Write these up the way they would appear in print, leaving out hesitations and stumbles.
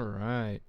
All right.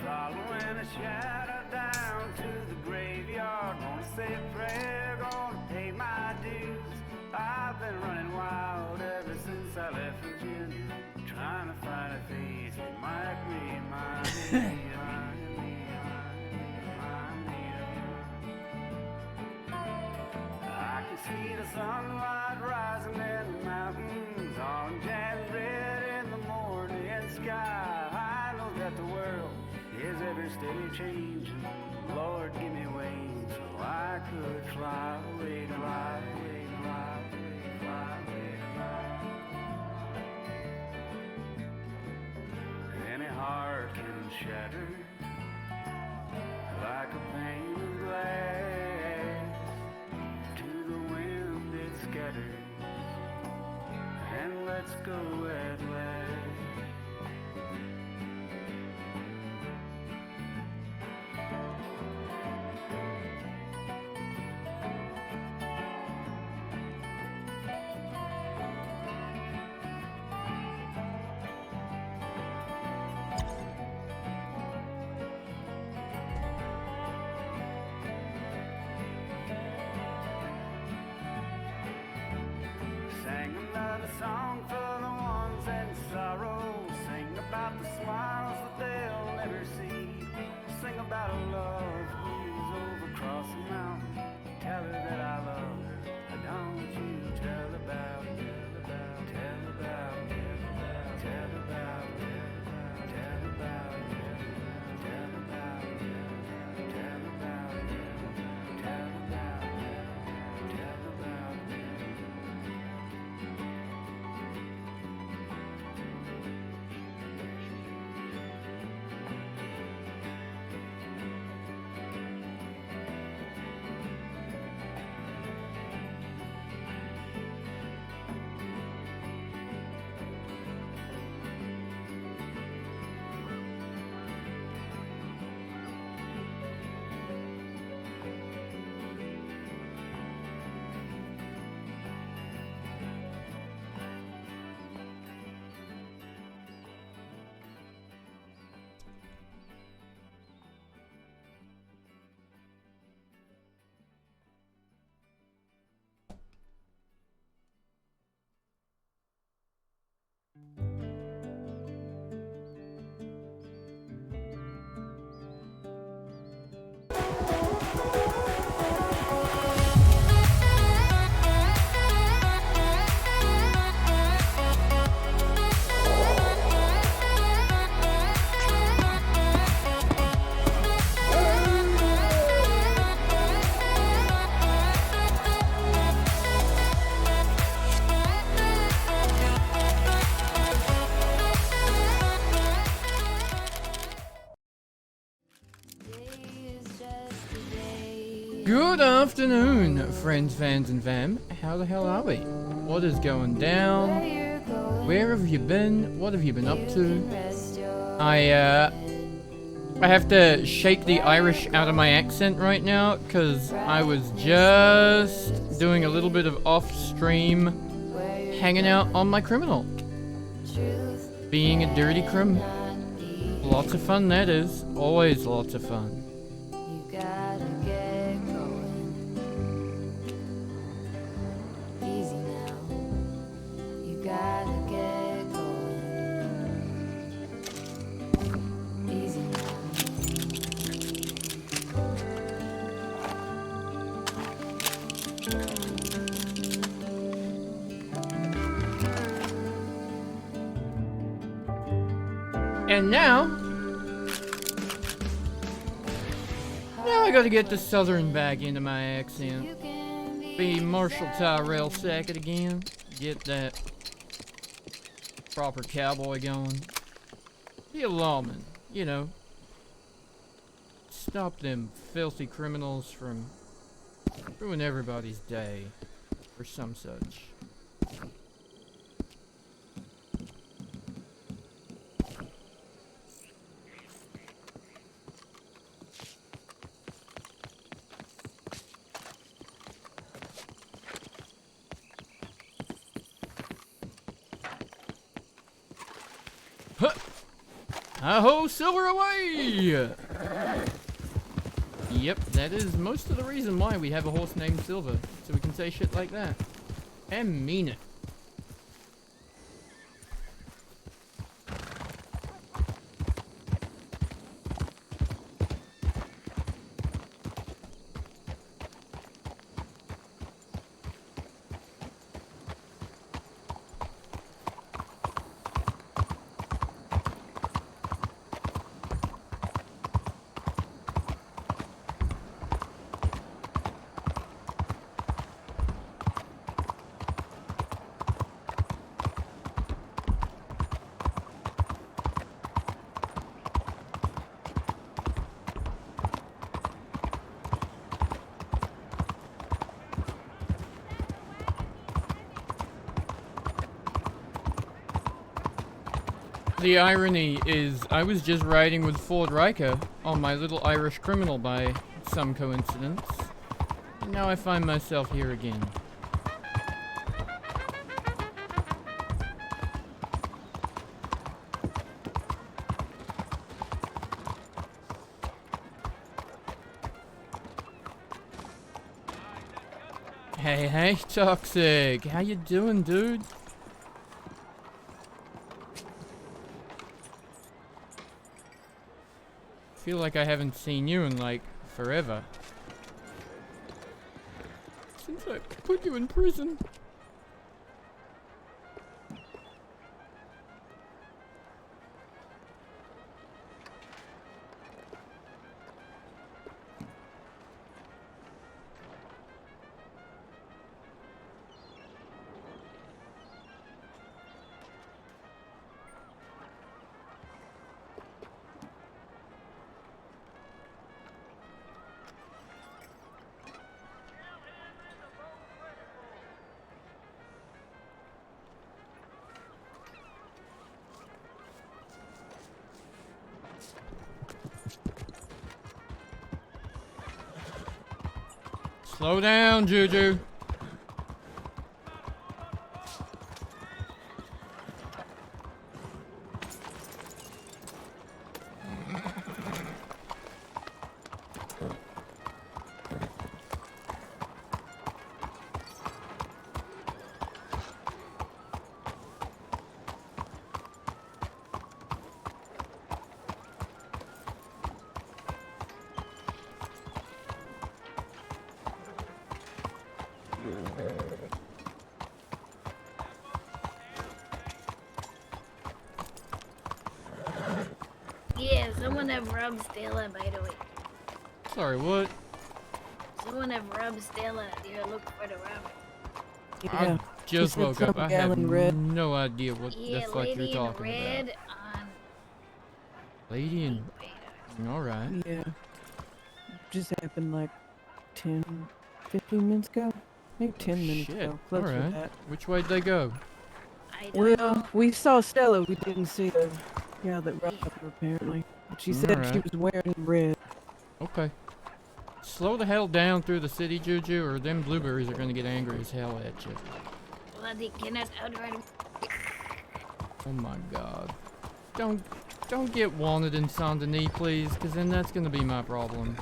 Following a shadow down to the graveyard. Gonna say a prayer, gonna pay my dues. I've been running wild ever since I left Virginia, trying to find a face that might remind me I can see the sunlight rising in the mountains, orange and red in the morning sky. I know that the world is ever steady changing. Lord, give me wings so I could fly away, fly away, fly away, fly away, fly. Any heart can shatter like a pane of glass. To the wind it scatters and lets go at last. Sing another song for the ones in sorrow. Sing about the smiles that they'll never see. Sing about a love who's over across the mountain. Tell her that I love her. Don't you tell about, tell about, tell about, tell about, tell about, tell about, tell about, tell about, tell about, tell about. Good afternoon, friends, fans, and fam. How the hell are we? What is going down? Where have you been? What have you been up to? I have to shake the Irish out of my accent right now, because I was just doing a little bit of off-stream hanging out on my criminal. Being a dirty crim. Lots of fun, that is. Always lots of fun. And now I gotta get the southern back into my accent. Be Marshal Tyrell sack it again. Get that proper cowboy going. Be a lawman, you know. Stop them filthy criminals from ruining everybody's day or some such. Hi-ho, silver away! Yep, that is most of the reason why we have a horse named Silver, so we can say shit like that. And mean it. The irony is, I was just riding with Ford Riker on my little Irish criminal by some coincidence, and now I find myself here again. Hey, Toxic! How you doing, dude? I feel like I haven't seen you in, like, forever. Since I put you in prison. Slow down, Juju. Yeah, someone have rubbed Stella, by the way. Sorry, what? Someone have rubbed Stella. You're looking for the rub. Yeah, I just woke up. I have no idea what the fuck you're talking red about. On Lady in... Alright. Yeah. Just happened like 10, 15 minutes ago. Maybe 10 minutes Shit. ago. Close to Alright. that. Which way'd they go? I don't know. Well, we saw Stella. We didn't see the gal that robbed her, apparently. But she said she Alright. was wearing red. Okay. Slow the hell down through the city, Juju, or them blueberries are gonna get angry as hell at you. Well, they cannot outrun. Oh my god. Don't get wanted in Saint Denis, please, because then that's gonna be my problem.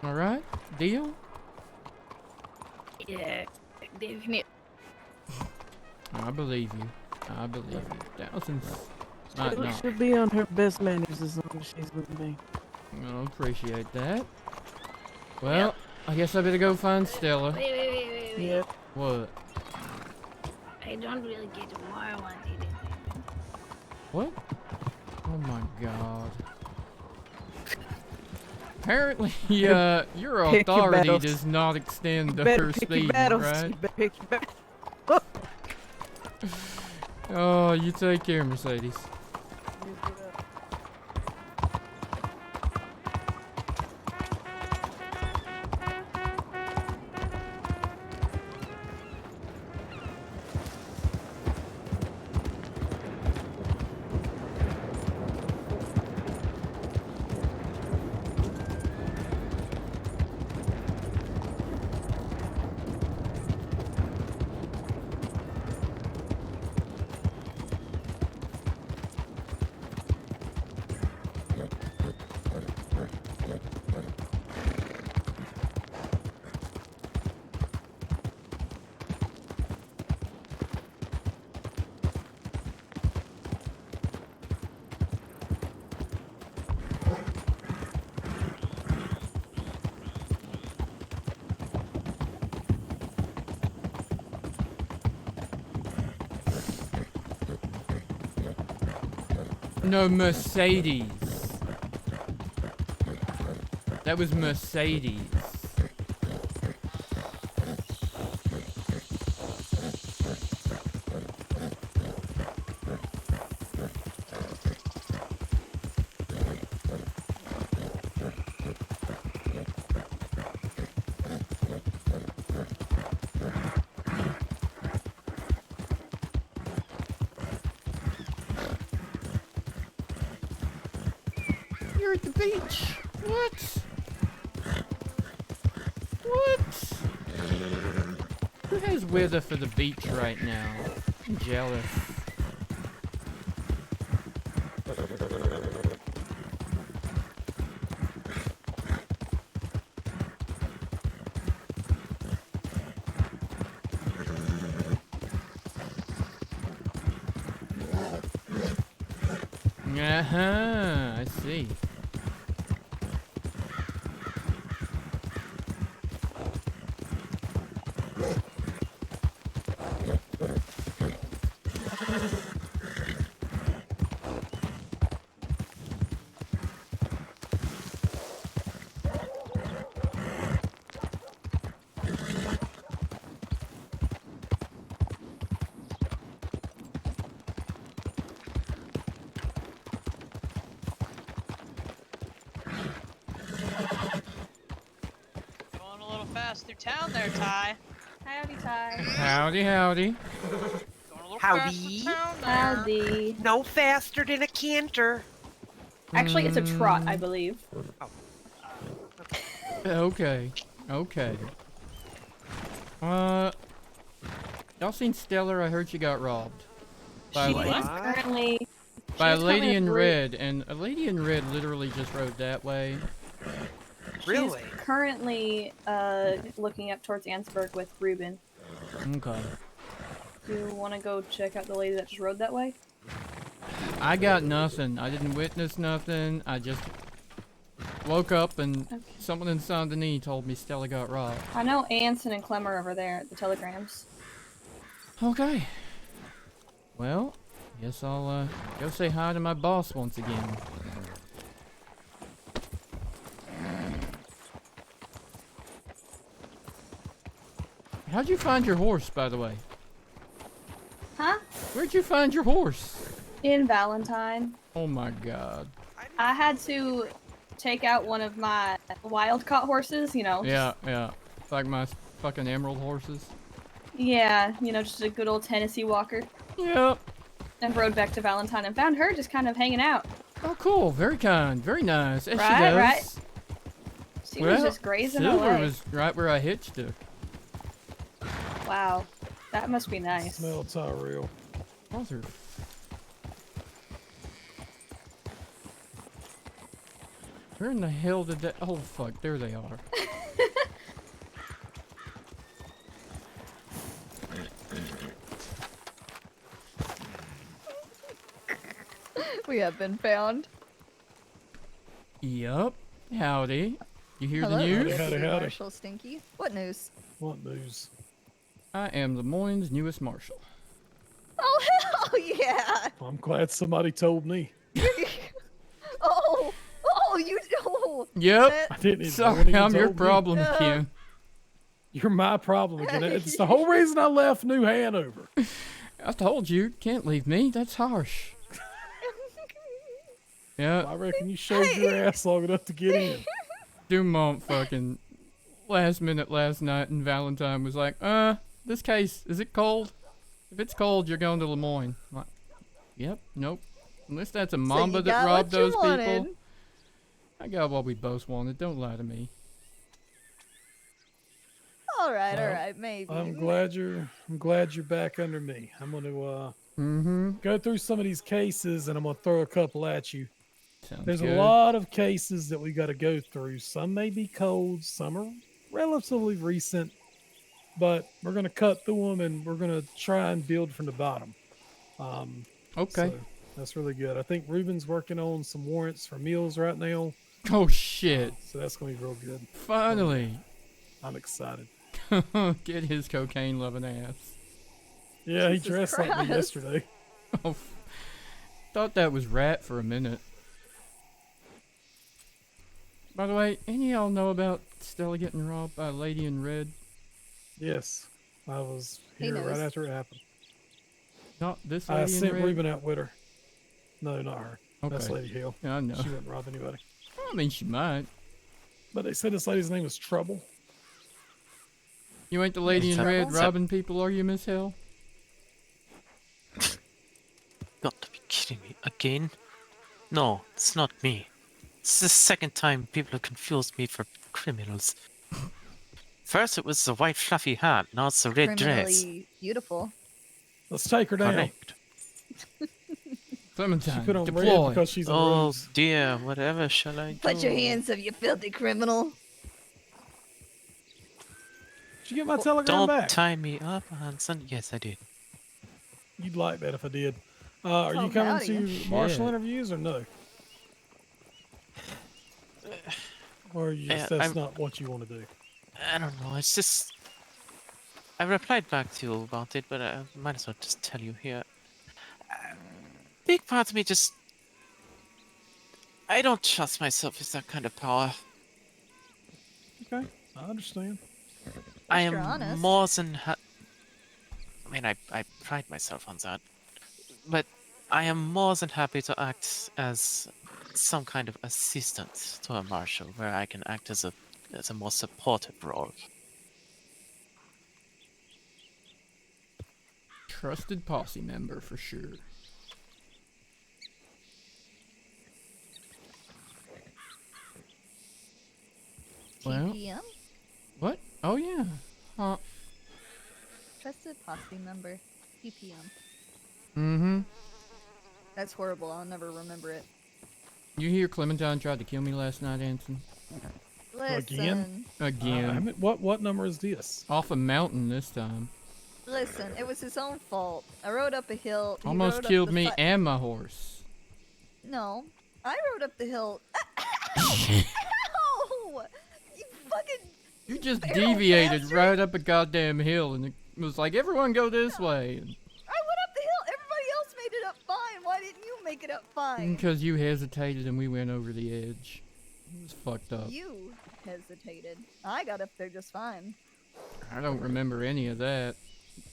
Alright? Deal? Yeah, definitely. I believe you. I believe you. Thousands. Might She'll, not. she'll be on her best manners as long as she's with me. I appreciate that. Well, I guess I better go find Stella. Wait. Yep. What? I don't really get why I want it. What? Oh my god. Apparently, your Pick your authority battles. does not extend to Better her pick your speed, battles. right? You better pick your battles. Oh, you take care, Mercedes. No, Mercedes. That was Mercedes. You're at the beach. What? What? Who has weather for the beach right now? I'm jealous. I see. Going a little fast through town there, Ty. Howdy, Ty. Howdy, howdy. Going a little Howdy. fast through town there. Howdy. No faster than a canter. Actually, it's a trot, I believe. Okay. Okay. Y'all seen Stellar? I heard she got robbed. By, She like, is currently. by a she's lady currently in through- red, and a lady in red literally just rode that way. Really? She's currently looking up towards Ansburg with Ruben. Okay. Do you want to go check out the lady that just rode that way? I got nothing. I didn't witness nothing. I just woke up and Okay. someone in Saint Denis told me Stella got robbed. I know Anson and Clem are over there at the telegrams. Okay. Well, guess I'll go say hi to my boss once again. How'd you find your horse, by the way? Huh? Where'd you find your horse? In Valentine, Oh my god. I had to take out one of my wild caught horses, you know. Yeah, yeah. Like my fucking emerald horses. Yeah, you know, just a good old Tennessee walker. Yep. And rode back to Valentine and found her just kind of hanging out. Oh, cool. Very kind. Very nice. As she Right, does. right. She was just grazing Silver away. was right where I hitched her. Wow, that must be nice. Smell Tyrell. Mother. Where in the hell did that? Oh fuck! There they are. We have been found. Yup. Howdy. You hear Hello, the news? Howdy, Deputy howdy. Marshal Stinky. What news? What news? I am the Moines' newest marshal. Oh, hell yeah! I'm glad somebody told me. Oh, you. Oh, Yep. I didn't even. no one Sorry, even I'm your told me. problem again. You're my problem again. It's the whole reason I left New Hanover. I told you, can't leave me. That's harsh. Yeah, I reckon you showed your ass long enough to get in. Dumont fucking last minute last night and Valentine was like, this case, is it cold? If it's cold, you're going to Lemoyne. I'm like, yep, nope. Unless that's a Mamba you that got robbed what you those people. wanted. I got what we both wanted. Don't lie to me. all right, Well, maybe. I'm glad you're back under me. I'm gonna Mm-hmm. go through some of these cases and I'm gonna throw a couple at you. Sounds There's good. a lot of cases that we got to go through. Some may be cold, some are relatively recent, but we're going to cut through them and we're going to try and build from the bottom. Okay. So that's really good. I think Ruben's working on some warrants for meals right now, Oh shit! so that's going to be real good. Finally, I'm excited. get his cocaine loving ass. Yeah, he Jesus dressed like me Christ. yesterday. Oh, thought that was Rat for a minute. By the way, any of y'all know about Stella getting robbed by a lady in red? Yes, I was He here right knows. after it happened. Not this I lady in sent red? Ruben out with her. No, not her. That's Okay. Lady Hill. Yeah, I know. She wouldn't rob anybody. I mean, she might. But they said this lady's name was Trouble. You ain't the lady in Trouble? red robbing people, are you, Miss Hill? Got to be kidding me. Again? No, it's not me. It's the second time people have confused me for criminals. First it was the white fluffy hat, now it's the red dress. Criminally beautiful. Let's take her down. Correct. She Clementine, put on red deploy. because she's a Oh rose. dear, whatever shall I do? Put your hands up, you filthy criminal. Did you get my telegram Don't back? tie me up, Hanson. Yes, I did. You'd like that if I did. Are Oh, you coming howdy. to Marshal Shit. interviews or no? Or you just, Yeah, that's I'm- not what you want to do? I don't know, it's just... I replied back to you about it, but I might as well just tell you here. Big part of me just... I don't trust myself with that kind of power. Okay, I understand. I you're am honest. more than I mean, I pride myself on that. But I am more than happy to act as some kind of assistant to a marshal, where I can act as a more supportive role. Trusted posse member for sure. Well, TPM? what? Oh yeah. Huh. Trusted posse member. TPM. Mm-hmm. That's horrible. I'll never remember it. You hear Clementine tried to kill me last night, Anson? Listen. Again. What number is this? Off a mountain this time. Listen, it was his own fault. I rode up a hill. he Almost rode up killed the me fu- and my horse. No, I rode up the hill. Ow! You fucking. You just Feral deviated bastard. right up a goddamn hill and it was like, everyone go this way. I went up the hill. Everybody else made it up fine. Why didn't you make it up fine? Because you hesitated and we went over the edge. It was fucked up. You hesitated. I got up there just fine. I don't remember any of that.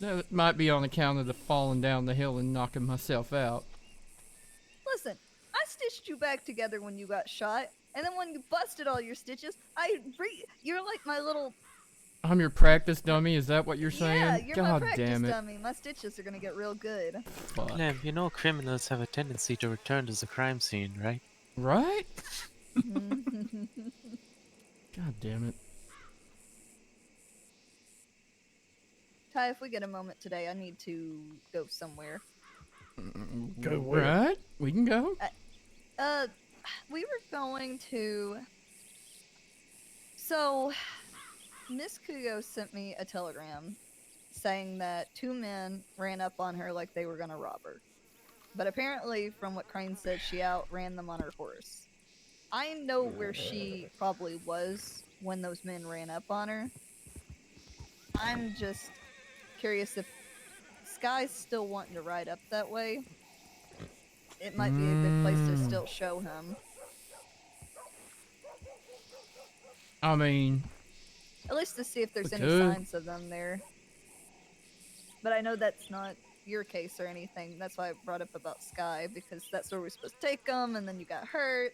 That might be on account of the falling down the hill and knocking myself out. stitched you back together when you got shot, and then when you busted all your stitches, you're like my little. I'm your practice dummy. Is that what you're saying? Yeah, you're my God practice damn it! dummy. My stitches are gonna get real good. Fuck. Clem, you know criminals have a tendency to return to the crime scene, right? Right? God damn it! Ty, if we get a moment today, I need to go somewhere. Go where? Right? We can go. We were going to. So, Miss Kugo sent me a telegram saying that 2 men ran up on her like they were gonna rob her. But apparently, from what Crane said, she outran them on her horse. I know where she probably was when those men ran up on her. I'm just curious if Sky's still wanting to ride up that way. It might be a good place to still show him. I mean, At least to see if there's We any could. signs of them there. But I know that's not your case or anything. That's why I brought up about Sky, because that's where we're supposed to take them, and then you got hurt.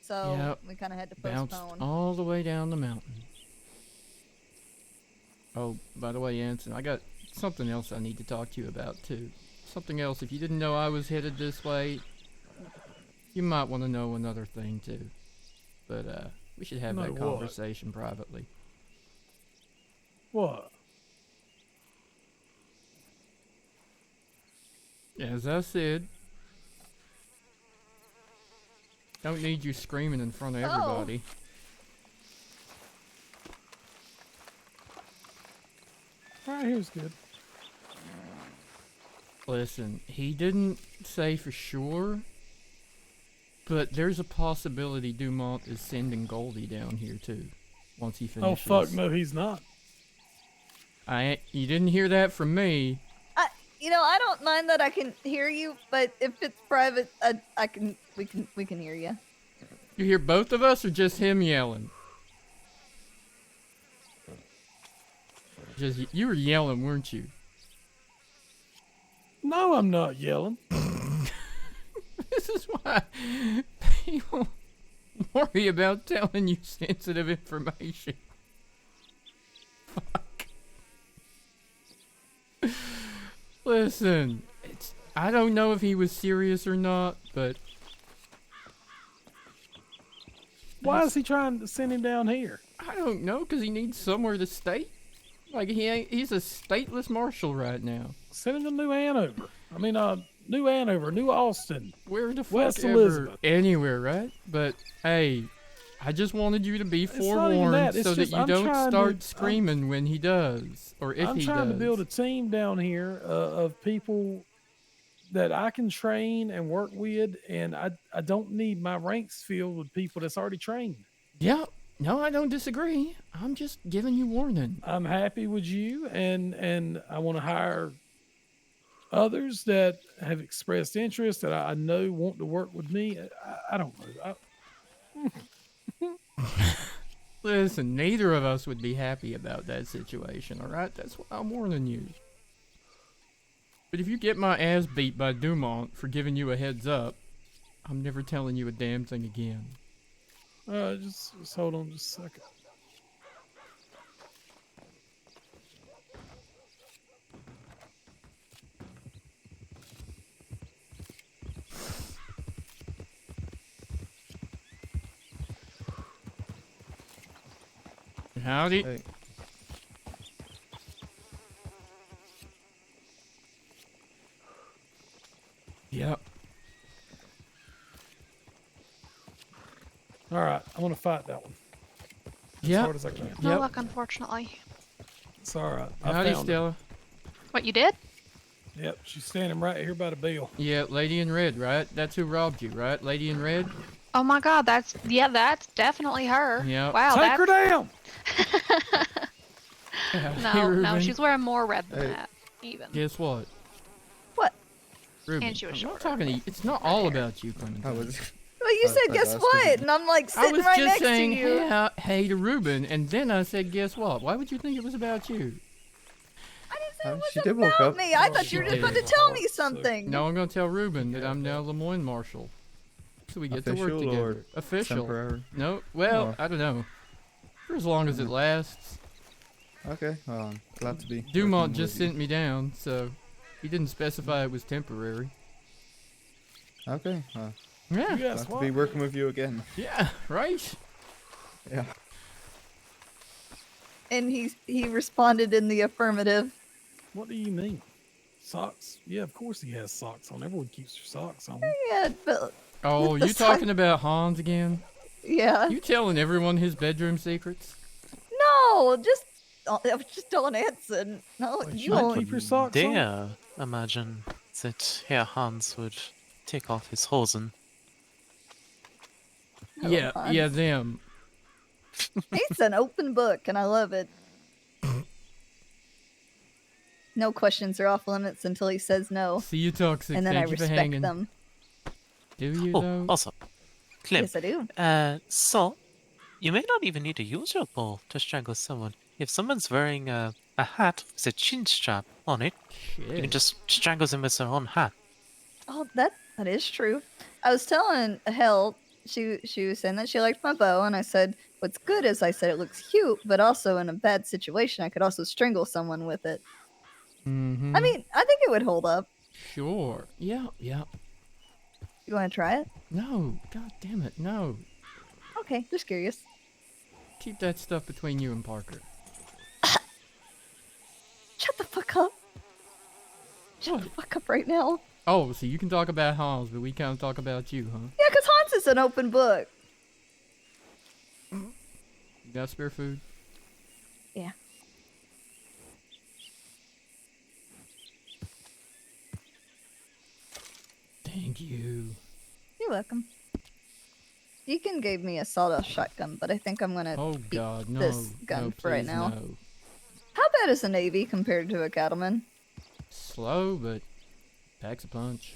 So Yep. we kind of had to bounced postpone. all the way down the mountain. Oh, by the way, Anson, I got something else I need to talk to you about too. Something else. If you didn't know I was headed this way, you might want to know another thing too. But we should have Know that what? conversation privately. What? As I said, don't need you screaming in front of Oh. everybody. Right here's good. Listen, he didn't say for sure, but there's a possibility Dumont is sending Goldie down here too, once he Oh finishes. fuck, no, he's not. You didn't hear that from me. I don't mind that I can hear you, but if it's private, we can hear you. You hear both of us or just him yelling? Just you were yelling, weren't you? No, I'm not yelling. This is why people worry about telling you sensitive information. Fuck. Listen, I don't know if he was serious or not, but Why is he trying to send him down here? I don't know, because he needs somewhere to stay. Like, he's a stateless marshal right now. Send him to New Hanover. I mean, New Hanover, New Austin. Where the fuck West ever, Elizabeth. anywhere, right? But, hey, I just wanted you to be not even forewarned that, it's so that just you I'm don't trying start to- screaming when he does, or if I'm he trying does. to build a team down here of people that I can train and work with, and I don't need my ranks filled with people that's already trained. Yeah, no, I don't disagree. I'm just giving you warning. I'm happy with you, and I want to hire others that have expressed interest that I know want to work with me. I don't know. Listen, neither of us would be happy about that situation, alright? That's why I'm warning you. But if you get my ass beat by Dumont for giving you a heads up, I'm never telling you a damn thing again. Just hold on just a second. Howdy. Hey. Yep. All right, I want to fight that one as Yep. hard as I can. No Yep. luck, unfortunately. It's all right. I Howdy, found her. Stella. What, you did? Yep, she's standing right here by the bill. Yeah, Lady in Red, right? That's who robbed you, right? Lady in Red? Oh my god, that's definitely her. Yeah. Wow, Take her that's... down. No, no, Ruben. she's wearing more red than Hey. that, even. Guess what? What? Ruben, And she was I'm not shorter. talking to you. It's not all about you, Clementine. I was. Well, you said, guess that's what? good. And I'm like I sitting was right just next saying to you. hey to Ruben, and then I said, guess what? Why would you think it was about you? I didn't say it She was did woke about up. me. I Oh, thought she you were just did. about to tell me So- something. No, I'm going to tell Ruben that I'm now Lemoyne Marshal. So we get to work Official together. or Official. temporary? No, well, Oh. I don't know. For as long as it lasts. Okay, well, I'm glad to be. Dumont working just with you. sent me down, so he didn't specify it was temporary. Okay, well, Yeah, You asked glad to what? be working with you again. yeah, right? Yeah. And he responded in the affirmative. What do you mean? Socks? Yeah, of course he has socks on. Everyone keeps their socks on. Yeah, but Oh, with the you talking about Hans again? yeah. You telling everyone his bedroom secrets? No, just don't answer. No, Wait, you you don't won't. keep your socks on? Dare imagine that Herr Hans would take off his hosen. Oh, Yeah, Hans. yeah, them. He's an open book, and I love it. No questions are off limits until he says no, See you, Toxic. and then Thank I you for respect hanging. them. Do you, Oh, though? also, Clem, Yes, I do. so you may not even need to use your bow to strangle someone. If someone's wearing a hat with a chin strap on it, you can Shit. just strangle them with their own hat. Oh, that is true. I was telling Hel, she was saying that she liked my bow, and I said, "What's good is I said it looks cute, but also in a bad situation, I could also strangle someone with it." Mm-hmm. I mean, I think it would hold up. Sure. Yeah, yeah. You want to try it? No. God damn it, no. Okay, just curious. Keep that stuff between you and Parker. Shut the fuck up. Shut What? the fuck up right now. Oh, so you can talk about Hans, but we can't talk about you, huh? Yeah, because Hans is an open book. You got spare food? Yeah. Thank you. You're welcome. Deacon gave me a sawdust shotgun, but I think I'm gonna Oh keep God, no. this gun No, for right please, now. no. How bad is a navy compared to a cattleman? Slow, but packs a punch.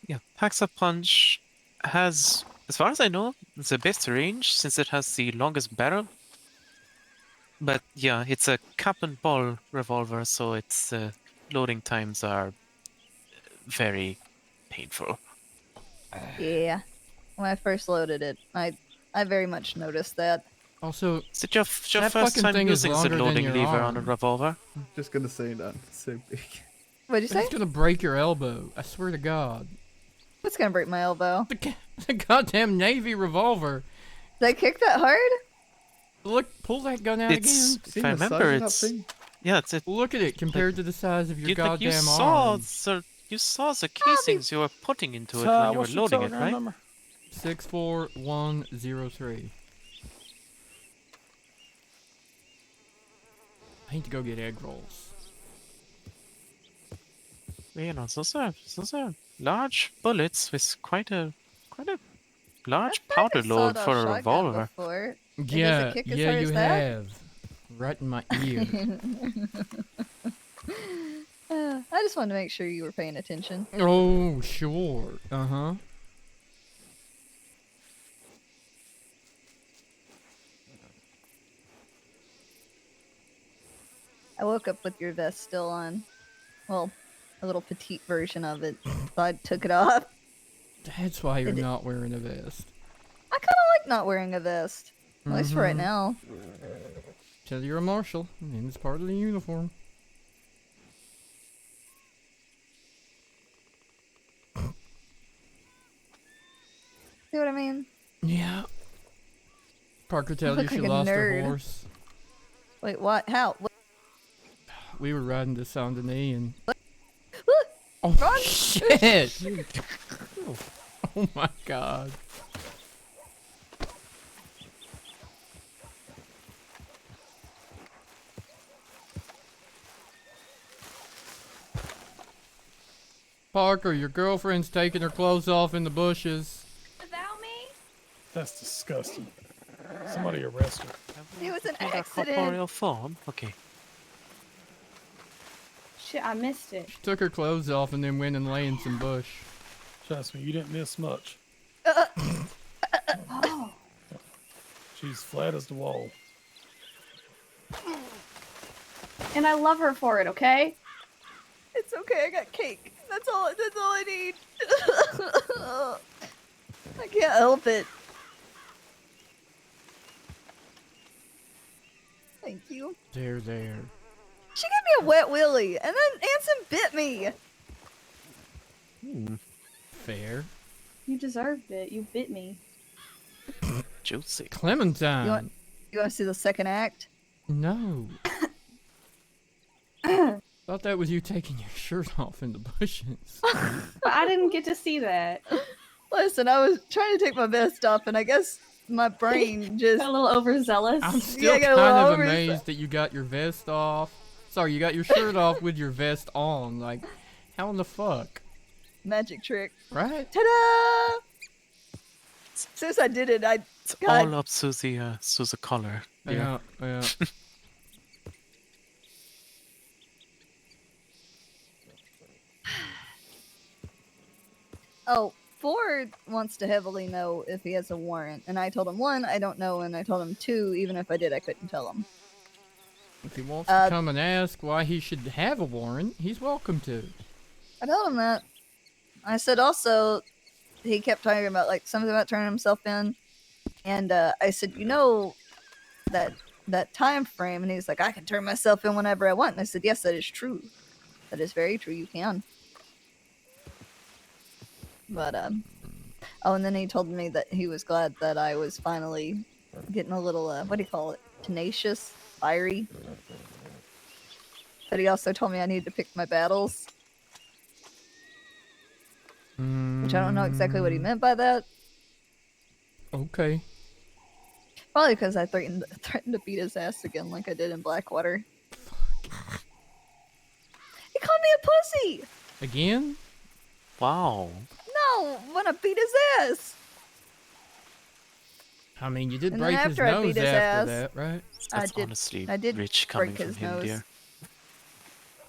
Yeah, Packs a Punch has, as far as I know, the best range since it has the longest barrel. But yeah, it's a cap and ball revolver, so its loading times are very painful. Yeah. When I first loaded it, I very much noticed that. Also, Is it your that first fucking time thing is using the longer than loading your lever on a arm. revolver? Just gonna say that. It's so big. What'd you say? It's gonna break your elbow. I swear to God. What's gonna break my elbow? The goddamn Navy revolver. Did I kick that hard? Look, pull that gun out It's, again. if Seen I the size remember, of that it's thing? yeah, it's a, Look at it compared to the size of your you goddamn saw arm. you saw the casings you were putting into it So, when you were what's your loading it, telegram right? number? 64103. I need to go get egg rolls. You know, those are large bullets with quite a large I've fired powder load sawdust for a shotgun revolver. before. does it Yeah, kick as yeah, hard you as that? have. Right in my ear. I just wanted to make sure you were paying attention. Oh, sure. Uh-huh. I woke up with your vest still on. Well, a little petite version of it. So I took it off. That's why you're Did it- not wearing a vest. I kind of like not wearing a vest. At least for right Mhm. now. Tell you're a marshal, and it's part of the uniform. See what I mean? Yeah. Parker tell you look she like a lost her nerd. horse. Wait, what? How? What? We were riding to Saint Denis and... Look, Oh, Run! shit! Oh my God. Parker, your girlfriend's taking her clothes off in the bushes. Without me? That's disgusting. Somebody arrest her. It was an In that accident. corporeal form? Okay. Shit, I missed it. She took her clothes off and then went and lay in some bush. Trust me, you didn't miss much. Oh. She's flat as the wall. And I love her for it, okay? It's okay. I got cake. That's all I need. I can't help it. Thank you. There. She gave me a wet willy, and then Anson bit me. Fair. You deserved it. You bit me. Juicy. Clementine. You want to see the second act? No. Thought that was you taking your shirt off in the bushes. But I didn't get to see that. Listen, I was trying to take my vest off, and I guess my brain just Got a little overzealous. I'm still got a kind little of amazed that you got your vest off. Sorry, you got your shirt off with your vest on. Like, how in the fuck? magic trick. Right? Ta-da! As soon as I did it, I It's got all up Susie collar. Yeah. Oh, Ford wants to heavily know if he has a warrant, and I told him 1, I don't know, and I told him 2, even if I did, I couldn't tell him. If he wants to come and ask why he should have a warrant, he's welcome to. I told him that. I said also, he kept talking about like something about turning himself in, and I said, you know, that time frame, and he's like, I can turn myself in whenever I want. And I said, yes, that is true. That is very true. You can. But oh, and then he told me that he was glad that I was finally getting a little what do you call it? Tenacious, fiery. But he also told me I needed to pick my battles. Which I don't know exactly what he meant by that. Okay. Probably because I threatened to beat his ass again like I did in Blackwater. He called me a pussy! Again? Wow. No, when I beat his ass! I mean, you did And then break his after I nose beat his after ass, that, right? That's honestly I did rich coming break from his him, nose. dear.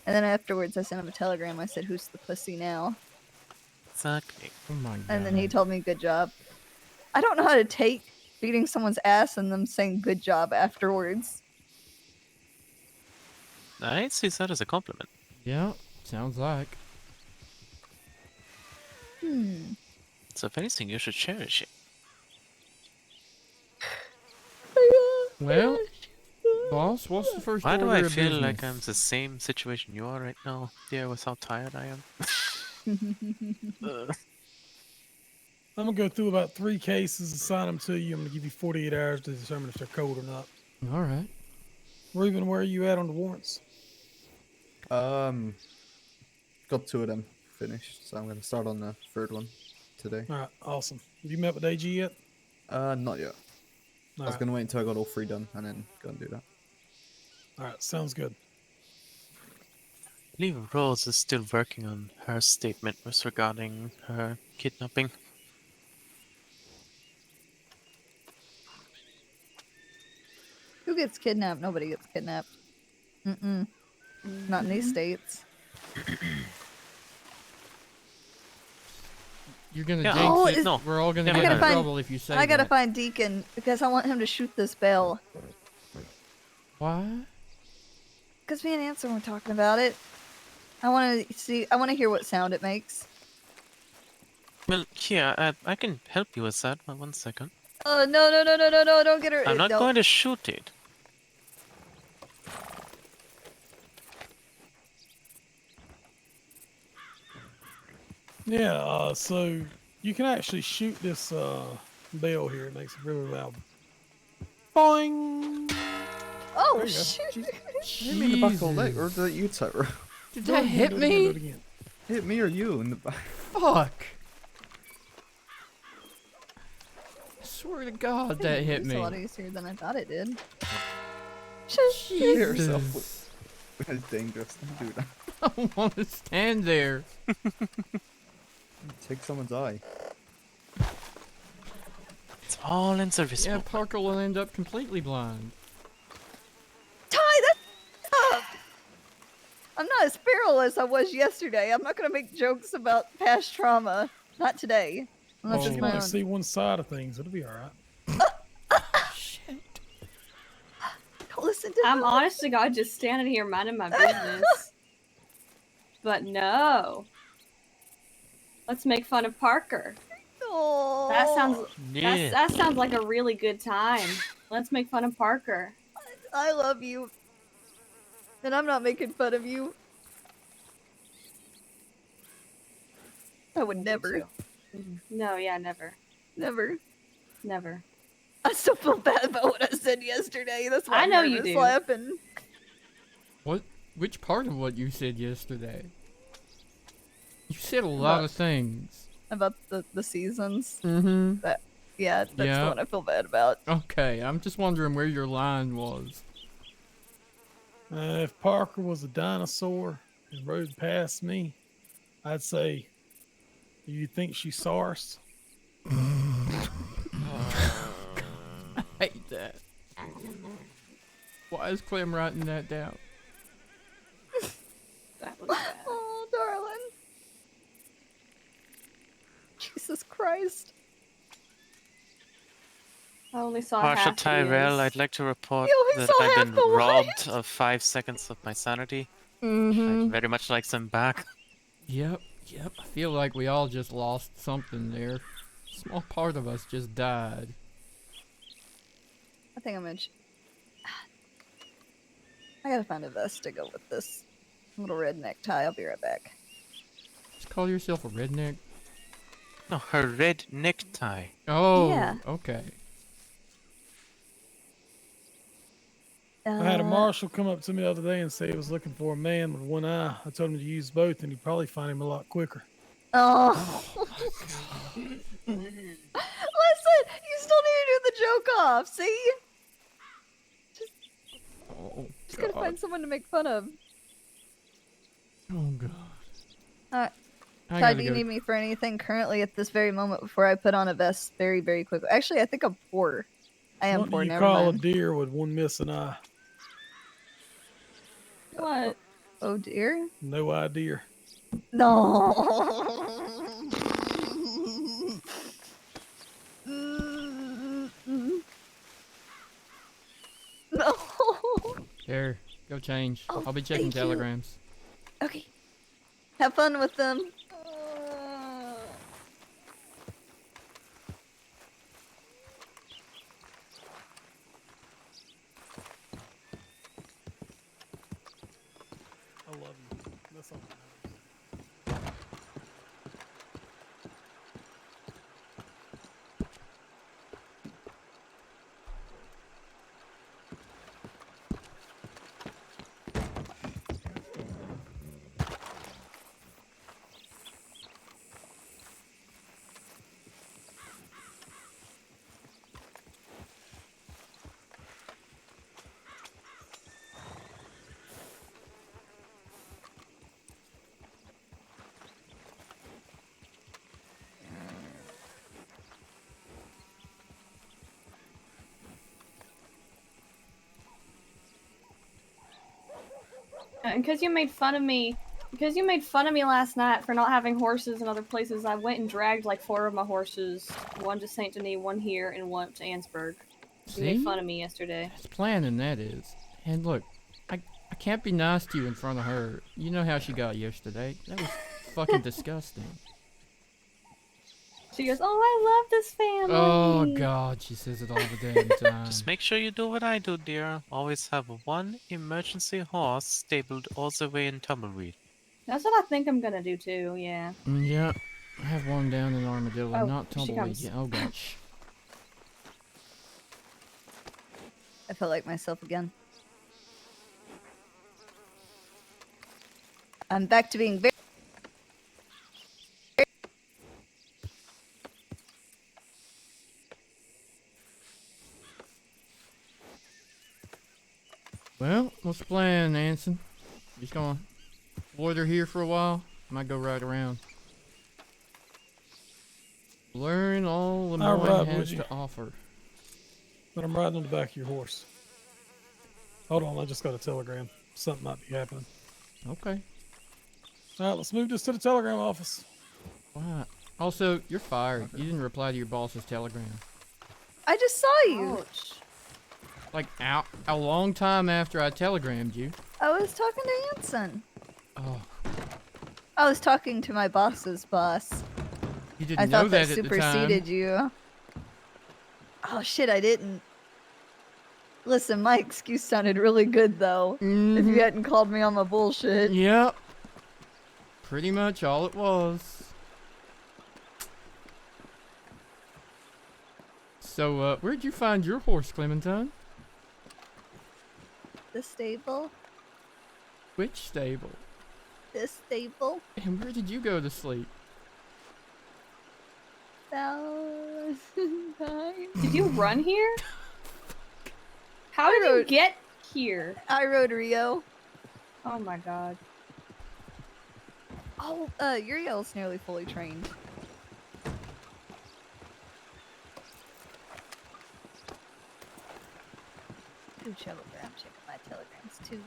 And then afterwards I sent him a telegram. I said, who's the pussy now? Exactly. Oh my god. And then he told me, good job. I don't know how to take beating someone's ass and them saying good job afterwards. I see that as a compliment. Yeah, sounds like. So if anything, you should cherish it. Well, boss, what's the first Why do order I of feel business? like I'm the same situation you are right now, dear, with how tired I am? I'm gonna go through about 3 cases, assign them to you. I'm gonna give you 48 hours to determine if they're cold or not. All right. Reuben, where are you at on the warrants? Got 2 of them finished, so I'm gonna start on the 3rd one today. All right, awesome. Have you met with AG yet? Not yet. I All was right, gonna wait until I got all 3 done and then go and do that. all right, sounds good. I believe Rose is still working on her statement with regarding her kidnapping. Who gets kidnapped? Nobody gets kidnapped. Mm-mm. Not in these states. You're gonna Yeah. jinx Oh, it. is- No. We're all gonna I get gotta in find- trouble if you say I gotta that. find Deacon because I want him to shoot this bell. Why? Because me and Anson were talking about it. I want to see. I want to hear what sound it makes. Well, here, I can help you with that. 1 second. Oh no! Don't get her. I'm not don't. going to shoot it. Yeah, so you can actually shoot this bell here. It makes it really loud. Boing! Oh There you go. shoot! Hit me in the back all day, or Jesus. did that you, Tyrell? Did Do it that again, hit do it again, do it me? again. Hit me or you in the back? Fuck. I swear to God that hit It's me. a lot easier than I thought it did. Hit yourself. Jesus. It's dangerous. Don't do that. I don't want to stand there. Take someone's eye. It's all in service Yeah, mode. Parker will end up completely blind. Ty, that's up. I'm not as feral as I was yesterday. I'm not gonna make jokes about past trauma. Not today. Unless You it's can my only own. see one side of things. It'll be all right. Shit. Don't listen to I'm her. honest to God just standing here minding my business. But no. Let's make fun of Parker. Aw. That sounds Yeah. that sounds like a really good time. Let's make fun of Parker. I love you. And I'm not making fun of you. I would never. No, yeah, never. Never. Never. I still feel bad about what I said yesterday. That's why I I'm know you nervous do. laughing. What? Which part of what you said yesterday? You said a lot of things. About the seasons. Mm-hmm. Yeah, that's Yeah. the one I feel bad about. Okay, I'm just wondering where your line was. If Parker was a dinosaur and rode past me, I'd say, "Do you think she's SARS?" I hate that. Why is Clem writing that down? That was bad. Oh, darling. Jesus Christ. I only saw Marshal half Tyrell, his. I'd like to report You only that saw I've half been the what? robbed of 5 seconds of my sanity. Mm-hmm. I'd very much like them back. Yep. I feel like we all just lost something there. Small part of us just died. I think I'm gonna. I gotta find a vest to go with this little red necktie. I'll be right back. Just call yourself a redneck? No, her red necktie. Oh, Yeah. okay. I had a marshal come up to me the other day and say he was looking for a man with one eye. I told him to use both, and he'd probably find him a lot quicker. Oh. Listen, you still need to do the joke off. See? Oh, Just gotta find someone to make fun of. Oh, God. I I Ty, gotta do you go. need me for anything currently at this very moment before I put on a vest very, very quickly? Actually, I think I'm poor. I am What poor, do you never call mind. a deer with one missing eye? What? Oh dear. No idea. No. No. There, go change. Oh, I'll be checking thank you. telegrams. Okay. Have fun with them. I love you. That's all. And because you made fun of me last night for not having horses in other places, I went and dragged like 4 of my horses, one to Saint Denis, one here, and one to Ansburg. You made See? fun of me yesterday. That's planning, that is. And look, I can't be nice to you in front of her. You know how she got yesterday. That was fucking disgusting. She goes, "Oh, I love this family." Oh, God, she says it all the damn time. Just make sure you do what I do, dear. Always have one emergency horse stabled all the way in Tumbleweed. That's what I think I'm gonna do too. Yeah. Yeah, I have one down in Armadillo, Oh, not she Tumbleweed. comes. Yeah, oh, gosh. I felt like myself again. I'm back to being very. Well, what's the plan, Anson? Just gonna loiter here for a while? Might go right around. Learn all the I'll Moine ride has with you. to offer. But I'm riding on the back of your horse. Hold on, I just got a telegram. Something might be happening. Okay. All right, let's move this to the telegram office. Wow. Also, you're fired. You didn't reply to your boss's telegram. I just saw you. Ouch. Like, a long time after I telegrammed you. I was talking to Anson. Oh. I was talking to my boss's boss. You didn't I know thought that that at the time. superseded you. Oh shit, I didn't. Listen, my excuse sounded really good though. If Mhm. you hadn't called me on my bullshit. Yep. Pretty much all it was. So, where'd you find your horse, Clementine? The stable. Which stable? This stable. And where did you go to sleep? Valentine. Did you run here? How did you get here? I rode Rio. Oh my god. Oh, Uriel's nearly fully trained. Ooh, telegram. Checking my telegrams too.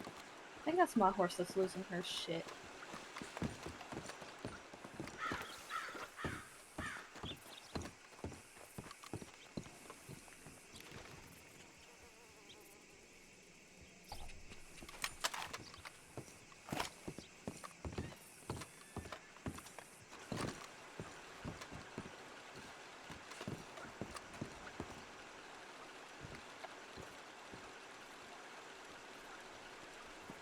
I think that's my horse that's losing her shit.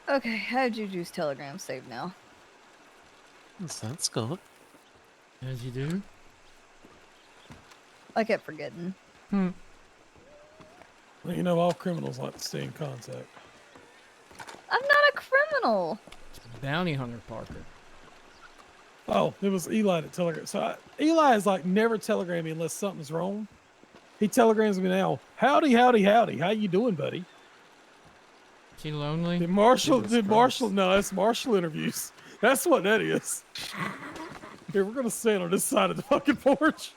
Okay, I have Juju's telegram saved now. That's good. As you do. I kept forgetting. Well, you know, all criminals like to stay in contact. I'm not a criminal. Bounty hunter Parker. Oh, it was Eli that telegram. So Eli is like never telegram me unless something's wrong. He telegrams me now. Howdy, howdy, howdy. How you doing, buddy? Is he lonely? Did Marshal? Jesus Did Christ. Marshal? No, that's Marshal interviews. That's what that is. Here, we're gonna stand on this side of the fucking porch.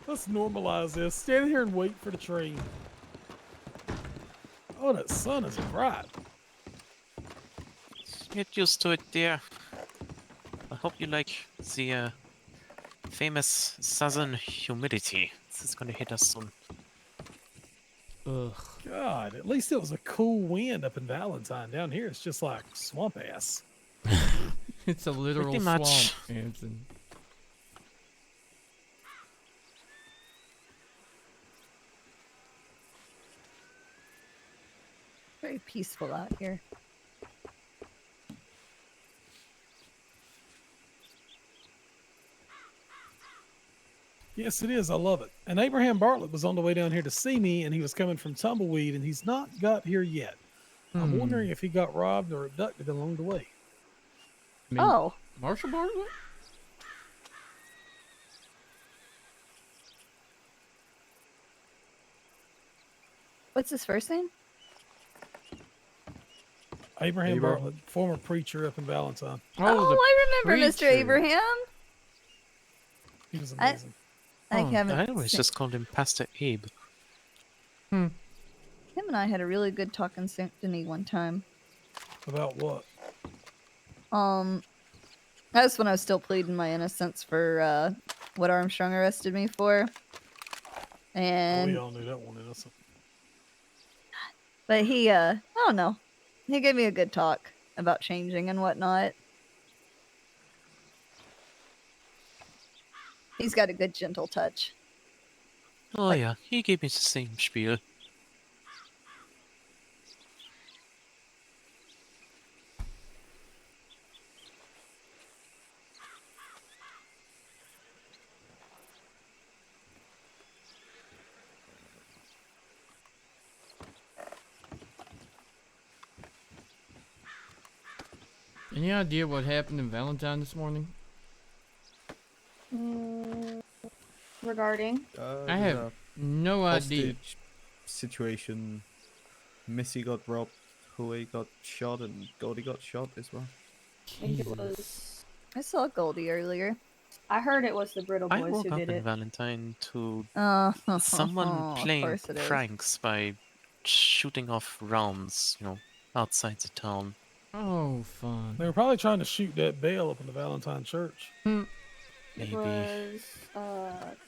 Let's normalize this. Stand here and wait for the train. Oh, that sun is bright. Get used to it, dear. I hope you like the famous southern humidity. This is gonna hit us soon. Ugh. God, at least it was a cool wind up in Valentine. Down here, it's just like swamp ass. It's a literal Pretty swamp, much. Anson. Very peaceful out here. Yes, it is. I love it. And Abraham Bartlett was on the way down here to see me, and he was coming from Tumbleweed, and he's not got here yet. I'm wondering if he got robbed or abducted along the way. I mean, Oh, Marshal Bartlett? what's his first name? Abraham Abram. Bartlett, former preacher up in Valentine. Oh, the I remember Mr. preacher. Abraham. He was I- amazing. I Oh, haven't. I always seen- just called him Pastor Abe. Him and I had a really good talk in symphony one time. About what? That's when I was still pleading my innocence for what Armstrong arrested me for. And We all knew that one innocent. but he I don't know. He gave me a good talk about changing and whatnot. He's got a good gentle touch. Oh yeah, he gave me the same spiel. Any idea what happened in Valentine this morning? Regarding? I have no idea. Hostage situation. Missy got robbed, Huey got shot, and Goldie got shot as well. I think it was. I saw Goldie earlier. I heard it was the Brittle I Boys woke who up did in it. Valentine to Someone someone playing of course it is. pranks by shooting off rounds, outside the town. Oh, fun. They were probably trying to shoot that bell up in the Valentine church. It Maybe. was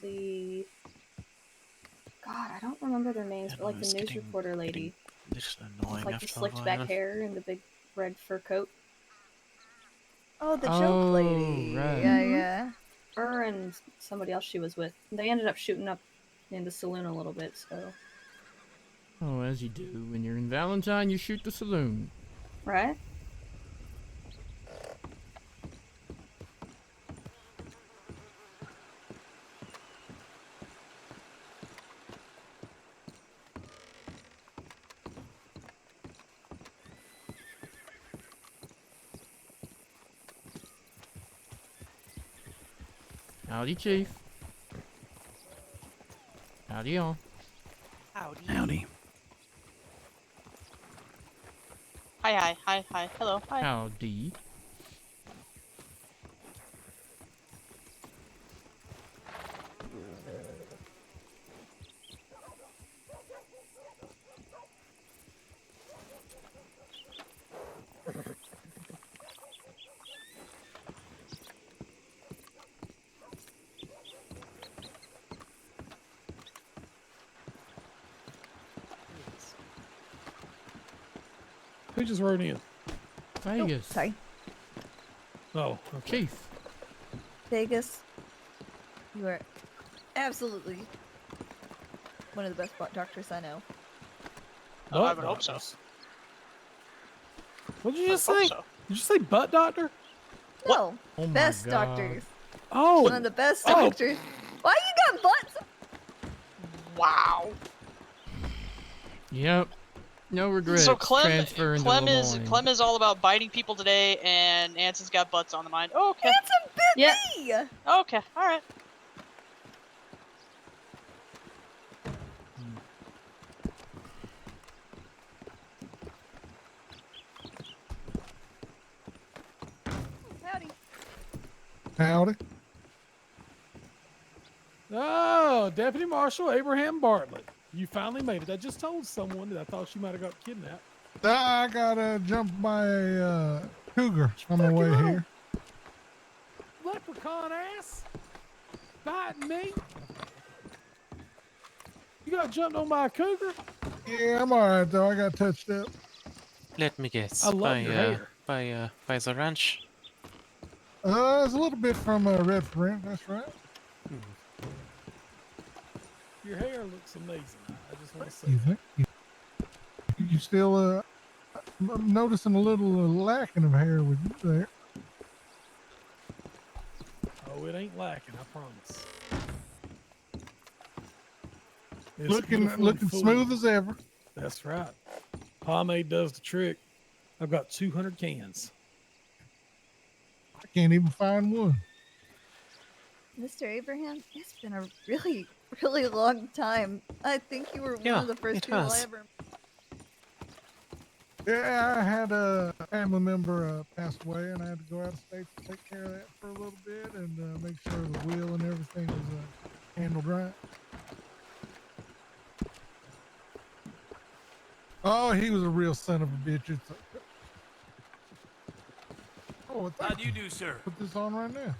the. God, I don't remember their names, but like it's the news getting- reporter lady, Little annoying with like the after a slicked back while. hair and the big red fur coat. Oh, the joke lady. right. Yeah, Mhm. yeah. Her and somebody else she was with. They ended up shooting up in the saloon a little bit, so. Oh, as you do. When you're in Valentine, you shoot the saloon. Right? Howdy, Chief. Howdy, y'all. Howdy. Howdy. Hi. Hello. Hi. Howdy. Who just rode in? Vegas. Sorry. Oh, okay. Chief. Vegas. You are absolutely one of the best butt doctors I know. Oh, I would hope so. What did you I just would hope say? so. Did you say butt doctor? No, Oh my best God. doctors. Oh, One of the best Oh. doctors. Why you got butts? Wow. Yep. No regrets. So Clem Transferring to Lemoyne. is all about biting people today, and Anson's got butts on the mind. Okay. Handsome bit Yeah. me. Okay. All right. Howdy. Howdy. Oh, Deputy Marshal Abraham Bartlett. You finally made it. I just told someone that I thought you might have got kidnapped. I got jumped by a cougar on the way here. Leprechaun ass. Biting me. You got jumped on by a cougar? Yeah, I'm all right though. I got touched up. Let me guess. I love your hair. By the ranch. It's a little bit from Red Print. That's right. Your hair looks amazing. I just want to say. You think? You still I'm noticing a little lacking of hair with you there. Oh, it ain't lacking. I promise. It's Looking beautiful and full. smooth as ever. That's right. Pomade does the trick. I've got 200 cans. I can't even find one. Mr. Abraham, it's been a really, really long time. I think you were one Yeah, of the first it people I has. ever. Yeah, I had a family member pass away, and I had to go out of state to take care of that for a little bit and make sure the will and everything was handled right. Oh, he was a real son of a bitch. Oh, How do you do, sir? put this on right now.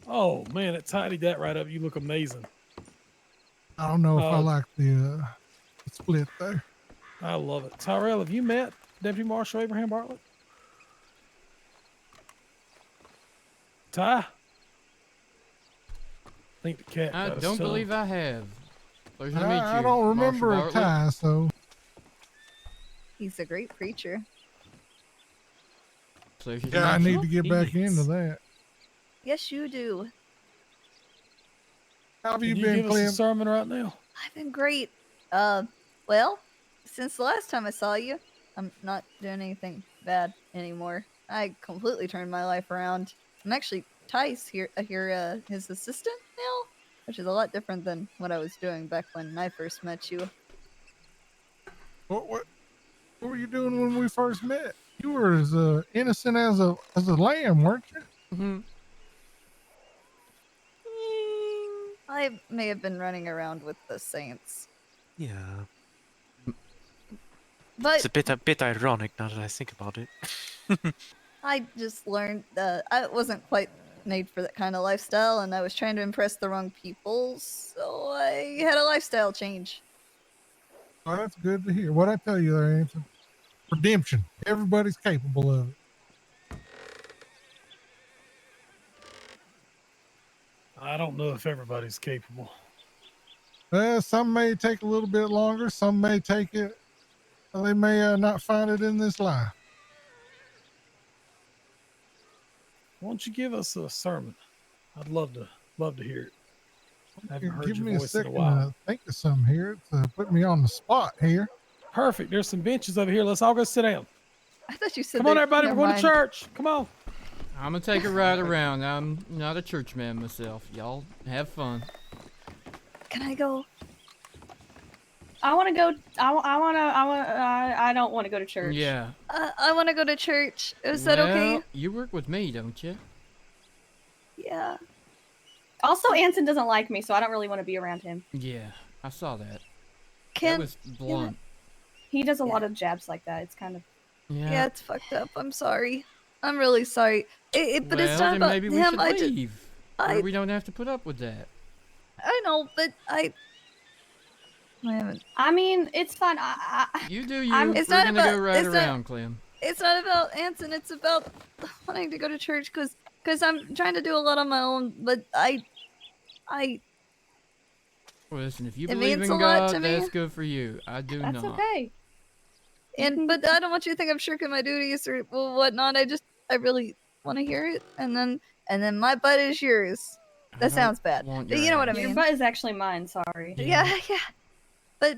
Oh man, it tidied that right up. You look amazing. I don't know if I Oh. like the split there. I love it. Tyrell, have you met Deputy Marshal Abraham Bartlett? Ty? I think the cat I got his don't tongue. believe I have. Pleasure to meet you. I don't remember Marshal a Bartlett. tie, so He's a great preacher. Pleasure to yeah, I meet need you. to get back into that. Yes, you do. How have Can you you been, give us a Clem? sermon right now? I've been great. Well, since the last time I saw you, I'm not doing anything bad anymore. I completely turned my life around. I'm actually Tice here, his assistant now, which is a lot different than what I was doing back when I first met you. What were you doing when we first met? You were as innocent as a lamb, weren't you? Mm-hmm. I may have been running around with the Saints, Yeah. but It's a bit ironic now that I think about it. I just learned that I wasn't quite made for that kind of lifestyle, and I was trying to impress the wrong people, so I had a lifestyle change. Well, that's good to hear. What I tell you there, Anson? Redemption. Everybody's capable of it. I don't know if everybody's capable. Some may take a little bit longer. Some may take it. They may not find it in this life. Why don't you give us a sermon? I'd love to hear it. I haven't heard Give your me a voice in a second while. to think of some here. It's put me on the spot here. Perfect. There's some benches over here. Let's all go sit down. I thought you said Come on, they- everybody. We're never going to mind. church. Come on. I'm gonna take a ride around. I'm not a church man myself. Y'all have fun. Can I go? I want to go. I don't want to go to church. Yeah. I want to go to church. Is that okay? Well, you work with me, don't you? Yeah. Also, Anson doesn't like me, so I don't really want to be around him. Yeah, I saw that. That Can was blunt. He does a lot of jabs like that. It's kind of. Yeah, it's fucked up. I'm sorry. I'm really sorry. But Well, it's not then about maybe we him. should I just, leave. Where we don't have to put up with that. I know, but I haven't. I mean, it's fine. You do you. It's We're not gonna about. go right it's around, not, Clem. It's not about Anson. It's about wanting to go to church because I'm trying to do a lot on my own. But I. Well, listen, if you It believe means in a lot to God, me. that's good for you. I do That's not. okay. But I don't want you to think I'm shirking my duties or whatnot. I really want to hear it, and then my butt is yours. That sounds bad, but you know what I mean. Your butt is actually mine. Sorry. Yeah. But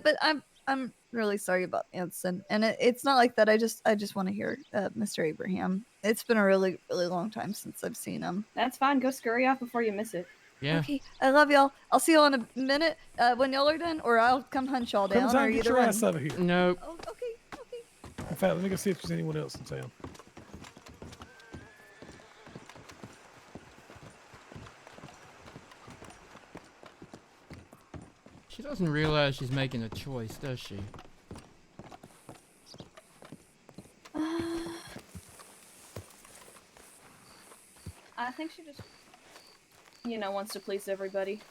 I'm really sorry about Anson, and it's not like that. I just want to hear Mr. Abraham. It's been a really long time since I've seen him. That's fine. Go scurry off before you miss it. Yeah. Okay, I love y'all. I'll see y'all in a minute when y'all are done, or I'll come hunt y'all down, or Get either your one. ass over here. Nope. Oh, okay. In fact, let me go see if there's anyone else in town. She doesn't realize she's making a choice, does she? I think she just, wants to please everybody.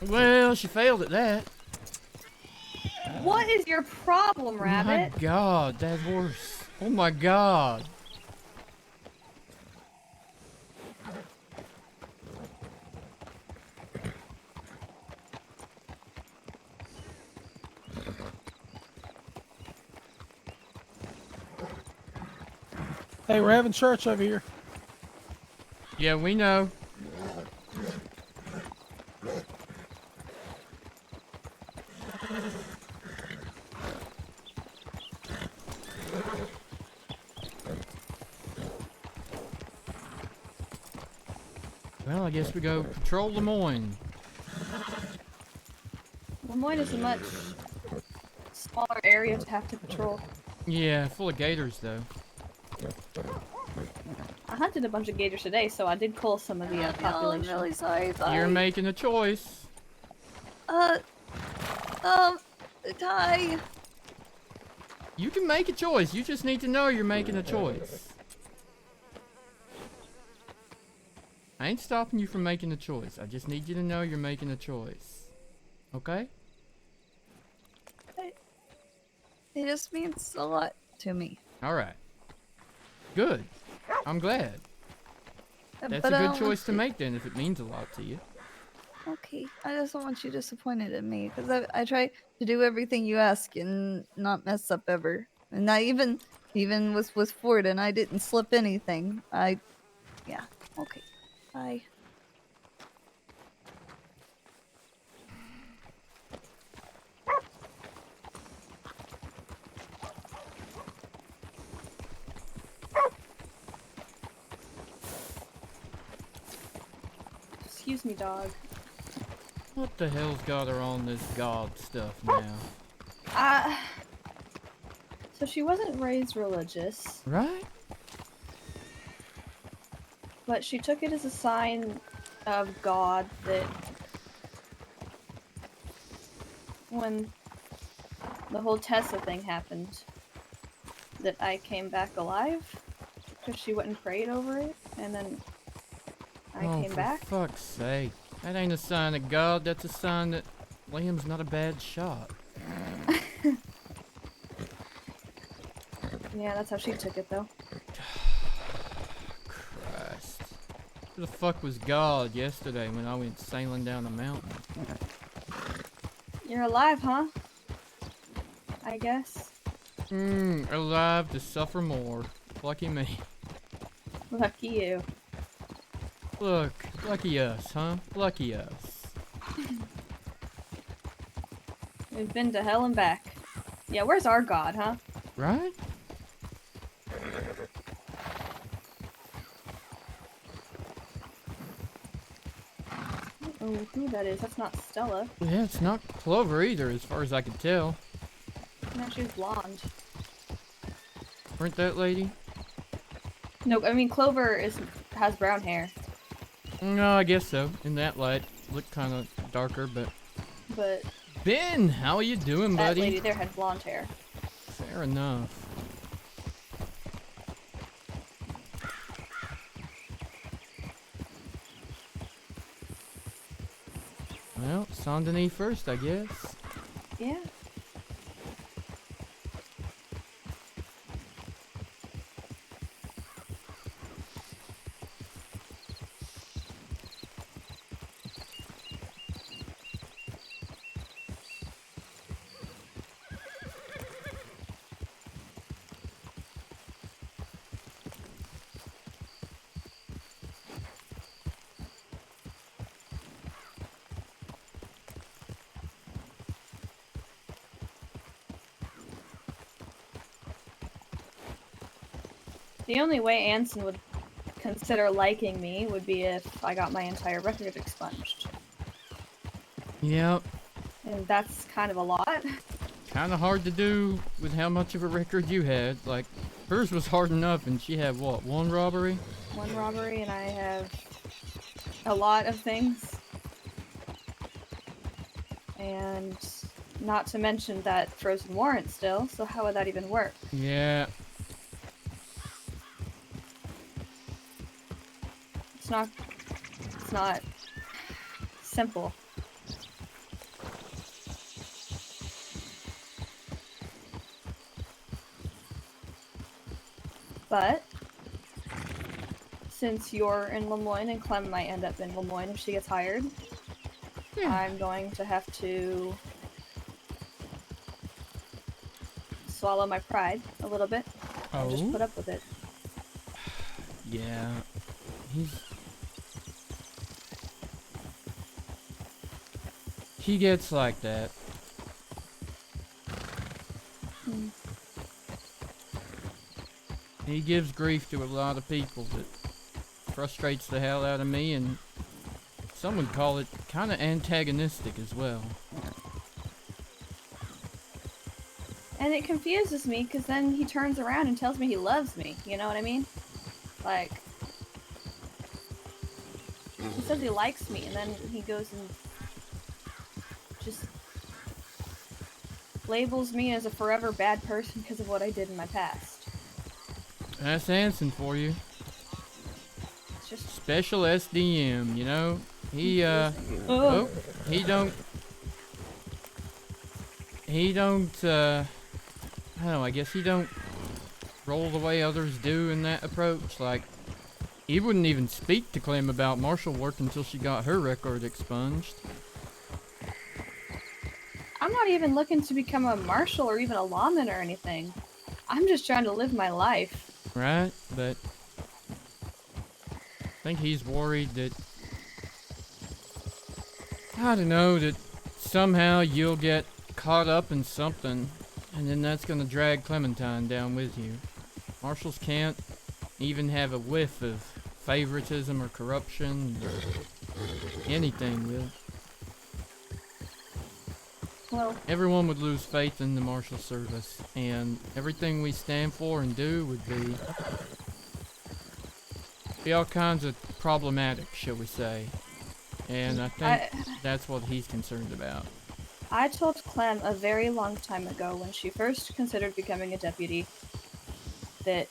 Well, she failed at that. What is your problem, Rabbit? My God, that horse. Oh my God. Hey, we're having church over here. Yeah, we know. Well, I guess we go patrol Lemoyne. Lemoyne is a much smaller area to have to patrol. Yeah, full of gators though. I hunted a bunch of gators today, so I did cull some of the population. I'm really sorry. You're making a choice. Ty. You can make a choice. You just need to know you're making a choice. I ain't stopping you from making a choice. I just need you to know you're making a choice. Okay? It just means a lot to me. Alright. Good. I'm glad. That's But a I good don't choice to want make then if it means a lot to you. Okay, I just don't want you disappointed in me because I try to do everything you ask and not mess up ever. And I even with Ford and I didn't slip anything. Yeah. Okay. Bye. Excuse me, dog. What the hell's got her on this god stuff now? So she wasn't raised religious. Right? But she took it as a sign of God that when the whole Tessa thing happened, that I came back alive. because she went and prayed over it, and then I came for back. fuck's sake. That ain't a sign of God, that's a sign that Liam's not a bad shot. Yeah, that's how she took it, though. Christ. Who the fuck was God yesterday when I went sailing down the mountain? You're alive, huh? I guess. Alive to suffer more. Lucky me. Lucky you. Look, lucky us, huh? Lucky us. We've been to hell and back. Yeah, where's our God, huh? Right? Oh, who that is? That's not Stella. Yeah, it's not Clover either, as far as I can tell. No, she's blonde. Weren't that lady? No, I mean Clover has brown hair. No, I guess so. In that light, looked kind of darker, but... But Ben, how are you doing, that buddy? lady there had blonde hair. Fair enough. Well, Saint Denis first, I guess. Yeah. The only way Anson would consider liking me would be if I got my entire record expunged. Yep. And that's kind of a lot. Kind of hard to do with how much of a record you had. Like, hers was hard enough, and she had, what, one robbery? One robbery, and I have a lot of things. And not to mention that frozen warrant still, so how would that even work? Yeah. It's not simple. But since you're in Lemoyne and Clem might end up in Lemoyne if she gets hired, I'm going to have to swallow my pride a little bit and just put up with it. Yeah. He gets like that. He gives grief to a lot of people that frustrates the hell out of me, and some would call it kind of antagonistic as well. And it confuses me because then he turns around and tells me he loves me. You know what I mean? Like, he says he likes me, and then he goes and just labels me as a forever bad person because of what I did in my past. That's Anson for you. It's just special SDM, you know? He don't, I don't know, I guess he don't roll the way others do in that approach. Like, he wouldn't even speak to Clem about Marshal work until she got her record expunged. I'm not even looking to become a marshal or even a lawman or anything. I'm just trying to live my life. Right? But I think he's worried that, I don't know, that somehow you'll get caught up in something, and then that's gonna drag Clementine down with you. Marshals can't even have a whiff of favoritism or corruption or anything, really. Well, everyone would lose faith in the Marshal Service, and everything we stand for and do would be all kinds of problematic, shall we say. And I think that's what he's concerned about. I told Clem a very long time ago when she first considered becoming a deputy that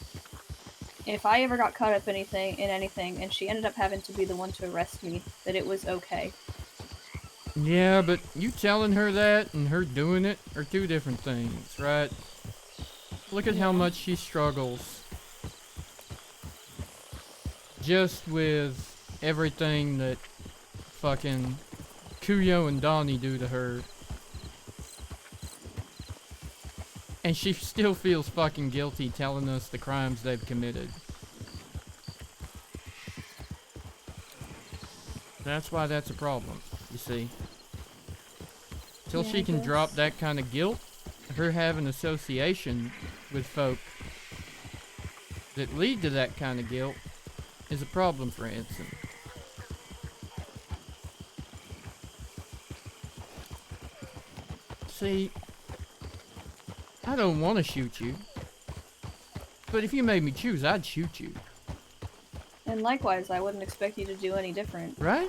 if I ever got caught up in anything, and she ended up having to be the one to arrest me, that it was okay. Yeah, but you telling her that and her doing it are two different things, right? Look at how much she struggles just with everything that fucking Kuyo and Donnie do to her. And she still feels fucking guilty telling us the crimes they've committed. That's why that's a problem, you see. Till she can drop that kind of guilt, her having association with folk that lead to that kind of guilt is a problem for Anson. See, I don't want to shoot you, but if you made me choose, I'd shoot you. And likewise, I wouldn't expect you to do any different. Right?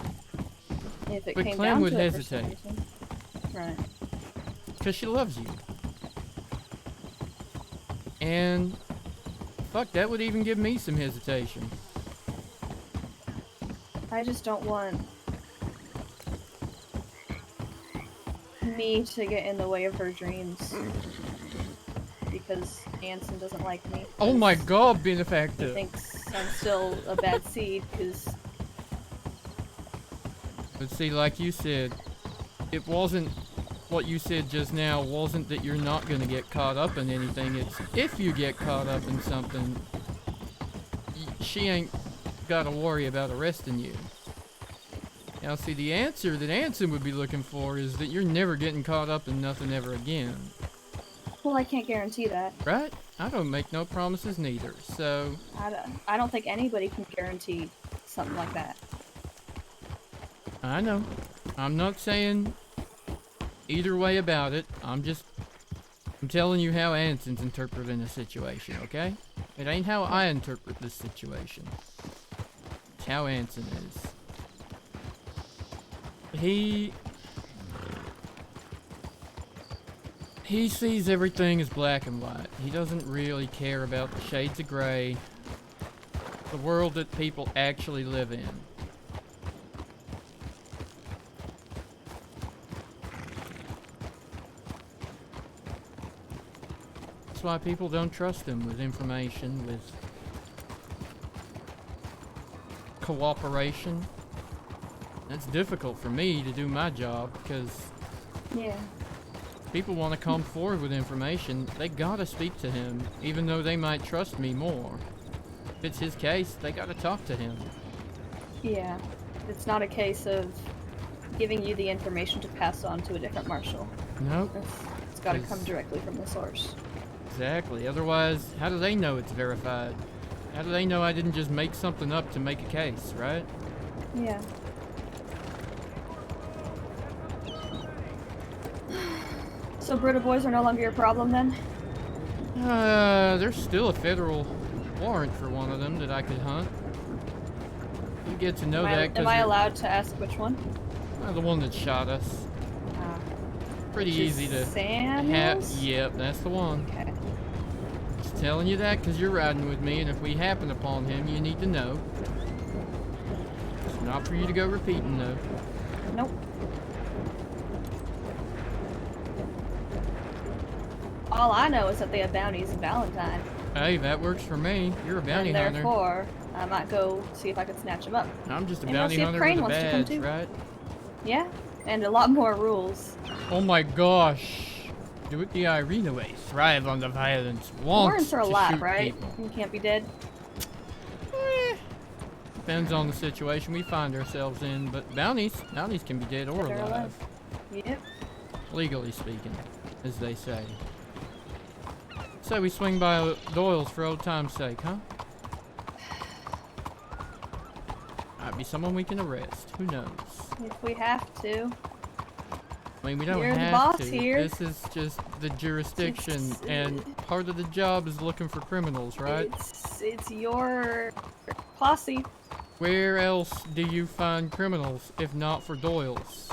If it But came Clem down would to it for hesitate. some reason. Right. Because she loves you. And fuck, that would even give me some hesitation. I just don't want me to get in the way of her dreams. Because Anson doesn't like me. Oh my god, He benefactor. thinks I'm still a bad seed, because... But see, like you said, it wasn't what you said just now wasn't that you're not going to get caught up in anything. It's if you get caught up in something, she ain't got to worry about arresting you. Now see, the answer that Anson would be looking for is that you're never getting caught up in nothing ever again. Well, I can't guarantee that. Right? I don't make no promises neither, so... I don't think anybody can guarantee something like that. I know. I'm not saying either way about it. I'm telling you how Anson's interpreting the situation, okay? It ain't how I interpret this situation. It's how Anson is. He sees everything as black and white. He doesn't really care about the shades of gray. The world that people actually live in. That's why people don't trust him with information, with cooperation. That's difficult for me to do my job because people want to come forward with information. They gotta speak to him, even though they might trust me more. If it's his case, they gotta talk to him. Yeah. It's not a case of giving you the information to pass on to a different marshal. Nope. It's gotta come directly from the source. Exactly. Otherwise, how do they know it's verified? How do they know I didn't just make something up to make a case, right? Yeah. So Brita boys are no longer your problem then? There's still a federal warrant for one of them that I could hunt. You get to know that because Am I allowed to ask which one? The one that shot us. Pretty easy to Samuels? Yep, that's the one. Okay. Just telling you that because you're riding with me, and if we happen upon him, you need to know. It's not for you to go repeating, though. Nope. All I know is that they have bounties in Valentine. Hey, that works for me. You're a bounty hunter. Therefore, I might go see if I can snatch them up. I'm just a And we'll bounty see if hunter Crane with a wants to come badge, too. right? Yeah, and a lot more rules. Oh my gosh. Do it the Irina way. Thrive on the violence. Warrants are a to lot, shoot right? people. You can't be dead. Depends on the situation we find ourselves in, but bounties can be dead or Dead or alive. alive. Yep. Legally speaking, as they say. So we swing by Doyle's for old time's sake, huh? Might be someone we can arrest. Who knows? If we have to. I mean, we don't You're the have boss to. here. This is just the jurisdiction, and part of the job is looking for criminals, right? It's your posse. Where else do you find criminals, if not for Doyle's?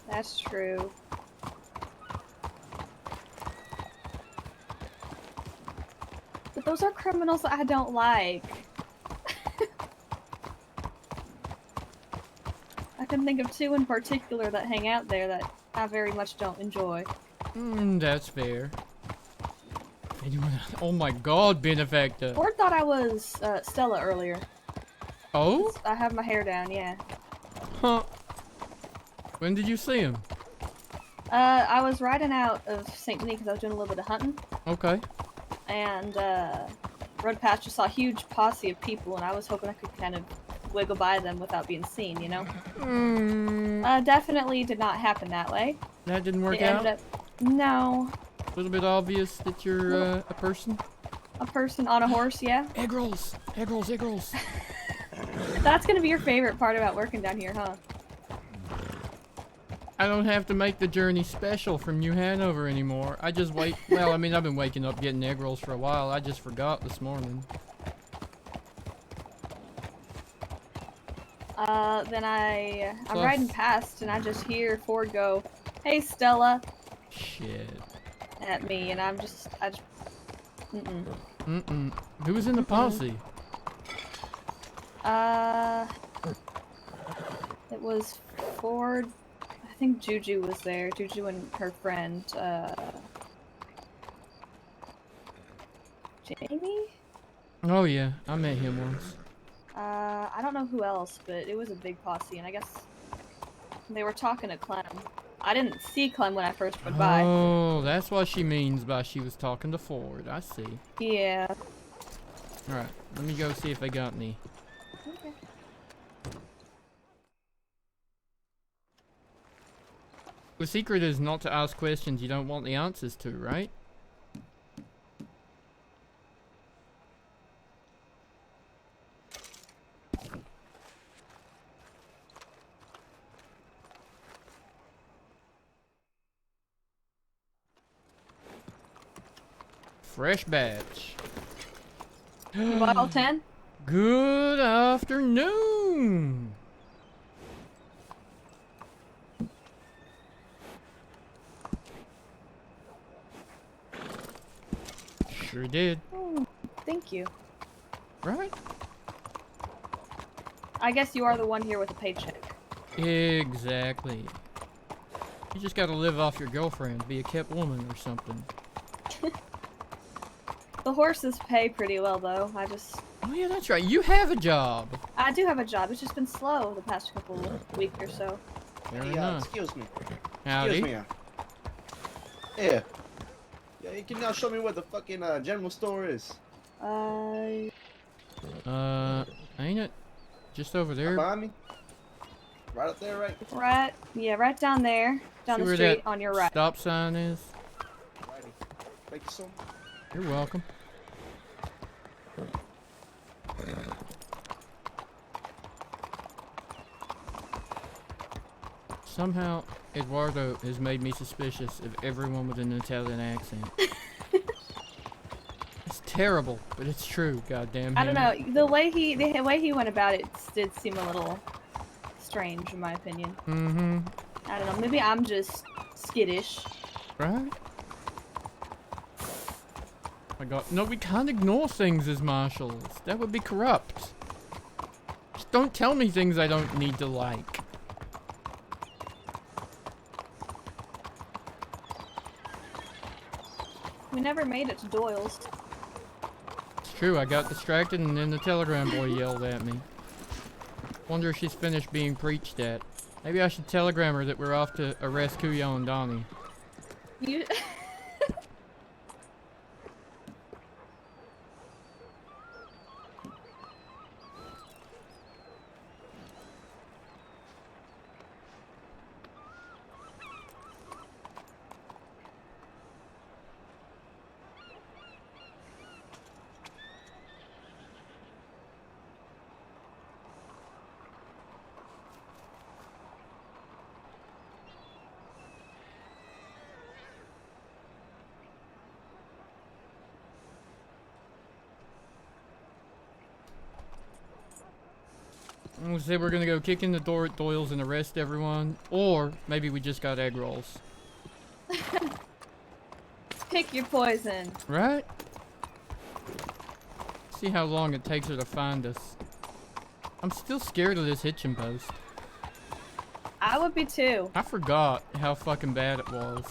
That's true. But those are criminals that I don't like. I can think of two in particular that hang out there that I very much don't enjoy. That's fair. Anyone? Oh my god, benefactor. Ford thought I was Stella earlier. Oh? I have my hair down, yeah. Huh. When did you see him? I was riding out of St. Denis because I was doing a little bit of hunting. Okay. And rode past, just saw a huge posse of people, and I was hoping I could kind of wiggle by them without being seen, you know? Definitely did not happen that way. That didn't work It out? ended up... No. A little bit obvious that you're a person? A person on a horse, yeah. Egg rolls! Egg rolls, egg rolls! That's gonna be your favorite part about working down here, huh? I don't have to make the journey special from New Hanover anymore. I just wait. Well, I mean, I've been waking up getting egg rolls for a while. I just forgot this morning. Then I'm riding past and I just hear Ford go, "Hey, Stella." Shit. At me, and I just, Who was in the posse? It was Ford. I think Juju was there. Juju and her friend, Jamie? Oh yeah, I met him once. I don't know who else, but it was a big posse, and I guess they were talking to Clem. I didn't see Clem when I first went by. Oh, that's what she means by she was talking to Ford. I see. Yeah. Alright, let me go see if they got any. Okay. The secret is not to ask questions you don't want the answers to, right? Fresh batch. You bought all 10? Good afternoon. Sure did. Oh, thank you. Right? I guess you are the one here with a paycheck. Exactly. You just gotta live off your girlfriend, be a kept woman or something. The horses pay pretty well, though. Oh yeah, that's right. You have a job. I do have a job. It's just been slow the past couple weeks or so. Fair Hey, enough. excuse me. Howdy. Excuse me. Yeah. Yeah, you can now show me where the fucking general store is. Ain't it? Just over there. Behind me? Right up there, right? Right, yeah, right down there. Down See the where street that on your right. stop sign is? Righty. Thank you so much. You're welcome. Somehow, Eduardo has made me suspicious of everyone with an Italian accent. It's terrible, but it's true. Goddamn. I don't know. The way he went about it did seem a little strange, in my opinion. Mm-hmm. I don't know. Maybe I'm just skittish. Right? My God, no, we can't ignore things as marshals. That would be corrupt. Just don't tell me things I don't need to like. We never made it to Doyle's. It's true, I got distracted and then the telegram boy yelled at me. Wonder if she's finished being preached at. Maybe I should telegram her that we're off to arrest Kuyo and Donnie. You. I'm gonna say we're gonna go kick in the door at Doyle's and arrest everyone, or maybe we just got egg rolls. Pick your poison. Right? See how long it takes her to find us. I'm still scared of this hitching post. I would be too. I forgot how fucking bad it was.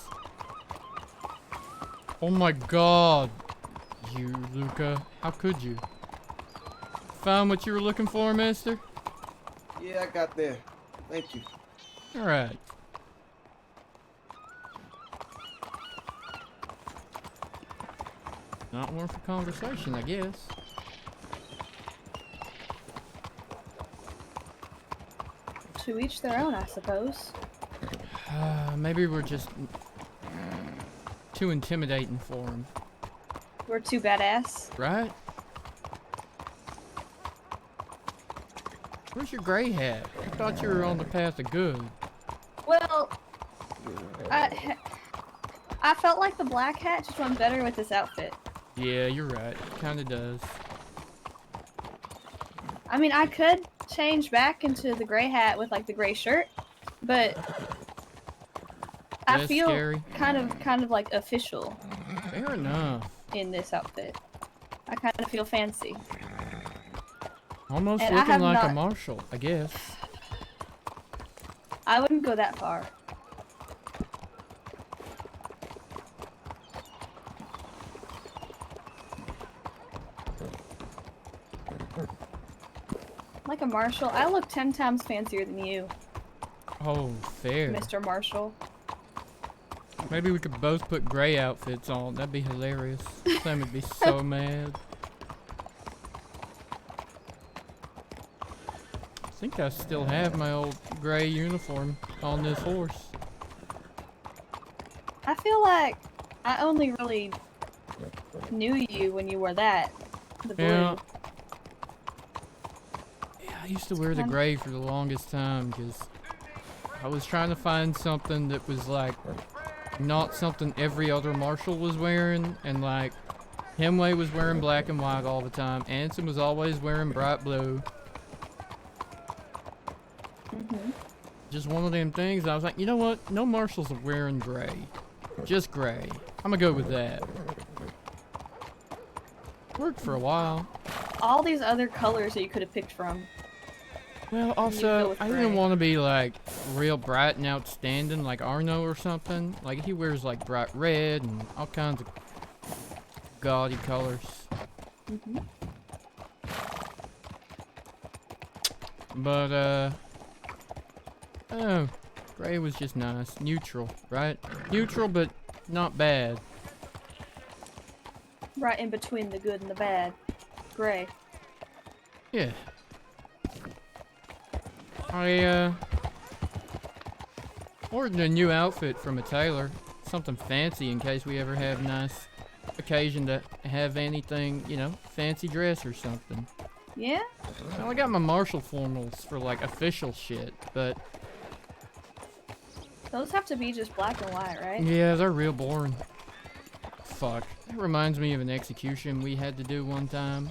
Oh my god. You, Luca. How could you? Found what you were looking for, mister? Yeah, I got there. Thank you. Alright. Not worth a conversation, I guess. To each their own, I suppose. Maybe we're just too intimidating for him. We're too badass. Right? Where's your gray hat? I thought you were on the path of good. Well, I felt like the black hat just went better with this outfit. Yeah, you're right. It kinda does. I mean, I could change back into the gray hat with like the gray shirt, but I That's feel scary. kind of like official Fair enough. in this outfit. I kind of feel fancy. Almost And I looking have like a not- marshal, I guess. I wouldn't go that far. Like a Marshal, I look 10 times fancier than you, Oh, fair. Mr. Marshal. Maybe we could both put gray outfits on. That'd be hilarious. Sam would be so mad. I think I still have my old gray uniform on this horse. I feel like I only really knew you when you wore that. The blue. Yeah. Yeah, I used to wear the kind of- gray for the longest time because I was trying to find something that was like not something every other marshal was wearing, and like Hemway was wearing black and white all the time. Anson was always wearing bright blue. Just one of them things. I was like, you know what? No marshals are wearing gray. Just gray. I'm gonna go with that. Worked for a while. All these other colors that you could have picked from. Well, go also, with I gray. didn't want to be like real bright and outstanding like Arno or something. Like he wears like bright red and all kinds of gaudy colors. But oh, gray was just nice. Neutral, right? Neutral, but not bad. Right in between the good and the bad. Gray. Yeah. I ordered a new outfit from a tailor. Something fancy in case we ever have nice occasion to have anything, you know, fancy dress or something. Yeah? Well, I got my Marshal formals for like official shit, but Those have to be just black and white, right? yeah, they're real boring. Fuck. That reminds me of an execution we had to do one time.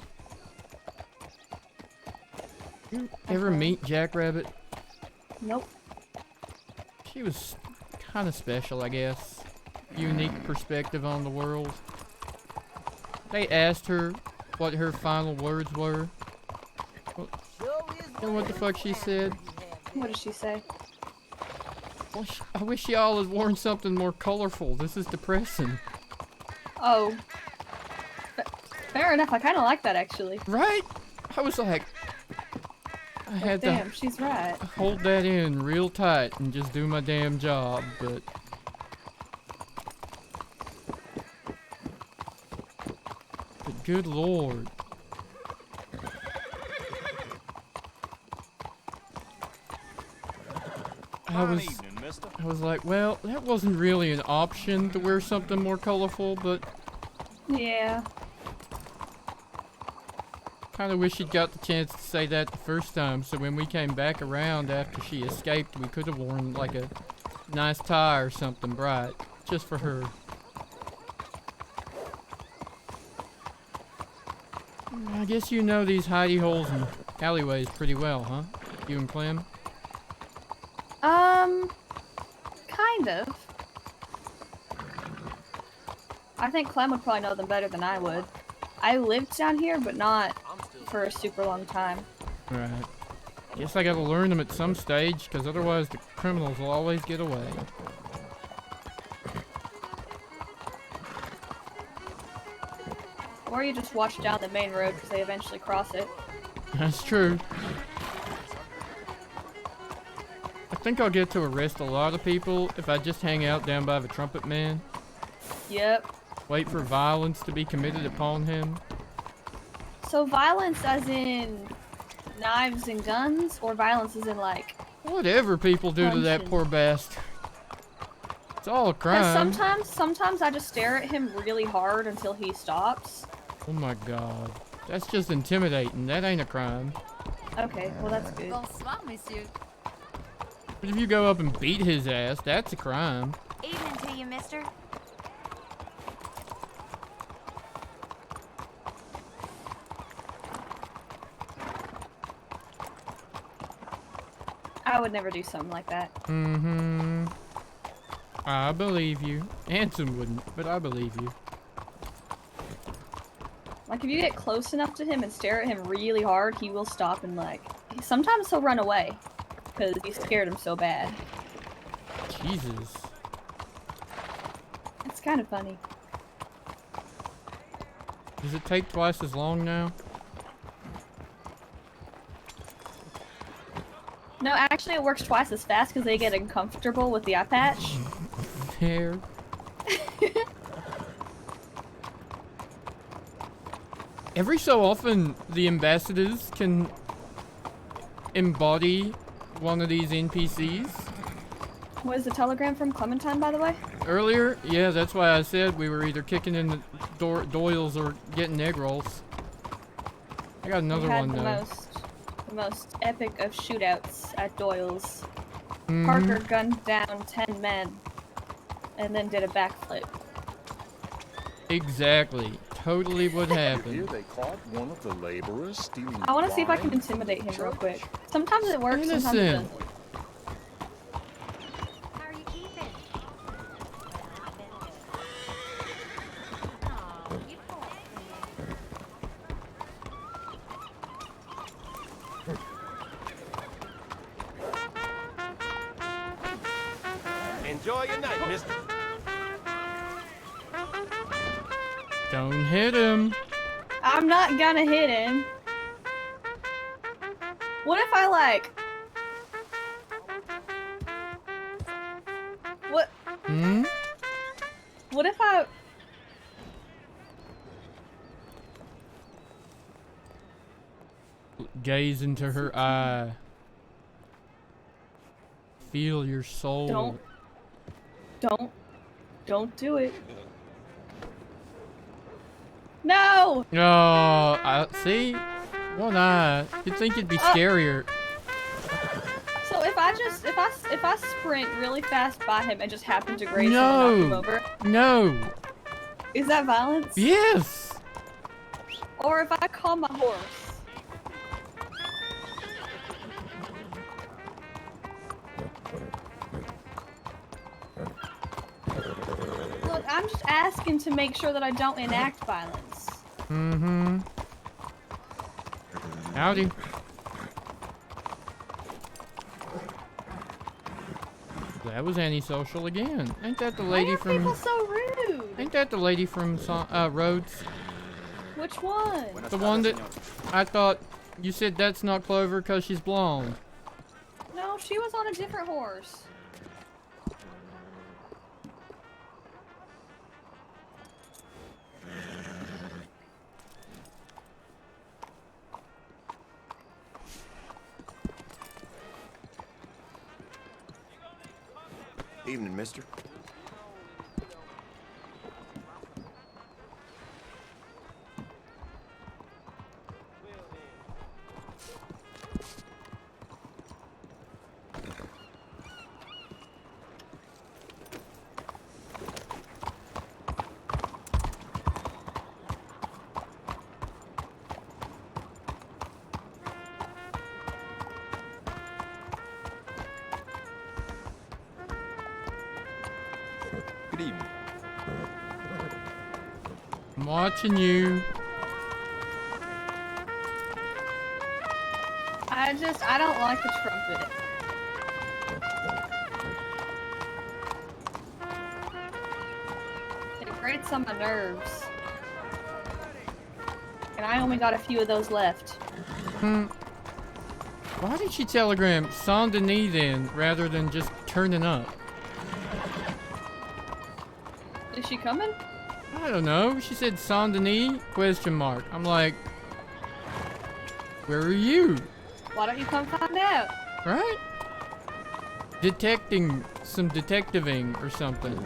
You ever meet Jackrabbit? Nope. She was kind of special, I guess. Unique perspective on the world. They asked her what her final words were. Well, you know what the fuck she said? What did she say? Well, I wish y'all had worn something more colorful. This is depressing. Oh. Fair enough, I kind of like that actually. Right? I was like, I had Damn, to she's right. hold that in real tight and just do my damn job, but good lord. I was like, well, that wasn't really an option to wear something more colorful, but Yeah. kind of wish she'd got the chance to say that the first time, so when we came back around after she escaped, we could have worn like a nice tie or something bright, just for her. I guess you know these hidey holes and alleyways pretty well, huh? You and Clem? Kind of. I think Clem would probably know them better than I would. I lived down here, but not for a super long time. Right. Guess I gotta learn them at some stage, because otherwise the criminals will always get away. Or you just watch down the main road because they eventually cross it. That's true. I think I'll get to arrest a lot of people if I just hang out down by the Trumpet Man. Yep. Wait for violence to be committed upon him. So violence as in knives and guns, or violence as in like... Whatever people do to that poor bastard. It's all a crime. Sometimes I just stare at him really hard until he stops. Oh my god. That's just intimidating. That ain't a crime. Okay, well that's good. But if you go up and beat his ass, that's a crime. Evening to you, mister. I would never do something like that. Mm-hmm. I believe you. Ansem wouldn't, but I believe you. Like, if you get close enough to him and stare at him really hard, he will stop and, like... Sometimes he'll run away. Because you scared him so bad. Jesus. It's kind of funny. Does it take twice as long now? No, actually it works twice as fast because they get uncomfortable with the eye patch. Hair. Every so often, the ambassadors can embody one of these NPCs. Was the telegram from Clementine, by the way? Earlier, yeah, that's why I said we were either kicking in the Doyles or getting egg rolls. I got another one though. The most epic of shootouts at Doyle's. Mhm. Parker gunned down 10 men and then did a backflip. Exactly. Totally what happened. Here they caught one of the laborers stealing. I want to see if I can wine intimidate from him the real church. quick. Sometimes it works, sometimes it Innocent. doesn't. How are you keeping? Enjoy your night, mister. Don't hit him. I'm not gonna hit him. What if I like... What? Hmm? What if I... Gaze into her eye. Feel your soul. Don't do it. No! Oh, I see. One eye. You'd think it'd be scarier. So if I sprint really fast by him and just happen to graze him and knock him No. over, No. is that violence? Yes. Or if I call my horse? Look, I'm just asking to make sure that I don't enact violence. Mm-hmm. Howdy. That was antisocial again. Ain't that the lady Why are from... people so rude? Ain't that the lady from Rhodes? Which one? The one that I thought you said that's not Clover because she's blonde. No, she was on a different horse. Evening, mister. Good evening. I'm watching you. I don't like the trumpet. It grates on my nerves. And I only got a few of those left. Why did she telegram Saint Denis then, rather than just turning up? Is she coming? I don't know. She said Saint Denis? Question mark. I'm like, where are you? Why don't you come find out? Right? Detecting some detectiving or something.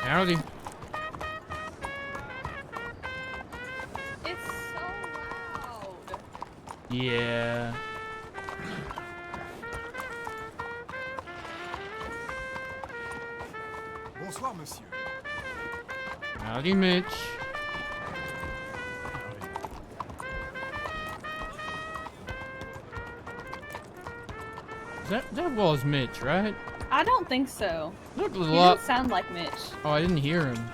Howdy. It's so loud. Yeah. Bonsoir, monsieur. Howdy, Mitch. That was Mitch, right? I don't think so. Looked a He lot. didn't sound like Mitch. Oh, I didn't hear him.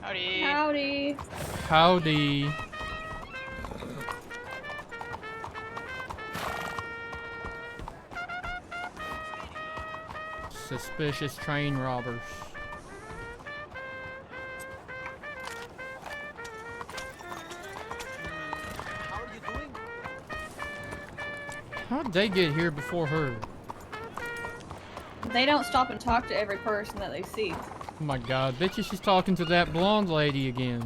Howdy. Howdy. Howdy. Suspicious train robbers. How are you doing? How'd they get here before her? They don't stop and talk to every person that they see. Oh my god, bet you she's talking to that blonde lady again.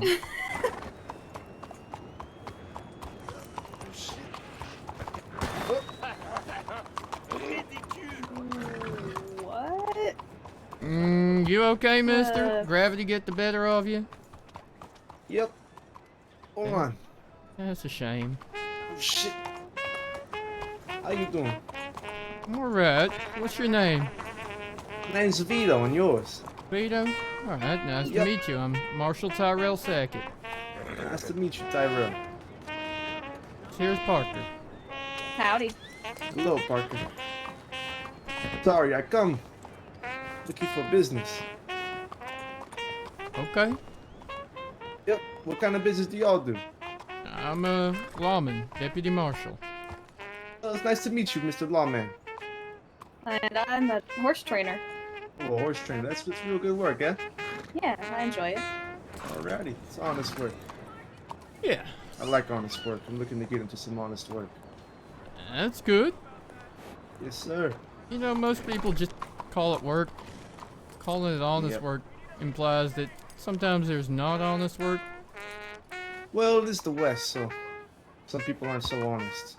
What? You okay, mister? Gravity get the better of you? Yep. Hold on. That's a shame. Oh, shit. How you doing? I'm alright. What's your name? Name's Vito, and yours? Vito? Alright, nice to Yep. meet you. I'm Marshal Tyrell II. Nice to meet you, Tyrell. Here's Parker. Howdy. Hello, Parker. Sorry, I come looking for business. Okay. Yep. What kind of business do y'all do? I'm a lawman, deputy marshal. Oh, it's nice to meet you, Mr. Lawman. And I'm a horse trainer. Oh, horse trainer. That's real good work, eh? Yeah, I enjoy it. Alrighty. It's honest work. Yeah. I like honest work. I'm looking to get into some honest work. That's good. Yes, sir. You know, most people just call it work. Calling it honest Yep. work implies that sometimes there's not honest work. Well, it is the West, so some people aren't so honest.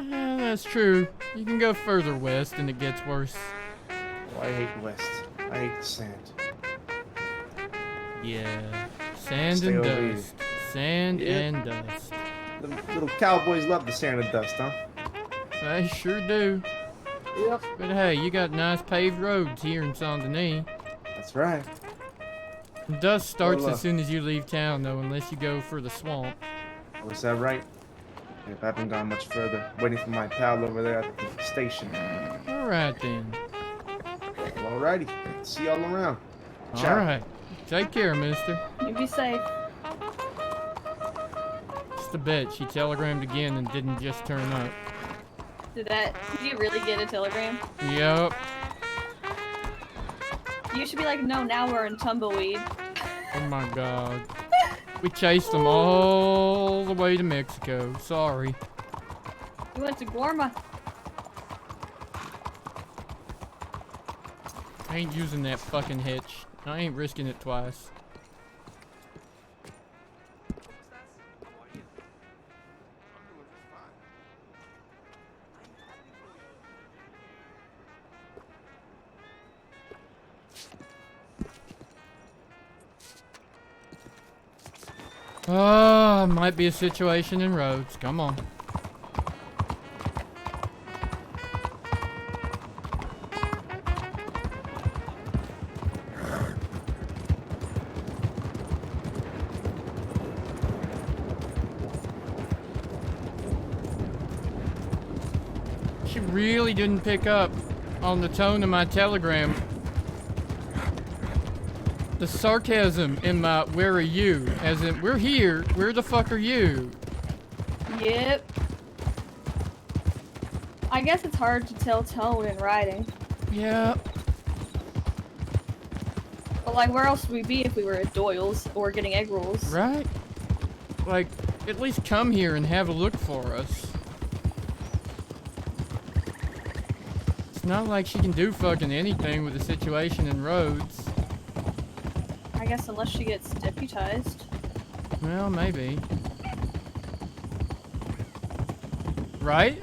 That's true. You can go further west and it gets worse. Oh, I hate West. I hate the sand. Yeah. Sand Stay and over here. dust. Sand Yep. and dust. The little cowboys love the sand and dust, huh? They sure do. Yep. But hey, you got nice paved roads here in Saint Denis. That's right. Dust starts Well, as soon as you leave town, though, unless you go for the swamp. Oh, is that right? Yep, I haven't gone much further. Waiting for my pal over there at the station. Alright then. Well, alrighty. See y'all around. Ciao. Alright. Take care, mister. You be safe. Just a bet she telegrammed again and didn't just turn up. Did you really get a telegram? Yup. You should be like, no, now we're in Tumbleweed. Oh my god. We chased them all the way to Mexico. Sorry. We went to Gorma. I ain't using that fucking hitch. I ain't risking it twice. Oh, might be a situation in Rhodes. Come on. She really didn't pick up on the tone of my telegram. The sarcasm in my "where are you?" as in, we're here, where the fuck are you? Yep. I guess it's hard to tell tone in writing. Yeah. But like, where else would we be if we were at Doyle's or getting egg rolls? Right? Like, at least come here and have a look for us. It's not like she can do fucking anything with the situation in Rhodes. I guess unless she gets deputized. Well, maybe. Right?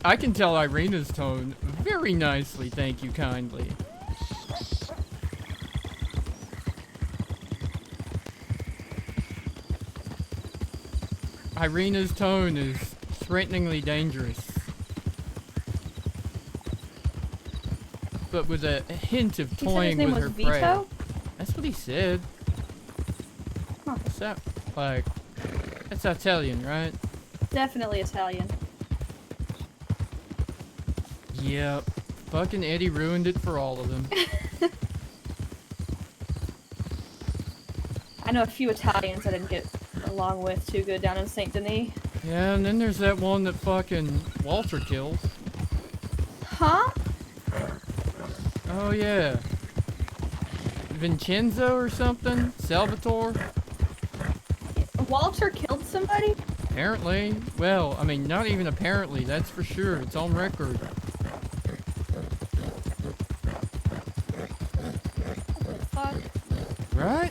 I can tell Irina's tone very nicely, thank you kindly. Irina's tone is threateningly dangerous. But with a hint of toying with her prey. Vito? That's what he said. Huh. What's that? Like, that's Italian, right? Definitely Italian. Yep. Fucking Eddie ruined it for all of them. I know a few Italians I didn't get along with too good down in Saint Denis. Yeah, and then there's that one that fucking Walter killed. Huh? Oh yeah. Vincenzo or something? Salvatore? Walter killed somebody? Apparently. Well, I mean, not even apparently, that's for sure. It's on record. What the fuck? Right?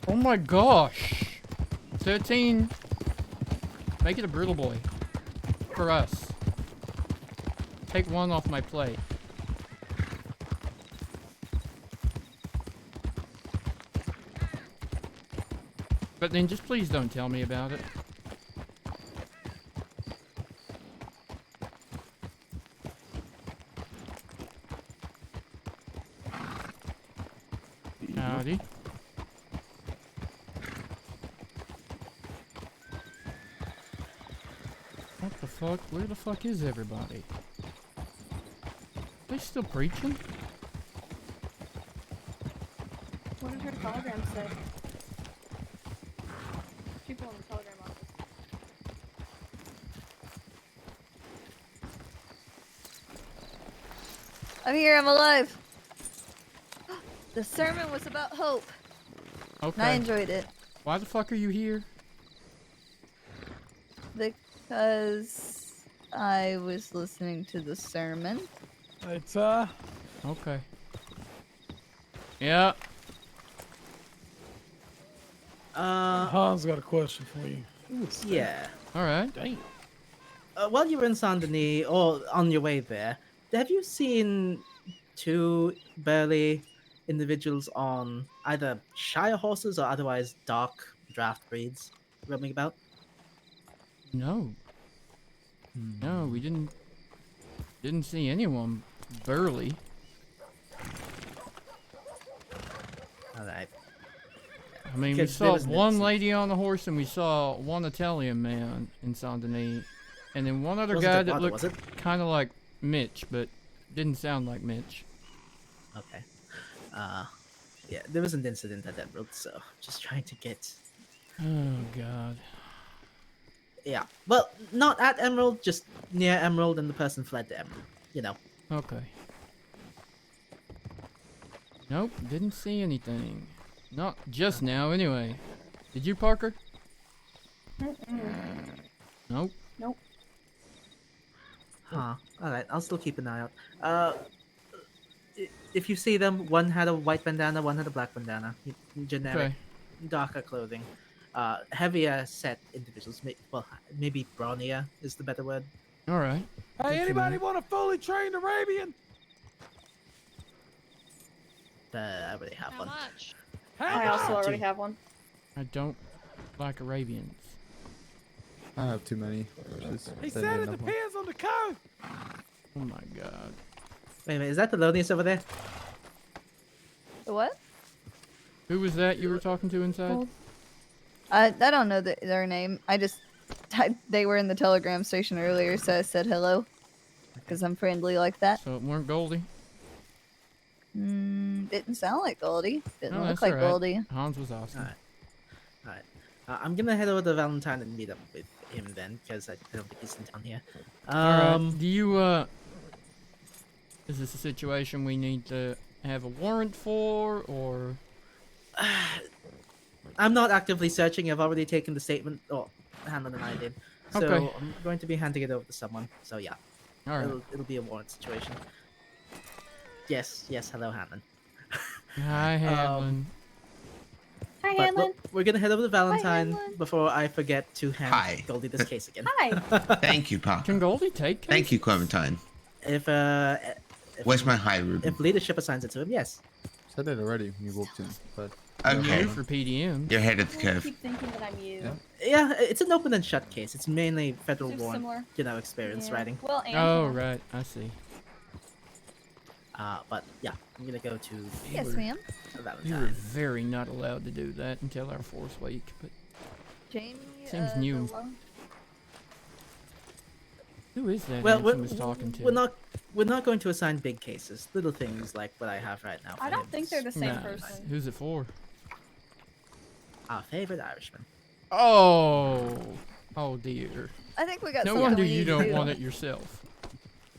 Oh my gosh. 13. Make it a brutal boy. For us. Take one off my plate. But then just please don't tell me about it. Howdy. What the fuck? Where the fuck is everybody? They still preaching? What did her telegram say? People in the telegram office. I'm here, I'm alive. The sermon was about hope. Okay. And I enjoyed it. Why the fuck are you here? Because I was listening to the sermon. It's Okay. Yeah. Han's got a question for you. Yeah. Alright. Damn. While you were in Saint Denis, or on your way there, have you seen two burly individuals on either Shire horses or otherwise dark draft breeds roaming about? No. No, we didn't see anyone burly. Alright. I mean, we Because saw one lady on a horse and we saw one Italian man in Saint Denis. And then one other Wasn't guy it that Walter, looked was it? kind of like Mitch, but didn't sound like Mitch. Okay. Yeah, there was an incident at Emerald, so just trying to get... Oh, God. Yeah. Well, not at Emerald, just near Emerald, and the person fled to Emerald. You know. Okay. Nope, didn't see anything. Not just now, anyway. Did you, Parker? Nope. Nope. Huh. Alright, I'll still keep an eye out. if you see them, one had a white bandana, one had a black bandana. Generic, Okay. darker clothing. Heavier set individuals. Maybe brawnier is the better word. All right. Hey, Good to anybody know. want a fully trained Arabian? I already have How one. much? I also already have one. I don't like Arabians. I have too many. He said it depends on the code. Oh my god. Wait a minute, is that the Thelonious over there? The what? Who was that you were talking to inside? I don't know their name. They were in the telegram station earlier, so I said hello. Because I'm friendly like that. So it weren't Goldie? Didn't sound like Goldie. Didn't No, look that's like all right. Goldie. Hans was awesome. Alright. I'm gonna head over to Valentine and meet up with him then, because I don't think he's in town here. Alright. Do you, is this a situation we need to have a warrant for, or? I'm not actively searching. I've already taken the statement. Oh, Hanlon and I did. So Okay. I'm going to be handing it over to someone. So yeah. All right. It'll be a warrant situation. Yes. Hello, Hanlon. Hi, Hanlon. Hi, But Hanlon. we're gonna head over to Valentine before I forget to hand Hi. Goldie this case again. Hi. Thank you, Papa. Can Goldie take cases? Thank you, Clementine. If Where's my high Ruben? if leadership assigns it to him, yes. Said it already when you walked in, but Okay. You for PDM. You're ahead of the I curve. keep thinking that I'm you. Yeah, it's an open and shut case. It's mainly federal They're warrant, similar. experience Yeah. writing. Well, and Oh, him. right. I see. But yeah, I'm gonna go to Yes, ma'am. We were Valentine. very not allowed to do that until our fourth week, but Jamie. Seems new. who is that Well, Hanson was talking to? we're not going to assign big cases. Little things like what I have right now. I for don't him. think they're the same Nah, person. Who's it for? Our favorite Irishman. Oh! Oh dear. I think we got No something wonder we you need to don't do. want it yourself.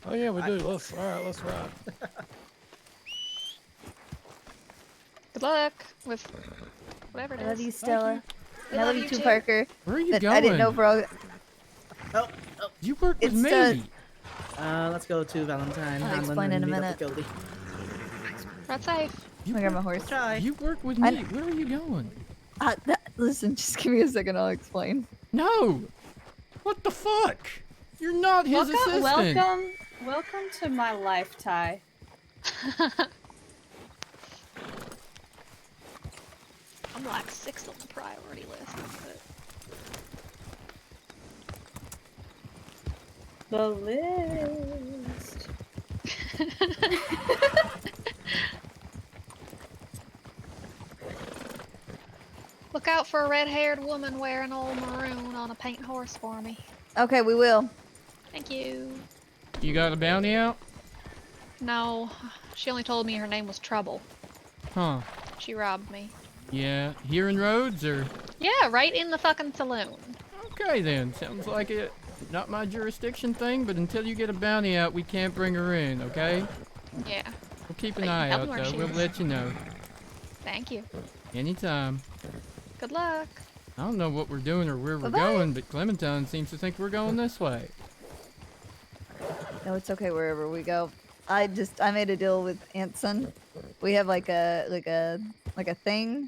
Oh yeah, we do. Let's ride. Good luck with whatever it I is. love you, Stella. We I love you too, Parker. Where are you But going? I didn't know for all. You work with It's me. Let's go to Valentine. I'll Hanlon, explain and in a meet up with minute. Goldie. That's safe. I got my horse. Try. You work with I me. Where are you going? Listen, just give me a second. I'll explain. No. What the fuck? You're not his assistant. Welcome to my life, Ty. I'm like 6th on the priority list. But... The list. Look out for a red-haired woman wearing old maroon on a paint horse for me. Okay, we will. Thank you. You got a bounty out? No, she only told me her name was Trouble. Huh. She robbed me. Yeah. Here in Rhodes, or? Yeah, right in the fucking saloon. Okay then. Sounds like it. Not my jurisdiction thing, but until you get a bounty out, we can't bring her in. Okay? Yeah. We'll keep But an you eye tell out me where though. she We'll is. let you know. Thank you. Anytime. Good luck. I don't know what we're doing or where we're Bye-bye. going, but Clementine seems to think we're going this way. No, it's okay wherever we go. I made a deal with Anson. We have like a thing.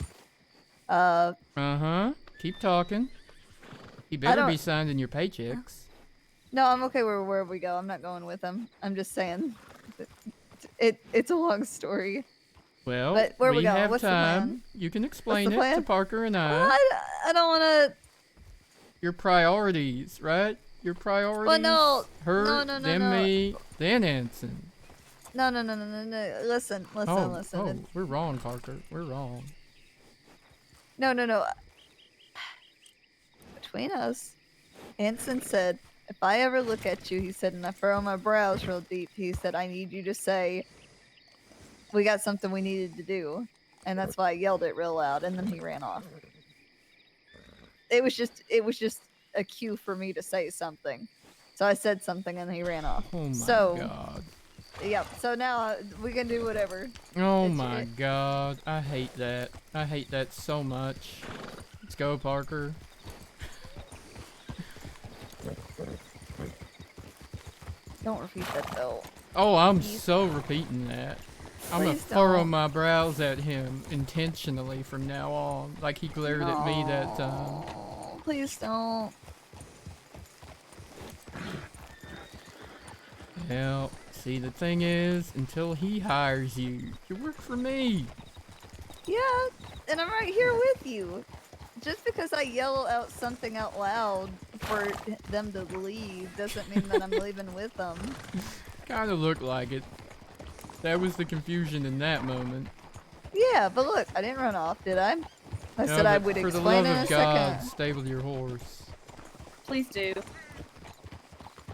Uh-huh. Keep talking. You better be don't- signed in your paychecks. No, I'm okay wherever we go. I'm not going with him. I'm just saying. It's a long story. Well, But where we go? have What's the time. plan? You can explain the it to plan? Parker and I. Well, I don't want to. Your priorities, right? Your priorities. Well, no. Her, No, then no. me, then Anson. No. Listen. Oh, we're wrong, Parker. We're wrong. No. Between us, Anson said, if I ever look at you, he said, and I furrow my brows real deep, he said, I need you to say, we got something we needed to do. And that's why I yelled it real loud, and then he ran off. It was just a cue for me to say something. So I said something, and he ran off. Oh my so, god. Yep, so now we can do whatever. Oh my god. I hate that. I hate that so much. Let's go, Parker. Don't repeat that, though. Oh, I'm so repeating that. I'm gonna Please furrow don't. my brows at him intentionally from now on, like he glared at me that time. Please don't. Well, see, the thing is, until he hires you, you work for me. Yeah, and I'm right here with you. Just because I yell out something out loud for them to leave doesn't mean that I'm leaving with them. Kinda looked like it. That was the confusion in that moment. Yeah, but look, I didn't run off, did I? I No, said I but would for the explain love in a of God, second. stable your horse. Please do.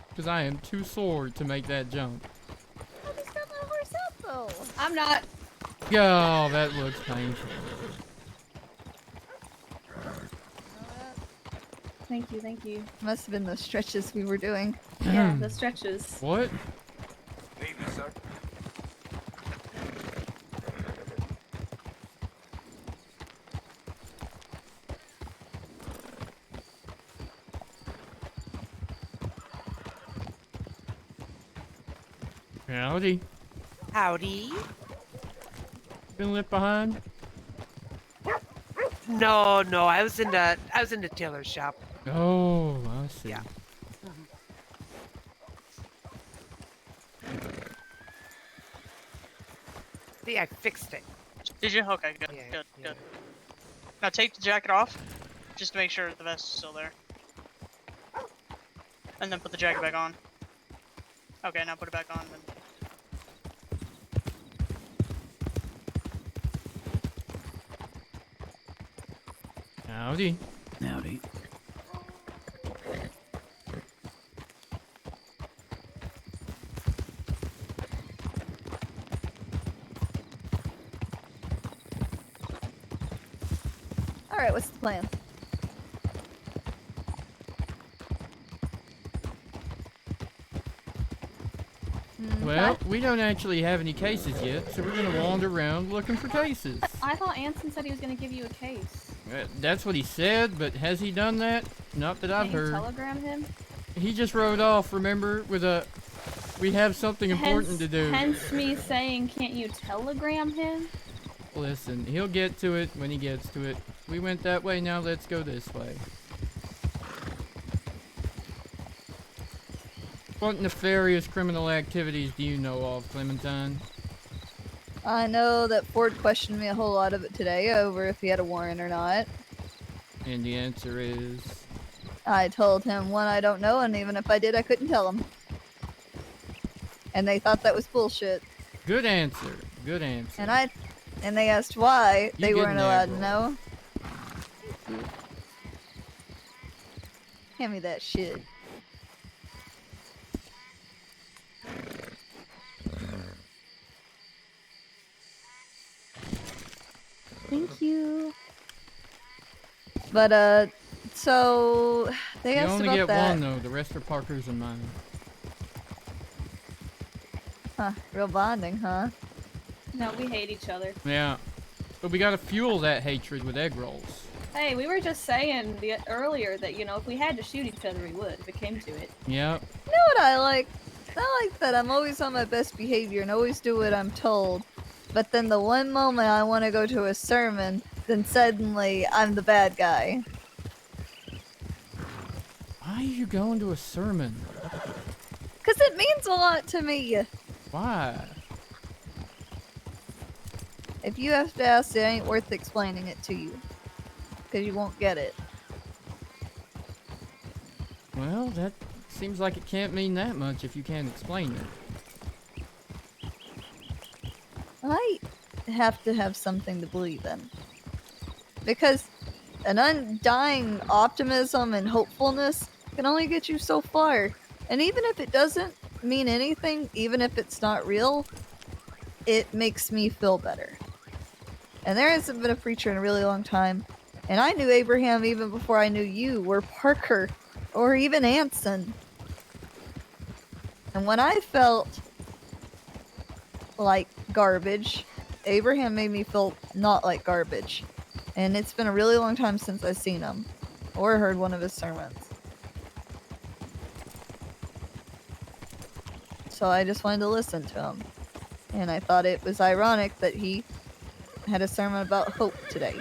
Because I am too sore to make that jump. I just got my horse out though. I'm not. Oh, that looks painful. Thank you, thank you. Must have been the stretches we were doing. Yeah, the stretches. What? Maybe, sir. Howdy. Howdy. Been left behind? No, I was in the tailor shop. Oh, I see. Yeah. See, I fixed it. Did you? Okay, good, Yeah, good. Now take the jacket off, just to make sure the vest is still there. And then put the jacket back on. Okay, now put it back on. Then. Howdy. Howdy. Alright, what's the plan? Well, we don't actually have any cases yet, so we're gonna wander around looking for cases. I thought Anson said he was gonna give you a case. That's what he said, but has he done that? Not that I've Can you heard. telegram him? He just rode off, remember, with a... We have something important to do. Hence me saying, can't you telegram him? Listen, he'll get to it when he gets to it. We went that way, now let's go this way. What nefarious criminal activities do you know of, Clementine? I know that Ford questioned me a whole lot of it today over if he had a warrant or not. And the answer is... I told him, one, I don't know, and even if I did, I couldn't tell him. And they thought that was bullshit. Good answer. Good answer. And they asked why. You They get weren't an allowed egg to roll. know. Hand me that shit. Thank you. But, so, they You asked only about get that. one, though. The rest are Parker's and mine. Huh, real bonding, huh? No, we hate each other. Yeah. But we gotta fuel that hatred with egg rolls. Hey, we were just saying earlier that, you know, if we had to shoot each other, we would, if it came to it. Yep. You know what I like? I like that I'm always on my best behavior and always do what I'm told. But then the one moment I want to go to a sermon, then suddenly I'm the bad guy. Why are you going to a sermon? Because it means a lot to me. Why? If you have to ask, it ain't worth explaining it to you. Because you won't get it. Well, that seems like it can't mean that much if you can't explain it. I have to have something to believe in. Because an undying optimism and hopefulness can only get you so far. And even if it doesn't mean anything, even if it's not real, it makes me feel better. And there hasn't been a preacher in a really long time. And I knew Abraham even before I knew you, or Parker, or even Anson. And when I felt like garbage, Abraham made me feel not like garbage. And it's been a really long time since I've seen him, or heard one of his sermons. So I just wanted to listen to him. And I thought it was ironic that he had a sermon about hope today.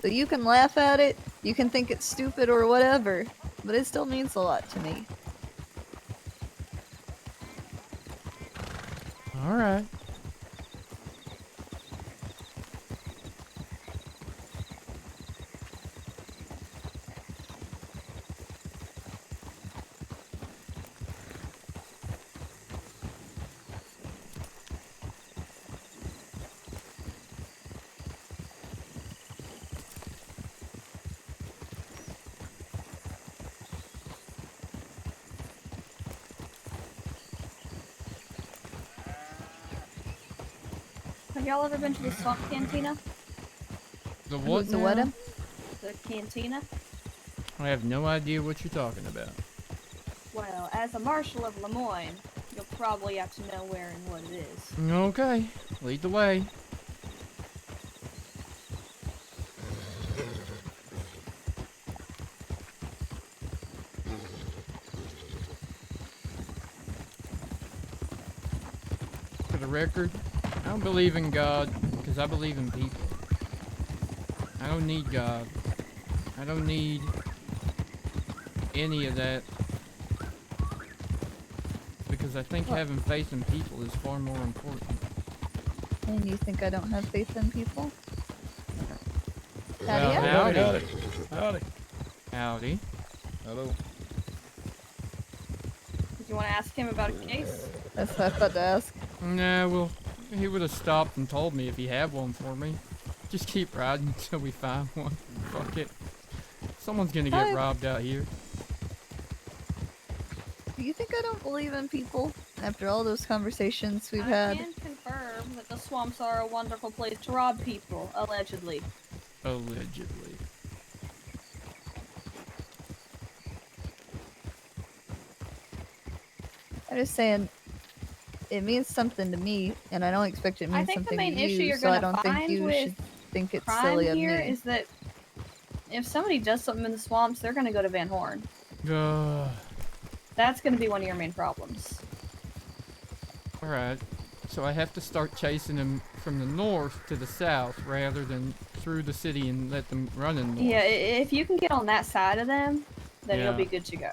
So you can laugh at it, you can think it's stupid or whatever, but it still means a lot to me. Alright. Have y'all ever been to the swamp cantina? The what The now? what? The cantina? I have no idea what you're talking about. Well, as a Marshal of Lemoyne, you'll probably have to know where and what it is. Okay, lead the way. For the record, I don't believe in God because I believe in people. I don't need God. I don't need any of that because I think having faith in people is far more important. And you think I don't have faith in people? Well, Howdy. howdy. Howdy. Howdy. Hello. Did you want to ask him about a case? That's what I thought to ask. Nah, well, he would have stopped and told me if he had one for me. Just keep riding until we find one. Fuck it. Someone's gonna get robbed out here. Do you think I don't believe in people after all those conversations we've I had? can confirm that the swamps are a wonderful place to rob people, allegedly. Allegedly. I'm just saying, it means something to me, and I don't expect it to mean I think something the main to you, issue you're so I gonna don't think find you with should think it's crime silly of here me. is that if somebody does something in the swamps, they're gonna go to Van Horn. That's gonna be one of your main problems. Alright. So I have to start chasing them from the north to the south rather than through the city and let them run in the north. Yeah, if you can get on that side of them, then Yeah. you'll be good to go.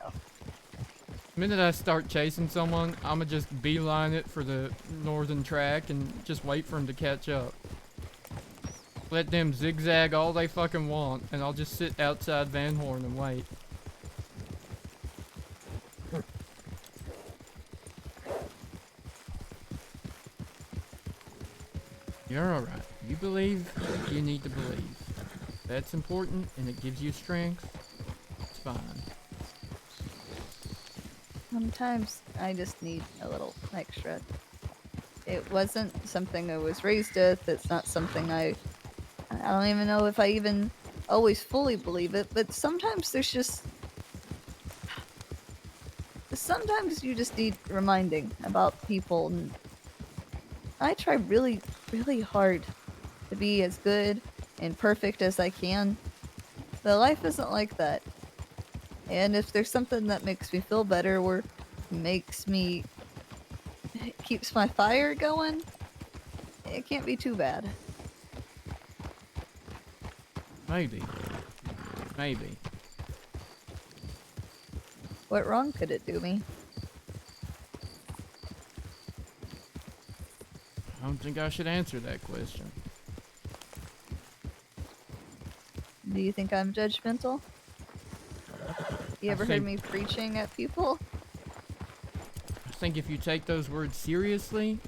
The minute I start chasing someone, I'ma just beeline it for the northern track and just wait for them to catch up. Let them zigzag all they fucking want, and I'll just sit outside Van Horn and wait. You're alright. You believe what you need to believe. That's important, and it gives you strength. It's fine. Sometimes I just need a little extra. It wasn't something I was raised with. It's not something I don't even know if I even always fully believe it, but sometimes there's just... Sometimes you just need reminding about people, and I try really, really hard to be as good and perfect as I can, but life isn't like that. And if there's something that makes me feel better or keeps my fire going, it can't be too bad. Maybe. Maybe. What wrong could it do me? I don't think I should answer that question. Do you think I'm judgmental? You ever heard think- me preaching at people? I think if you take those words seriously,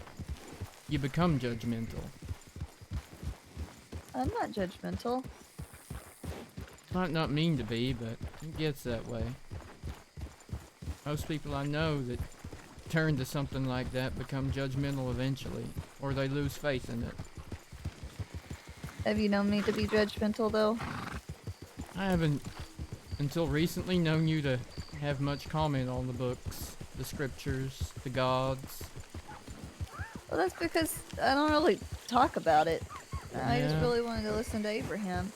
you become judgmental. I'm not judgmental. Might not mean to be, but it gets that way. Most people I know that turn to something like that become judgmental eventually, or they lose faith in it. Have you known me to be judgmental, though? I haven't, until recently, known you to have much comment on the books, the scriptures, the gods. Well, that's because I don't really talk about it. I just Yeah. really wanted to listen to Abraham.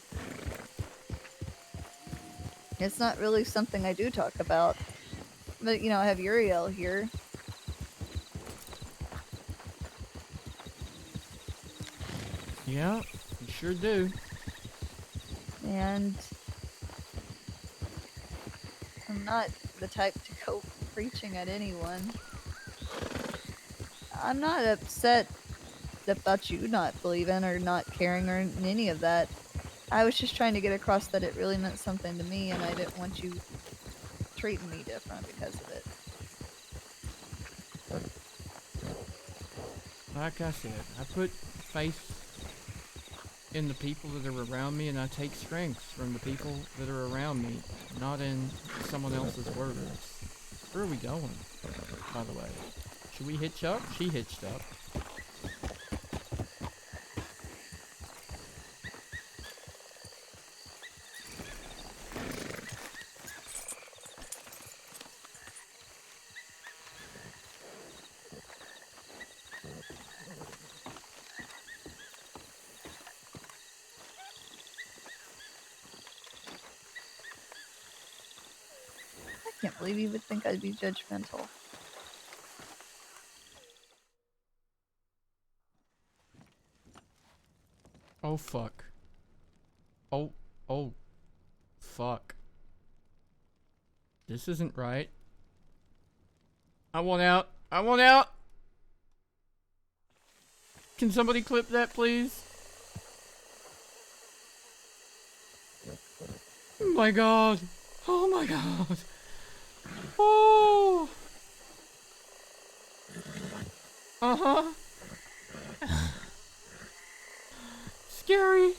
It's not really something I do talk about. But I have Uriel here. Yeah, you sure do. And I'm not the type to go preaching at anyone. I'm not upset about you not believing or not caring or any of that. I was just trying to get across that it really meant something to me, and I didn't want you treating me different because of it. Like I said, I put faith in the people that are around me, and I take strength from the people that are around me, not in someone else's words. Where are we going, by the way? Should we hitch up? She hitched up. I can't believe you would think I'd be judgmental. Oh, fuck. Oh, fuck. This isn't right. I want out. I want out! Can somebody clip that, please? Oh my god. Oh my god. Oh. Uh-huh. Scary.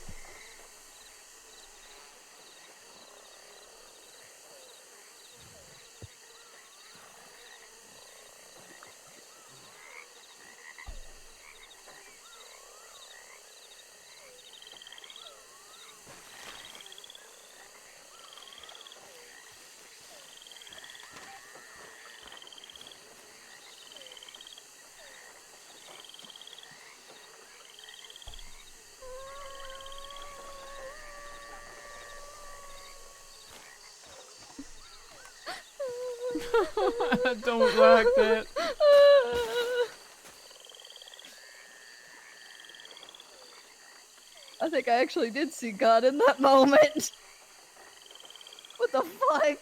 I don't like that. I think I actually did see God in that moment. What the fuck?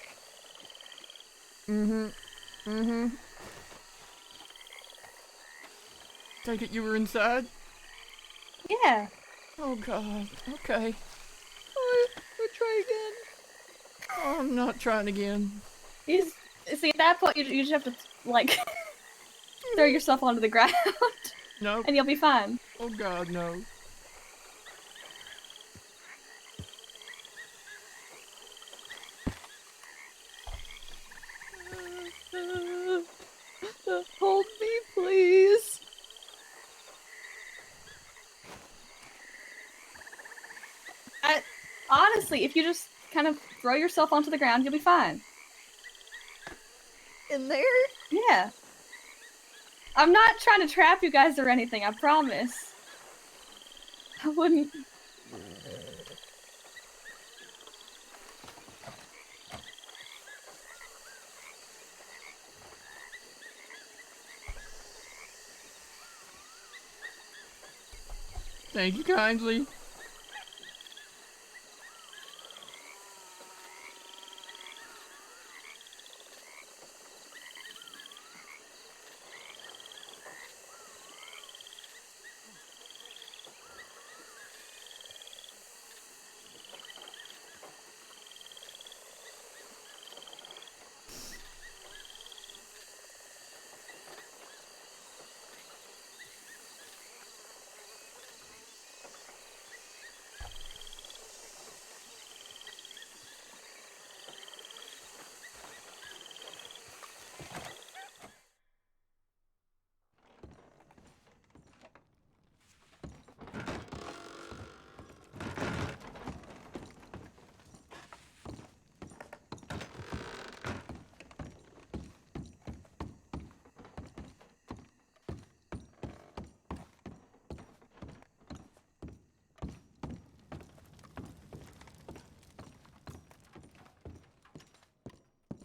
Mm-hmm. Take it you were inside? Yeah. Oh god. Okay. We'll try again. Oh, I'm not trying again. See, at that point, you just have to, like, throw yourself onto the ground. Nope. And you'll be fine. Oh god, no. Hold me, please. Honestly, if you just kind of throw yourself onto the ground, you'll be fine. In there? Yeah. I'm not trying to trap you guys or anything, I promise. I wouldn't. Thank you kindly.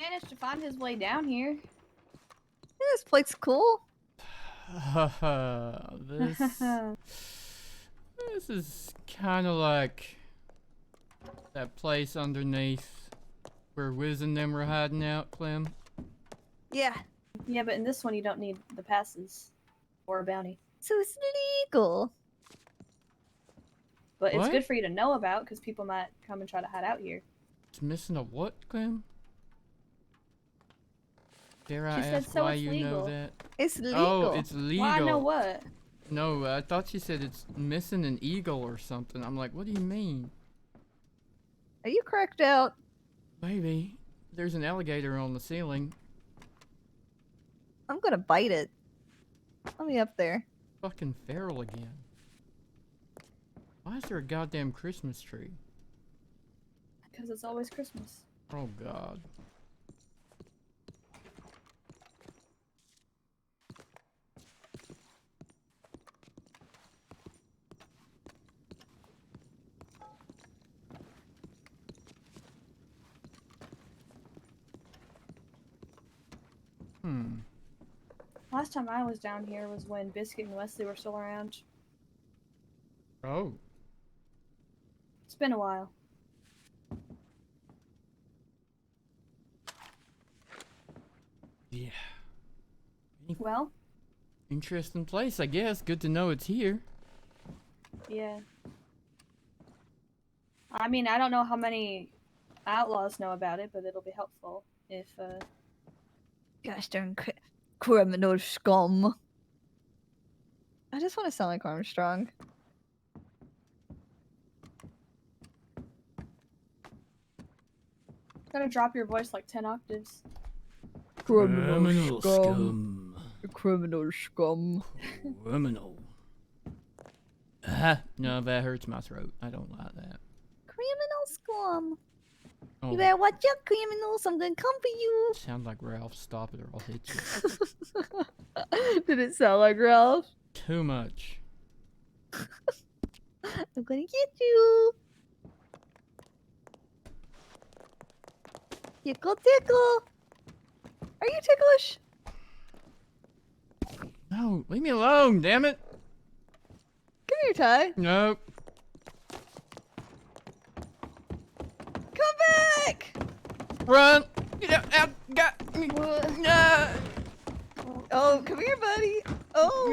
Managed to find his way down here. This place cool. this is kind of like that place underneath where Wiz and them were hiding out, Clem. Yeah. Yeah, but in this one you don't need the passes or a bounty. So it's legal. But it's What? good for you to know about because people might come and try to hide out here. It's missing a what, Clem? Dare I She said, ask so why it's you legal. know that? It's legal. Oh, it's legal. Well, I know what. No, I thought she said it's missing an eagle or something. I'm like, what do you mean? Are you cracked out? Maybe. There's an alligator on the ceiling. I'm gonna bite it. Let me up there. Fucking feral again. Why is there a goddamn Christmas tree? Because it's always Christmas. Oh god. Last time I was down here was when Biscuit and Wesley were still around. Oh. It's been a while. Yeah. Well? Interesting place, I guess. Good to know it's here. Yeah. I mean, I don't know how many outlaws know about it, but it'll be helpful if, Gosh darn criminal scum. I just want to sound like Armstrong. Gotta drop your voice like 10 octaves. Criminal scum. Criminal scum. Criminal. No, that hurts my throat. I don't like that. Criminal scum. Oh, You better watch out, criminals. I'm gonna come for you. sound like Ralph. Stop it or I'll hit you. Did it sound like Ralph? Too much. I'm gonna get you. Tickle, tickle. Are you ticklish? No, leave me alone, damn it. Come here, Ty. Nope. Come back. Run! Get out! Got me! No! Oh, come here, buddy. Oh.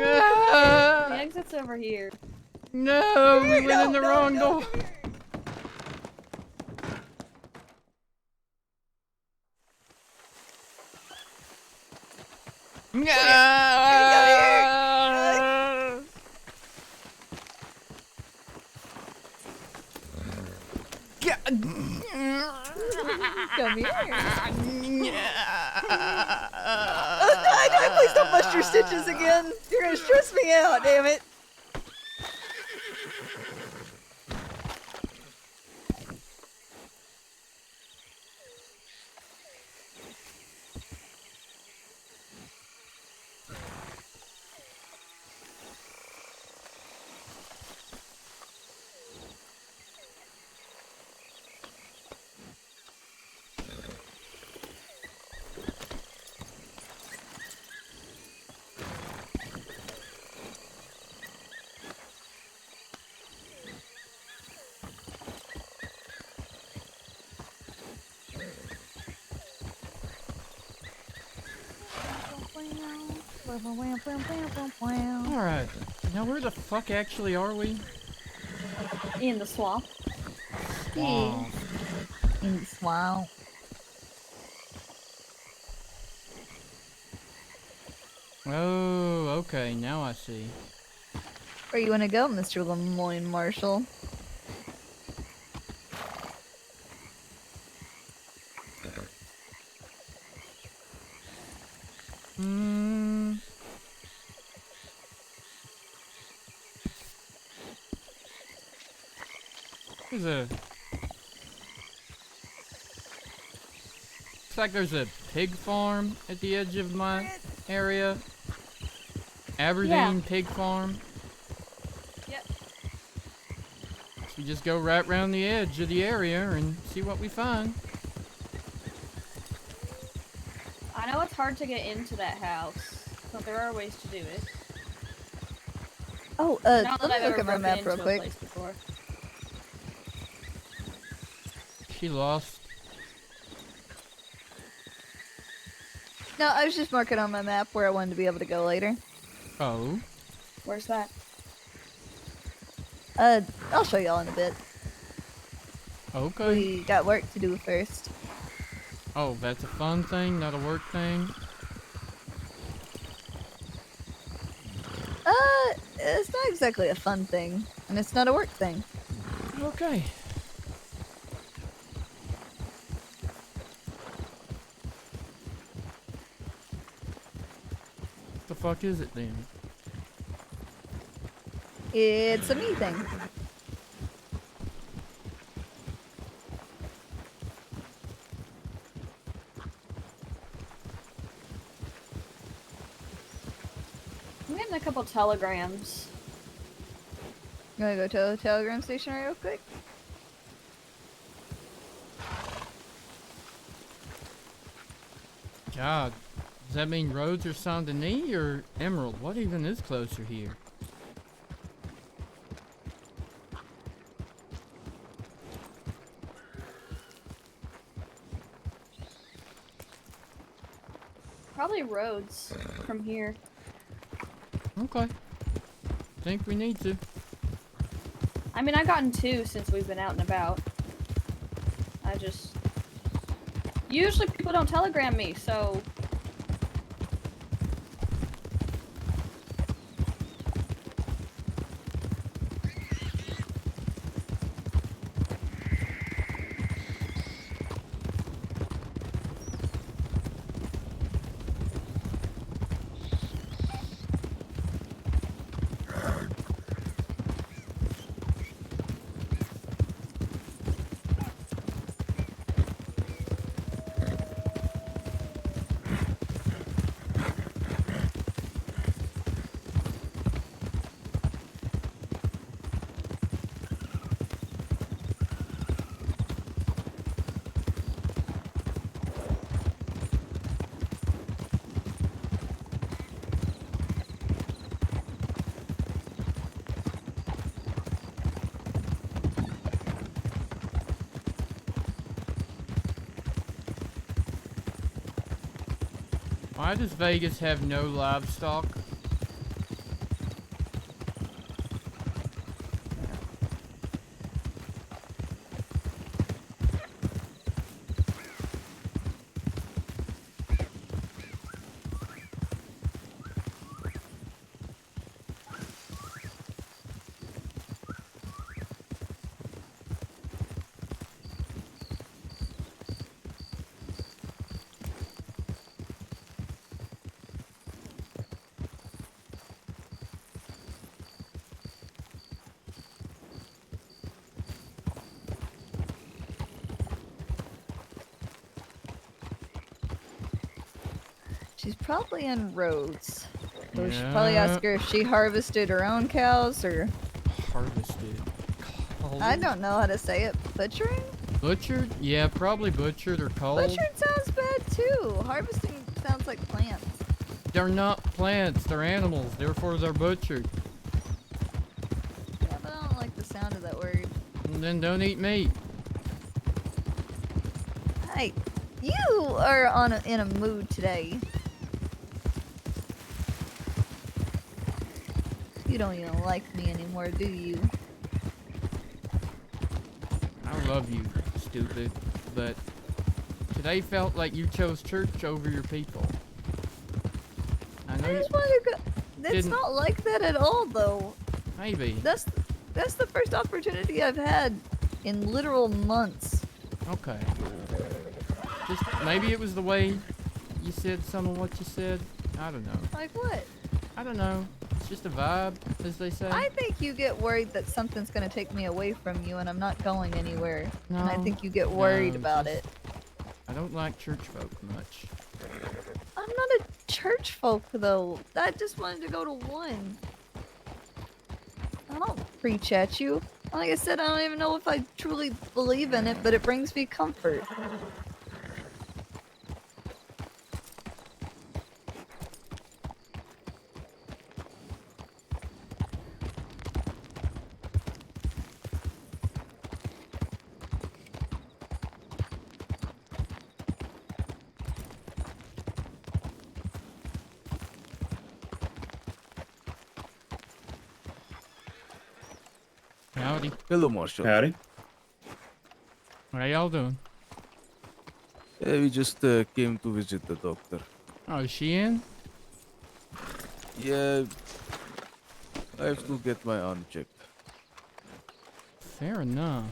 The exit's over here. No, we went in the wrong door. Come here. Oh, God, please don't bust your stitches again. You're gonna stress me out, damn it. Alright. Now where the fuck actually are we? In the swamp. Wow. In the swamp. Oh, okay. Now I see. Where you wanna go, Mr. Lemoyne Marshall? There's a... Looks like there's a pig farm at the edge of my area. Aberdeen Pig Farm. Yep. So we just go right round the edge of the area and see what we find. hard to get into that house, but there are ways to do it. Oh, Not that let I've me look ever at my broken map into real a quick. place before. She lost. No, I was just marking on my map where I wanted to be able to go later. Oh. Where's that? I'll show y'all in a bit. Okay. We got work to do first. Oh, that's a fun thing, not a work thing. It's not exactly a fun thing, and it's not a work thing. Okay. The fuck is it then? It's a me thing. I'm getting a couple telegrams. You wanna go to a telegram station real quick? God, does that mean Rhodes or Saint Denis or Emerald? What even is closer here? Probably roads from here. Okay. Think we need to. I mean, I've gotten 2 since we've been out and about. Usually people don't telegram me, so... Why does Vegas have no livestock? She's probably in Rhodes. So we should probably ask her if she harvested her own cows or... Harvested. I don't know how to say it. Butchering? Butchered? Yeah, probably butchered or cold. Butchered sounds bad too. Harvesting sounds like plants. They're not plants, they're animals, therefore they're butchered. Yeah, but I don't like the sound of that word. And then don't eat meat. Hey, you are in a mood today. You don't even like me anymore, do you? I love you, stupid, but today felt like you chose church over your people. I know I you just want to go. It's didn't- not like that at all, though. Maybe. That's the first opportunity I've had in literal months. Okay. Just maybe it was the way you said some of what you said. I don't know. Like what? I don't know. It's just a vibe, as they say. I think you get worried that something's gonna take me away from you, and I'm not going anywhere. And I No, think you get worried no, about just- it. I don't like church folk much. I'm not a church folk though. I just wanted to go to one. I don't preach at you. Like I said, I don't even know if I truly believe in it, but it brings me comfort. Howdy. Hello, Marshal. Howdy. What are y'all doing? We just came to visit the doctor. Oh, is she in? Yeah, I have to get my arm checked. Fair enough.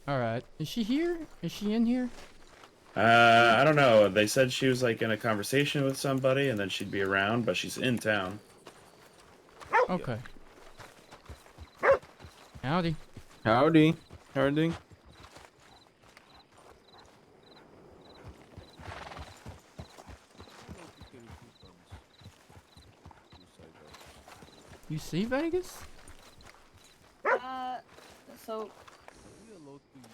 Alright. Is she here? Is she in here? I don't know. They said she was like in a conversation with somebody and then she'd be around, but she's in town. Okay. Howdy. Howdy. Howdy. You see Vegas? So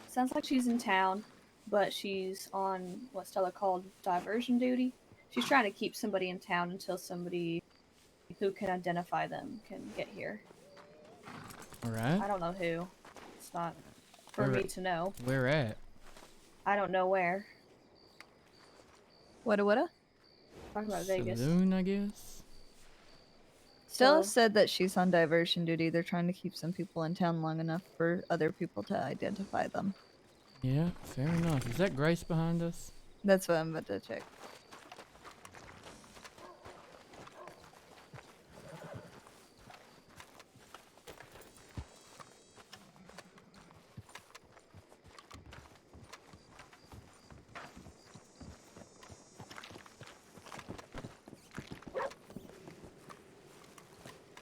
sounds like she's in town, but she's on what Stella called diversion duty. She's trying to keep somebody in town until somebody who can identify them can get here. Alright. I don't know who. It's not for me to know. Where at? I don't know where. What? Talking about Vegas. Saloon, I guess? Stella said that she's on diversion duty. They're trying to keep some people in town long enough for other people to identify them. Yeah, fair enough. Is that Grace behind us? That's what I'm about to check.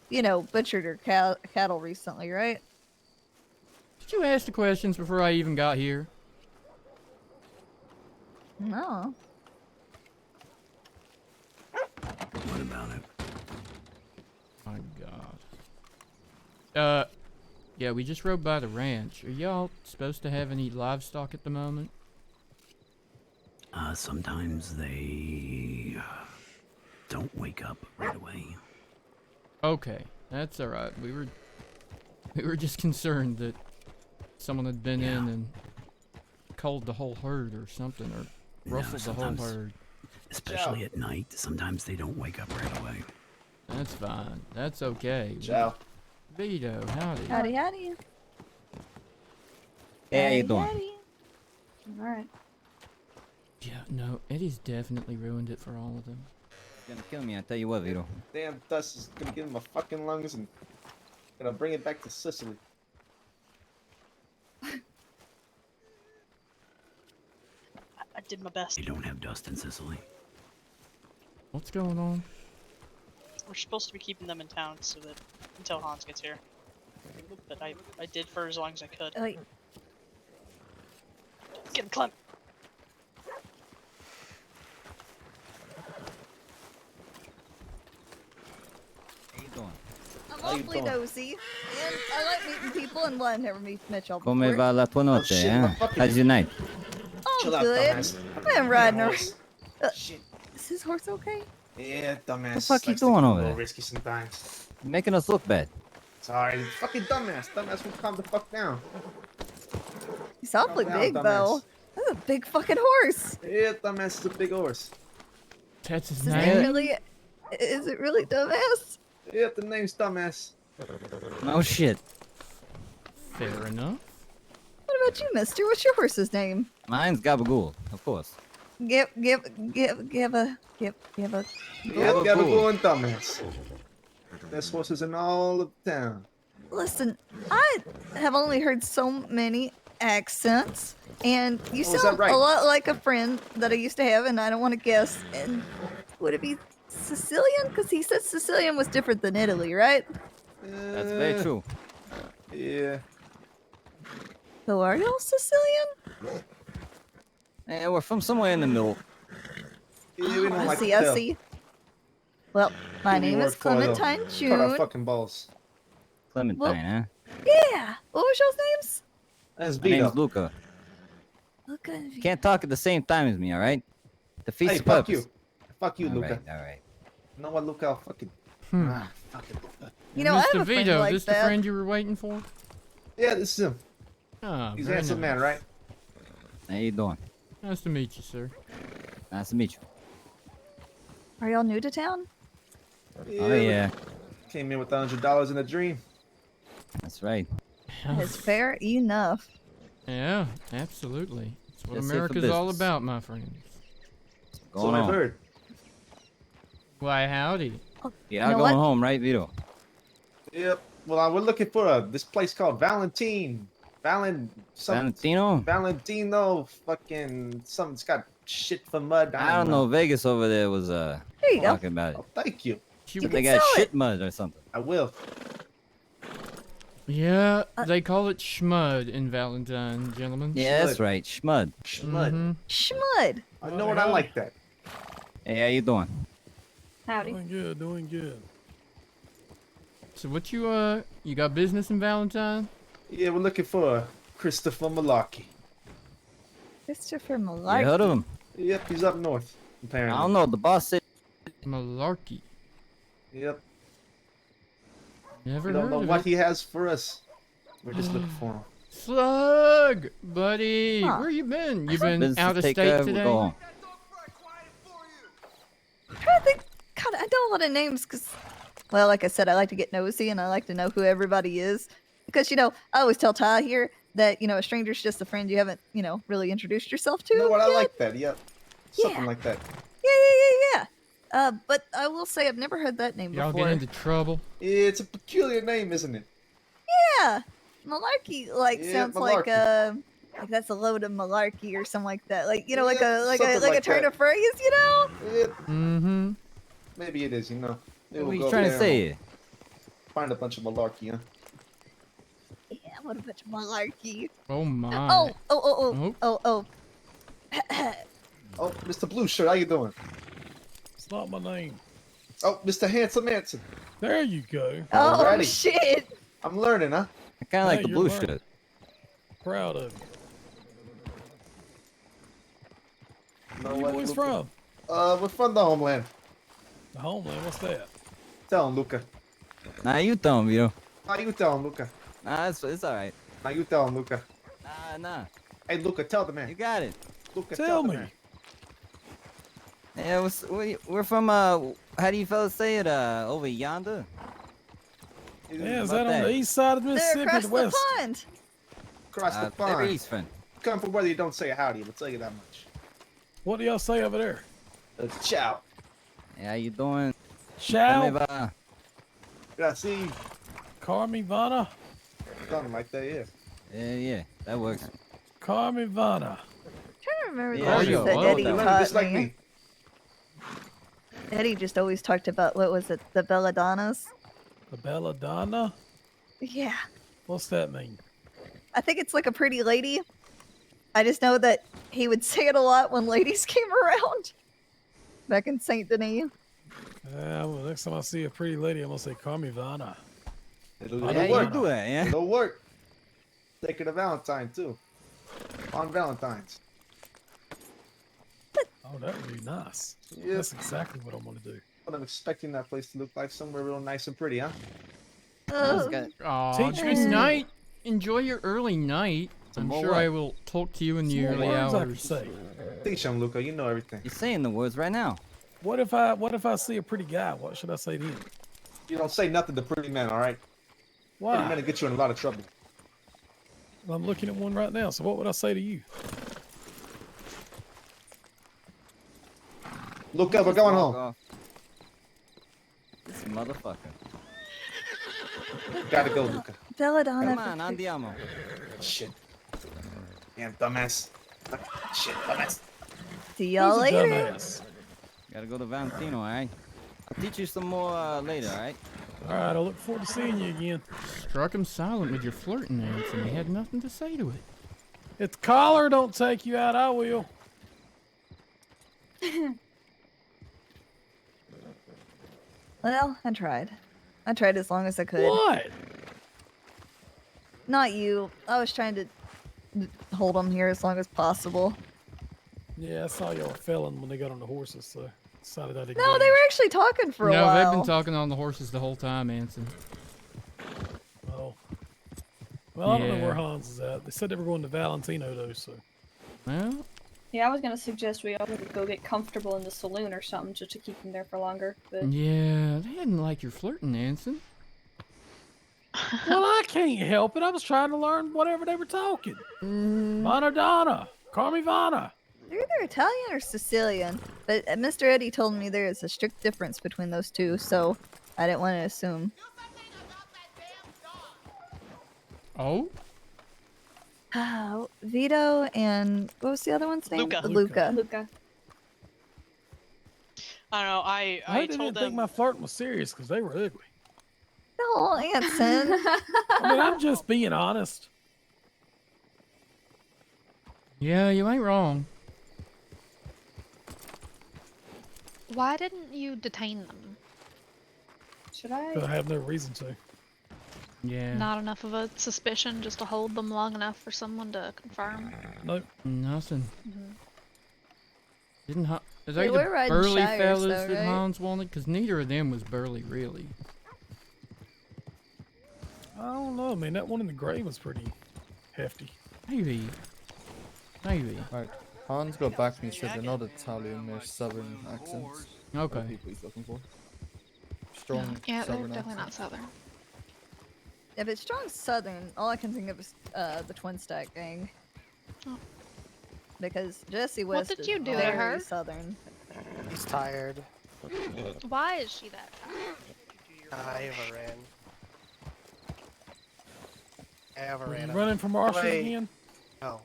You know, butchered her cattle recently, right? Did you ask the questions before I even got here? No. What about it? My God. Yeah, we just rode by the ranch. Are y'all supposed to have any livestock at the moment? Sometimes they don't wake up right away. Okay, that's alright. We were just concerned that someone had been in and culled the whole herd or something, or rustled the whole herd. Especially at night, sometimes they don't wake up right away. That's fine. That's okay. Ciao. Vito, howdy. Howdy. Hey, how you doing? Alright. Yeah, no, Eddie's definitely ruined it for all of them. He's gonna kill me, I tell you what, Vito. Damn dust is gonna get in my fucking lungs and gonna bring it back to Sicily. I did my best. They don't have dust in Sicily. What's going on? We're supposed to be keeping them in town so that until Hans gets here. But I did for as long as I could. Wait. Get him, Clem. How you doing? I'm How you awfully doing? nosy, and I like meeting people, and well, I've never met Mitchell before. Come va la tua notte, shit, eh? my fucking- How's your night? Oh, Chill out, good. dumbass. I've been riding her. Horse. Shit. Is his horse okay? Yeah, dumbass. What the fuck you likes to doing get a over little there? risky sometimes. You're making us look bad. Sorry, fucking dumbass. Dumbass will calm the fuck down. He's awfully Calm down, big, dumbass. though. That's a big fucking horse. Yeah, dumbass is a big horse. That's his Is it name? really? Is it really dumbass? Yeah, the name's dumbass. Oh shit. Fair enough. What about you, mister? What's your horse's name? Mine's Gabagool, of course. Give a. Yeah, Gabagool and dumbass. Best horses in all of town. Listen, I have only heard so many accents, and you Oh, is sound that right? a lot like a friend that I used to have, and I don't want to guess. And would it be Sicilian? Because he said Sicilian was different than Italy, right? That's very true. Yeah. So are y'all Sicilian? Eh, we're from somewhere in the middle. Yeah, we don't I like see, to I tell. see. Well, my Who we name is work for, though. Clementine Cut our June. fucking balls. Clementine, huh? Yeah. What was y'all's names? That's My name's Vito. Luca. Luca. You can't talk at the same time as me, alright? Defeats Hey, the fuck purpose. you. Fuck you, Luca. Alright. You know what, Luca? I'll fucking. Hmm. Ah, fucking Luca. You know, I Mr. have a friend Vito, like this the that. friend you were waiting for? Yeah, this is him. Ah, He's a very handsome nice. man, right? How you doing? Nice to meet you, sir. Nice to meet you. Are y'all new to town? Oh yeah. Came in with $100 in a dream. That's right. It's fair enough. Yeah, absolutely. That's what Just safe for America's all business. about, my friends. Going So I've on. heard. Why, howdy. Yeah, You know going what? home, right, Vito? Yep. Well, we're looking for this place called Valentino? Valentino. Fucking something's got shit for mud. I don't know. Vegas over there was There you go. talking about it. Oh, thank you. You They can got sell shit it. mud or something. I will. Yeah, they call it schmud in Valentine, gentlemen. Yeah, that's right. Schmud. Schmud. Mhm. Schmud. I know what I like that. Hey, how you doing? Howdy. Doing good, doing good. So what you got business in Valentine? Yeah, we're looking for Christopher Malarkey. Christopher You Malarkey. heard of him? Yep, he's up north, apparently. I don't know. The boss said. Malarkey. Yep. Never We don't heard know of what it. he has for us. We're just looking for him. Slug, buddy, Huh. where you been? You been Business out of take state care of, we'll today? go home. I'm trying to think. God, I know a lot of names because, well, like I said, I like to get nosy and I like to know who everybody is. Because, I always tell Ty here that, a stranger's just a friend you haven't, really introduced yourself to. You know what? I yet. like that. Yep. Something like that. Yeah. But I will say I've never heard that name Y'all before. get into trouble? It's a peculiar name, isn't it? Yeah. Malarkey, Yeah, sounds malarkey. like that's a load of malarkey or something like that. Like, Yeah, like a something like turn that. of phrase, Yeah, Mm-hmm. maybe it is, Maybe What we'll are you go up trying to there say and here? Find a bunch of malarkey, huh? Yeah, what a bunch of malarkey. Oh my. Oh. Oh, Mr. Blue Shirt, how you doing? It's not my name. Oh, Mr. Handsome Manson. There you go. Oh, Alrighty. shit. I'm learning, huh? I kind of like Hey, the you're blue learning. shirt. Proud of you. You know Where you what, boys Luca? from? We're from the homeland. The homeland. What's that? Tell him, Luca. Nah, you tell him, Vito. Now you tell him, Luca. Nah, it's all right. Now you tell him, Luca. Nah. Hey, Luca, tell the man. You got it. Luca, Tell the me. man. Yeah, we're from how do you fellas say it? Over yonder. Yeah, is About that on the that? east side of They're Mississippi or across the the west? pond. Across the They're pond. east, friend. Come from whether you don't say howdy, we'll tell you that much. What do y'all say over there? Ciao. Yeah, how you doing? Ciao. Come here, Grazie. Carmivana. Something like that, yeah. yeah, that works. Carmivana. I'm trying to remember Yeah, the you names that go. Eddie You learn taught just like me. me. Eddie just always talked about, what was it, the belladonnas? The belladonna? Yeah. What's that mean? I think it's like a pretty lady. I just know that he would say it a lot when ladies came around. Back in Saint Denis. Well, next time I see a pretty lady, I'm gonna say Carmivana. It'll Yeah, you work. do that, yeah. It'll work. Take her to Valentine, too. On Valentine's. Oh, that would be nice. Yep. That's exactly what I want to do. What I'm expecting that place to look like somewhere real nice and pretty, huh? Aw, Teach me good some- night. Enjoy your early night. Some I'm more sure what? I will talk to you in the Some early words I could hours. say. Teach him, Luca. You know everything. You're saying the words right now. What if I see a pretty guy? What should I say to him? You don't say nothing to pretty men, all right? Pretty men Why? will get you in a lot of trouble. I'm looking at one right now. So what would I say to you? Luca, we're Just going walk home. off. This motherfucker. Gotta go, Luca. Belladonna. Come on, andiamo. Shit. Damn dumbass. Shit, dumbass. See y'all Who's a later. dumbass? Gotta go to Valentino, alright? I'll teach you some more later, alright? All right, I look forward to seeing you again. Struck him silent with your flirting ants, and he had nothing to say to it. If the collar don't take you out, I will. Well, I tried. I tried as long as I could. What? Not you. I was trying to hold them here as long as possible. Yeah, I saw y'all felling when they got on the horses, so decided I'd No, they were actually talking for a No, while. they've been talking on the horses the whole time, Anson. Oh. Well, I don't know Yeah. where Hans is at. They said they were going to Valentino, though, so. Well, Yeah, I was gonna suggest we all go get comfortable in the saloon or something just to keep them there for longer. But yeah, they didn't like your flirting, Anson. Well, I can't help it. I was trying to learn whatever they were talking. Bonadonna, Carmivana. They're either Italian or Sicilian, but Mr. Eddie told me there is a strict difference between those two, so I didn't want to assume. Oh? Vito and what was the other one's name? Luca. Luca. I don't know. I didn't told think them. my flirting was serious because they were ugly. No, Anson. I mean, I'm just being honest. Yeah, you ain't wrong. Why didn't you detain them? Should I? Because I have no reason to. Yeah. Not enough of a suspicion just to hold them long enough for someone to confirm. Nope. Nothing. Mhm. Didn't Is They they the were riding burly Shires, fellas though, that right? Hans wanted? Because neither of them was burly, really. I don't know. I mean, that one in the gray was pretty hefty. Maybe. Maybe. Right. Hans got back and he said they're not Italian, they're southern accents. Okay. The people he's looking for. Strong Yeah, they're southern definitely not accents. southern. If it's strong Southern, all I can think of is the Twin Stack Gang. Oh. Because Jesse What West did is you do to very her? Southern. He's tired. Why is she that tired? I overran. I Were overran. you him. running from Marshall Somebody- again? No.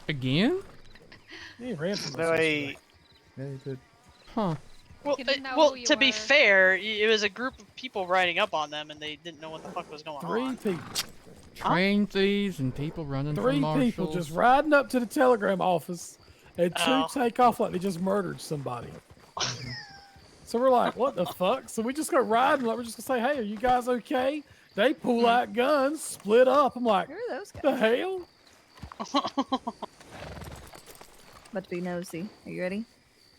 Again? He ran from us Somebody- yesterday. Yeah, he did. Huh. Well, He didn't know well, who you to be were. fair, it was a group of people riding up on them, and they didn't know what the fuck was going on. Three people. Train thieves and people running from Three marshals. people just riding up to the telegram office and two Oh. take off like they just murdered somebody. So we're like, what the fuck? So we just go riding like we're just gonna say, hey, are you guys okay? They pull out guns, split up. I'm like, Who are those guys? the hell? About to be nosy. Are you ready?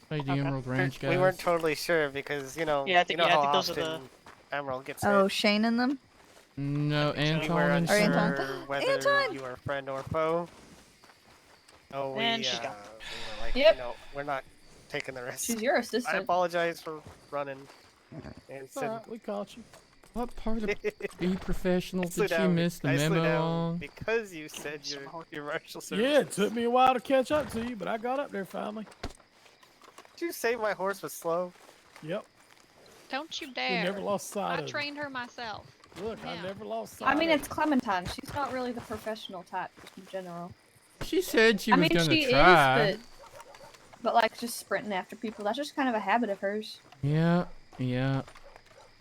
Hey, the Emerald Ranch guys. We weren't totally sure because Yeah, I think- you know yeah, I how think those are often Emerald gets Oh, hit. Shane and them? No, We Anton were and unsure Anton. whether Anton! you were friend or foe. Oh, we, And she's gone. we were like, Yep. we're not taking the risk. She's your I assistant. apologize for running. And It's all right, we caught you. What part of be professional Slow did she down. miss the I slowed memo down on? because you said your martial service. Yeah, it took me a while to catch up to you, but I got up there finally. Did you say my horse was slow? Yep. Don't you We dare. never lost sight I of it. trained her myself. Look, I Yeah. never lost sight I mean, of it's Clementine. She's not really the professional type just in general. She said she I was mean, gonna she try. is, but like just sprinting after people, that's just kind of a habit of hers. Yeah, yeah.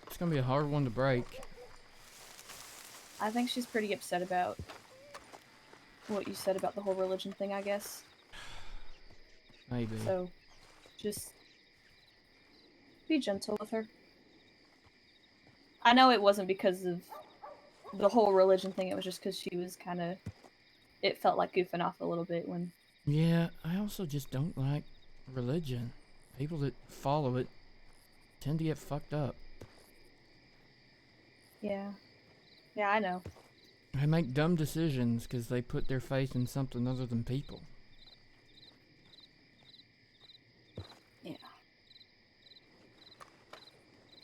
It's gonna be a hard one to break. I think she's pretty upset about what you said about the whole religion thing, I guess. Maybe. So, just be gentle with her. I know it wasn't because of the whole religion thing, it was just because she was kind of... It felt like goofing off a little bit when... Yeah, I also just don't like religion. People that follow it tend to get fucked up. Yeah. Yeah, I know. They make dumb decisions because they put their faith in something other than people. Yeah.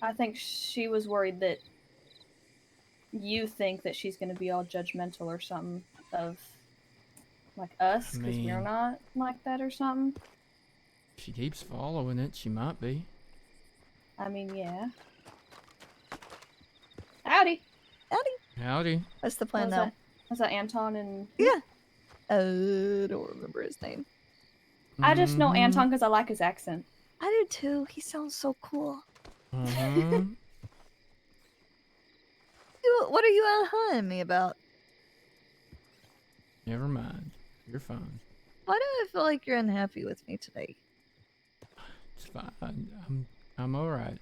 I think she was worried that you think that she's going to be all judgmental or something of, like, us, because we're mean- not like that or something. If she keeps following it, she might be. I mean, yeah. Howdy! Howdy. What's the plan Was now? Was that Anton and... Yeah. I don't remember his name. I just know Mhm. Anton because I like his accent. I do too. He sounds so cool. Mhm. What are you hunting me about? Never mind. You're fine. Why do I feel like you're unhappy with me today? It's fine. I'm alright.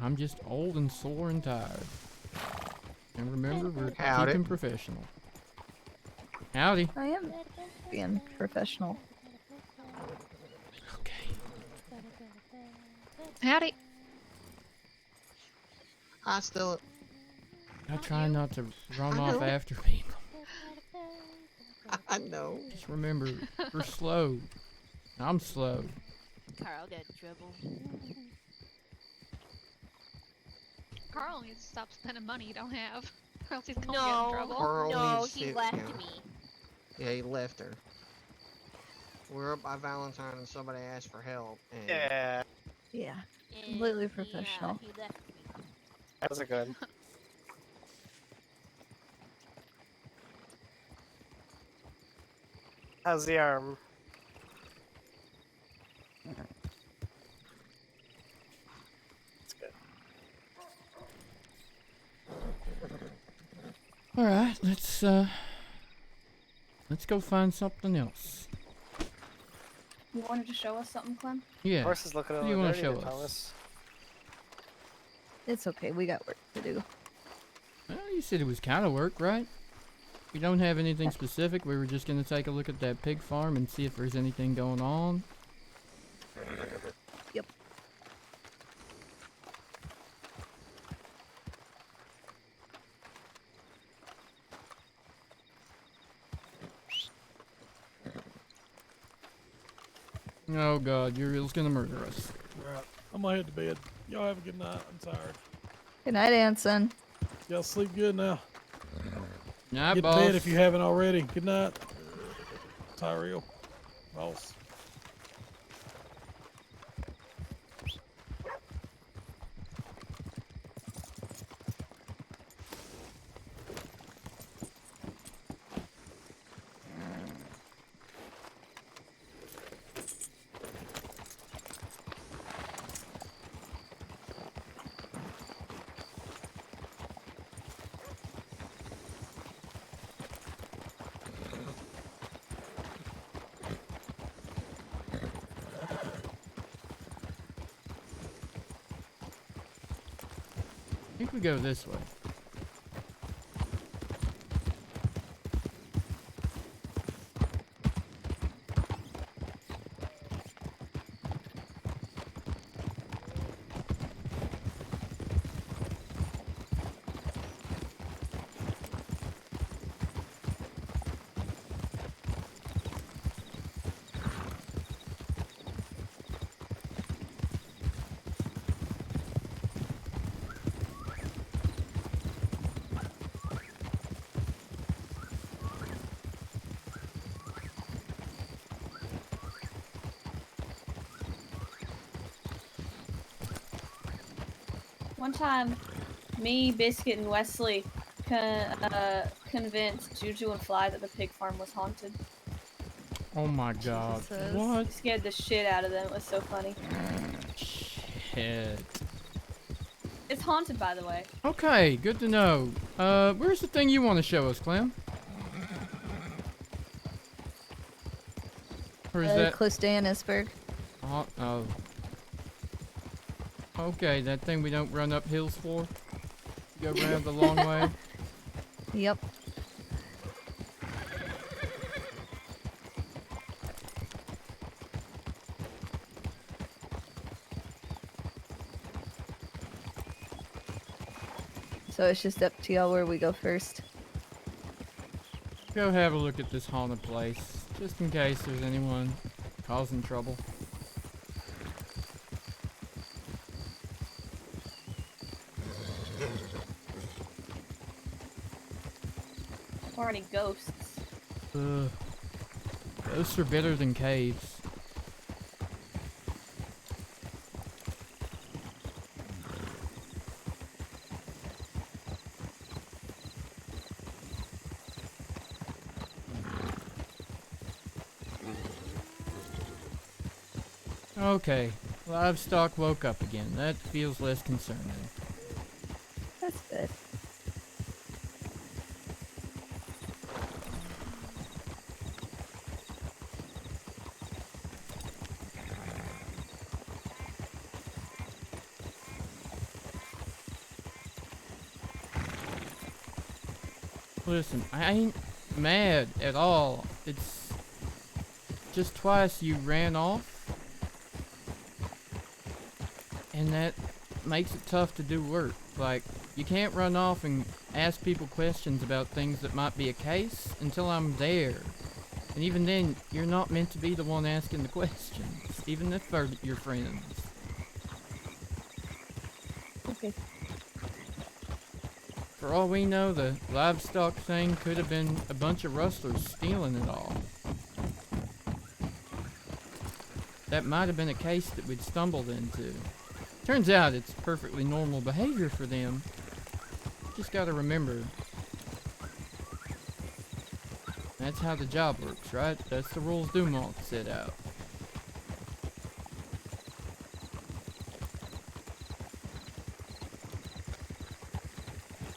I'm just old and sore and tired. And remember, we're Howdy. keeping professional. Howdy. I am being professional. Howdy. I still. I try not to run I off know. after people. I know. Just remember, we're slow. I'm slow. Carl got in trouble. Carl needs to stop spending money you don't have, or else he's gonna get in No, trouble. Carl no, needs he to- left yeah. me. Yeah, he left her. We were up by Valentine and somebody asked for help. And Yeah, Yeah. And Completely he, professional. he left me. that was a good. How's the arm? That's good. All right, let's go find something else. You wanted to show us something, Clem? Yeah. Horse is looking a What do you little want to dirty show there, us? Thomas. It's okay. We got work to do. Well, you said it was kind of work, right? We don't have anything specific. We were just gonna take a look at that pig farm and see if there's anything going on. Yep. Oh God, Uriel's gonna murder us. Alright, I'm gonna head to bed. Y'all have a good night. I'm tired. Good night, Anson. Y'all sleep good now. Night, Get boss. to bed if you haven't already. Good night. Tyrell. Boss. I think we go this way. One time, me, Biscuit, and Wesley convinced Juju and Fly that the pig farm was haunted. Oh my God. Jesus. What? It scared the shit out of them. It was so funny. Shit. It's haunted, by the way. Okay, good to know. Where's the thing you want to show us, Clem? Or is that? Close to Annisburg. Oh. Okay, that thing we don't run up hills for? Go around the long way? Yep. So it's just up to y'all where we go first. Go have a look at this haunted place, just in case there's anyone causing trouble. Or any ghosts. Ghosts are better than caves. Okay, livestock woke up again. That feels less concerning. That's good. Listen, I ain't mad at all. It's just twice you ran off. And that makes it tough to do work. Like, you can't run off and ask people questions about things that might be a case until I'm there. And even then, you're not meant to be the one asking the questions, even if they're your friends. Okay. For all we know, the livestock thing could have been a bunch of rustlers stealing it all. That might have been a case that we'd stumbled into. Turns out it's perfectly normal behavior for them. Just gotta remember, that's how the job works, right? That's the rules Dumont set out.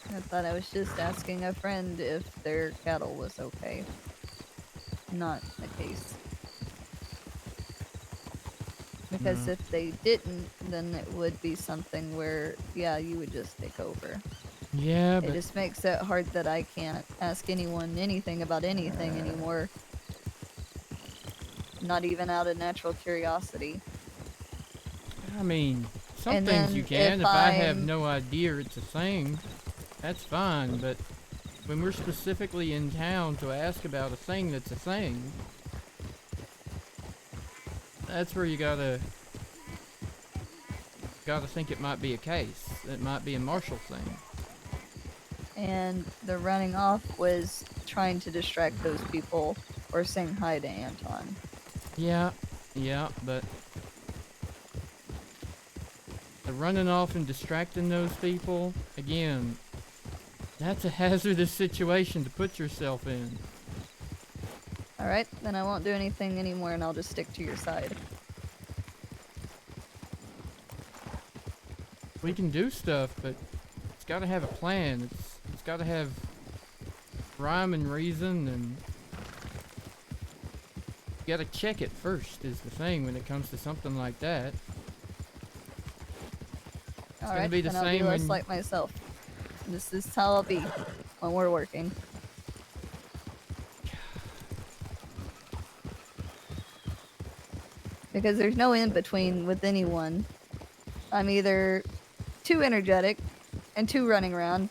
I thought I was just asking a friend if their cattle was okay. Not the case. Because No. if they didn't, then it would be something where, yeah, you would just take over. Yeah, It but just makes it hard that I can't ask anyone anything about anything anymore. Not even out of natural curiosity. I mean, some And things then you can. if If I have I'm- no idea it's a thing, that's fine. But when we're specifically in town to ask about a thing that's a thing, that's where you gotta think it might be a case. It might be a Marshal thing. And the running off was trying to distract those people or saying hi to Anton. Yeah, but the running off and distracting those people, again, that's a hazardous situation to put yourself in. Alright, then I won't do anything anymore and I'll just stick to your side. We can do stuff, but it's gotta have a plan. It's gotta have rhyme and reason, and you gotta check it first is the thing when it comes to something like that. Alright, be the then I'll same be less when- like myself. This is how I'll be when we're working. Because there's no in-between with anyone. I'm either too energetic and too running around,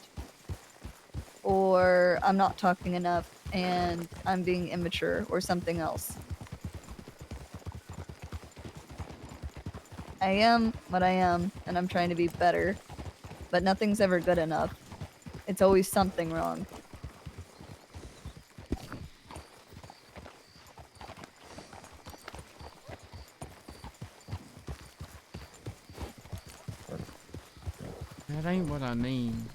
or I'm not talking enough and I'm being immature or something else. I am what I am, and I'm trying to be better, but nothing's ever good enough. It's always something wrong. That ain't what I mean.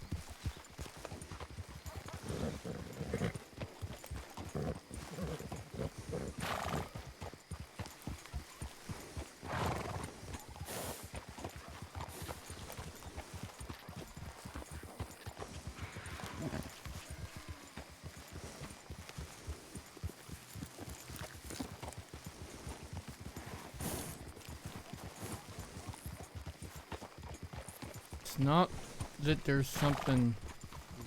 It's not that there's something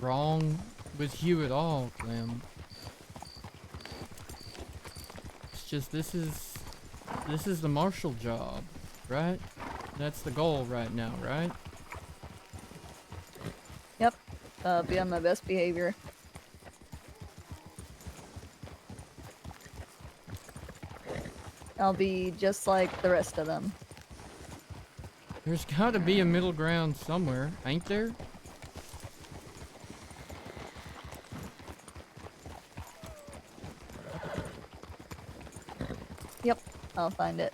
wrong with you at all, Clem. It's just this is the Marshal job, right? That's the goal right now, right? Yep. Be on my best behavior. I'll be just like the rest of them. There's gotta be a middle ground somewhere, ain't there? Yep, I'll find it.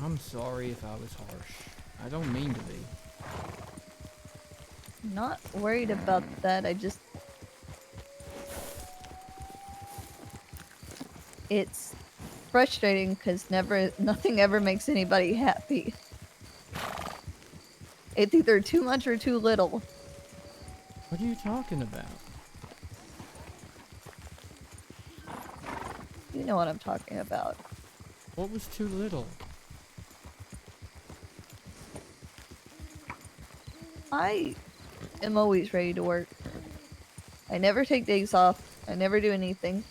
I'm sorry if I was harsh. I don't mean to be. Not worried about that, I just... It's frustrating because nothing ever makes anybody happy. It's either too much or too little. What are you talking about? You know what I'm talking about. What was too little? I am always ready to work. I never take days off. I never do anything.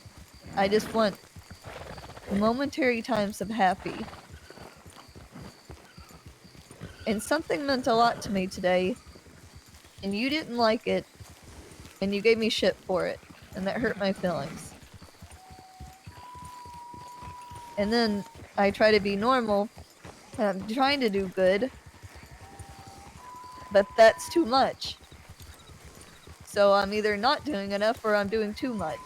I just want momentary times of happy. And something meant a lot to me today, and you didn't like it, and you gave me shit for it, and that hurt my feelings. And then I try to be normal, and I'm trying to do good, but that's too much. So I'm either not doing enough or I'm doing too much.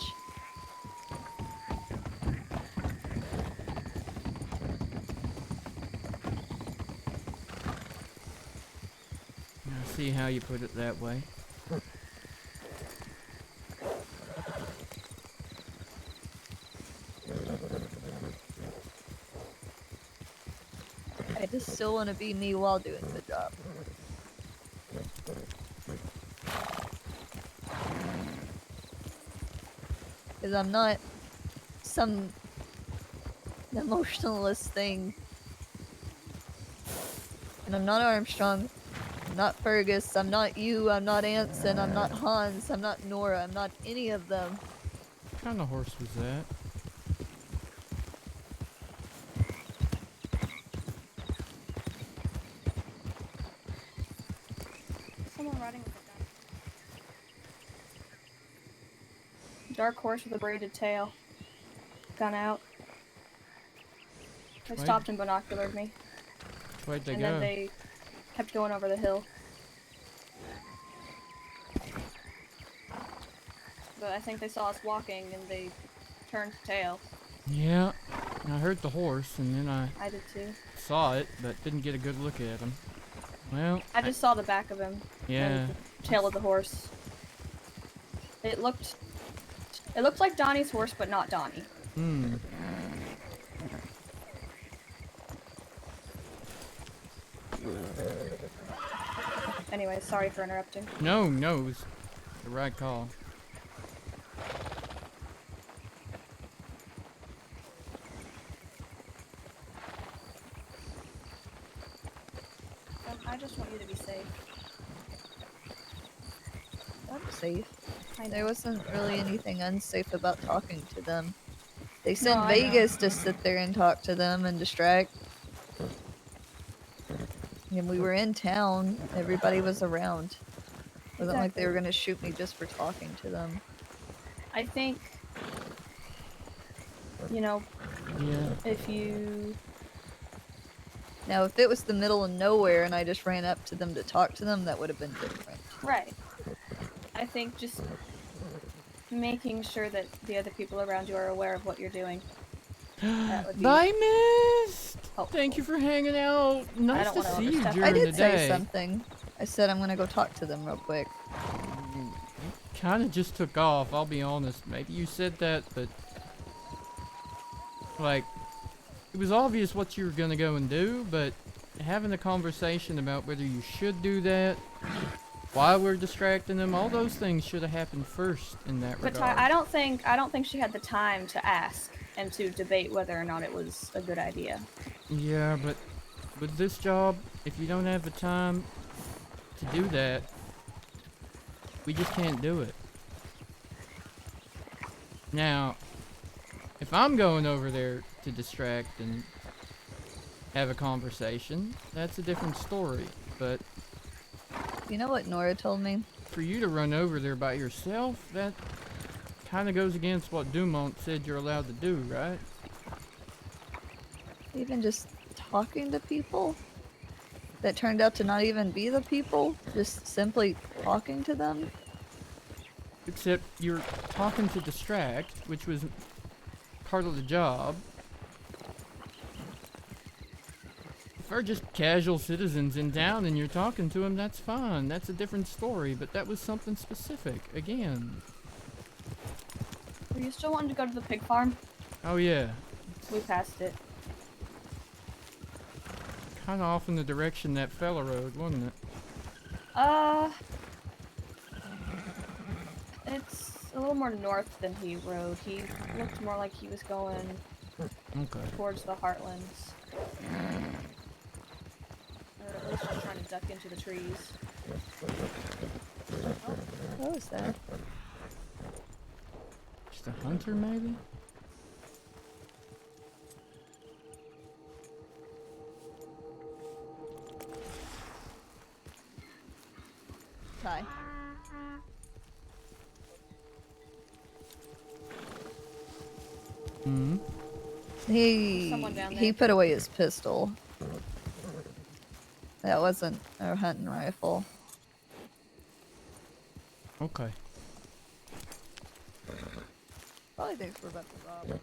I see how you put it that way. I just still want to be me while doing the job. Because I'm not some emotionalist thing. And I'm not Armstrong. I'm not Fergus. I'm not you. I'm not Anson. I'm not Hans. I'm not Nora. I'm not any of them. What kind of horse was that? Someone riding with a gun. Dark horse with a braided tail. Gun out. They stopped and binoculared me. Where'd they and go? then they kept going over the hill. But I think they saw us walking and they turned tail. Yeah, I heard the horse and then I did too. saw it, but didn't get a good look at him. Well, I just saw the back of him. Yeah. And the tail of the horse. It looked like Donnie's horse, but not Donnie. Hmm. Anyway, sorry for interrupting. No, it was the right call. I just want you to be safe. I'm safe. I know. There wasn't really anything unsafe about talking to them. They No, sent I know. Vegas to sit there and talk to them and distract. And we were in town. Everybody was around. It wasn't like they were gonna shoot me just for talking to them. I think, you know, Yeah. if you... Now, if it was the middle of nowhere and I just ran up to them to talk to them, that would have been different. Right. I think just making sure that the other people around you are aware of what you're doing. That would be Bye, Miss! Thank you for hanging out. Nice to see you during I the did day. say something. I said I'm gonna go talk to them real quick. Kind of just took off, I'll be honest. Maybe you said that, but... Like, it was obvious what you were gonna go and do, but having a conversation about whether you should do that, why we're distracting them, all those things should have happened first in that But regard. I don't think she had the time to ask and to debate whether or not it was a good idea. Yeah, but with this job, if you don't have the time to do that, we just can't do it. Now, if I'm going over there to distract and have a conversation, that's a different story. But You know what Nora told me? for you to run over there by yourself, that kind of goes against what Dumont said you're allowed to do, right? Even just talking to people that turned out to not even be the people, just simply talking to them. Except you're talking to distract, which was part of the job. If they're just casual citizens in town and you're talking to them, that's fine. That's a different story, but that was something specific, again. Were you still wanting to go to the pig farm? Oh yeah. We passed it. Kind of off in the direction that fella rode, wasn't it? It's a little more north than he rode. He looked more like he was going towards the Heartlands. Or at least just trying to duck into the trees. Oh, what was that? Just a hunter, maybe? Hi. Hmm. Someone down He there. put away his pistol. That wasn't a hunting rifle. Okay. Probably thinks we're about to rob.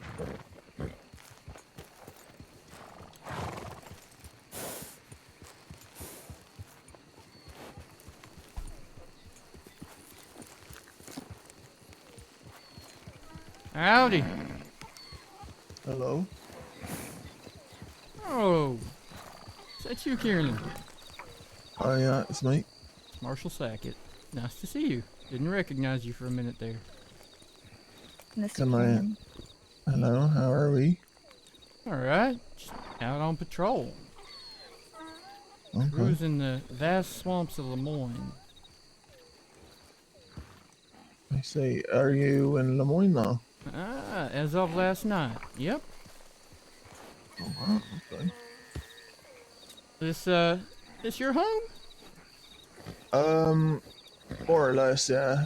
Howdy. Hello. Oh. Is that you, Kieran? Oh yeah, it's me. It's Marshal Sackett. Nice to see you. Didn't recognize you for a minute there. Can I? Hello, how are we? Alright. Just out on patrol. Okay. Cruising the vast swamps of Lemoyne. I see. Are you in Lemoyne now? Ah, as of last night. Yep. Oh wow, okay. This your home? More or less, yeah.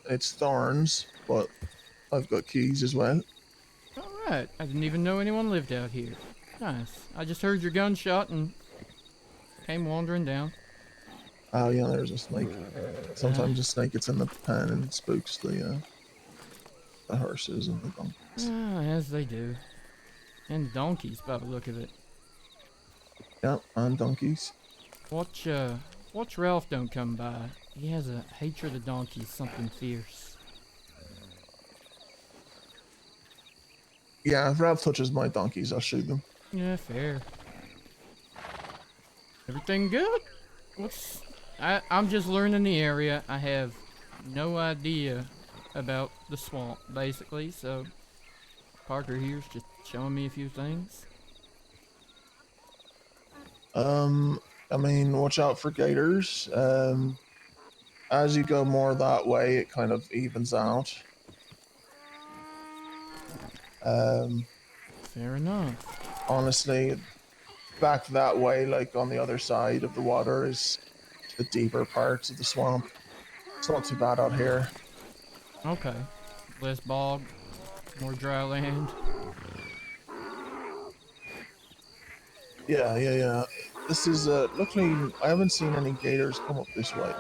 It's Thorns, but I've got keys as well. Alright. I didn't even know anyone lived out here. Nice. I just heard your gunshot and came wandering down. Oh yeah, there's a snake. Sometimes a snake gets in the pen and spooks the horses and the donkeys. Ah, as they do. And the donkeys, by the look of it. Yeah, and donkeys. Watch Ralph don't come by. He has a hatred of donkeys, something fierce. Yeah, if Ralph touches my donkeys, I'll shoot them. Yeah, fair. Everything good? I'm just learning the area. I have no idea about the swamp, basically, so Parker here's just showing me a few things. I mean, watch out for gators. As you go more that way, it kind of evens out. Fair enough. Honestly, back that way, like on the other side of the water, is the deeper parts of the swamp. It's not too bad out here. Okay. Less bog, more dry land. Yeah. This is, luckily, I haven't seen any gators come up this way.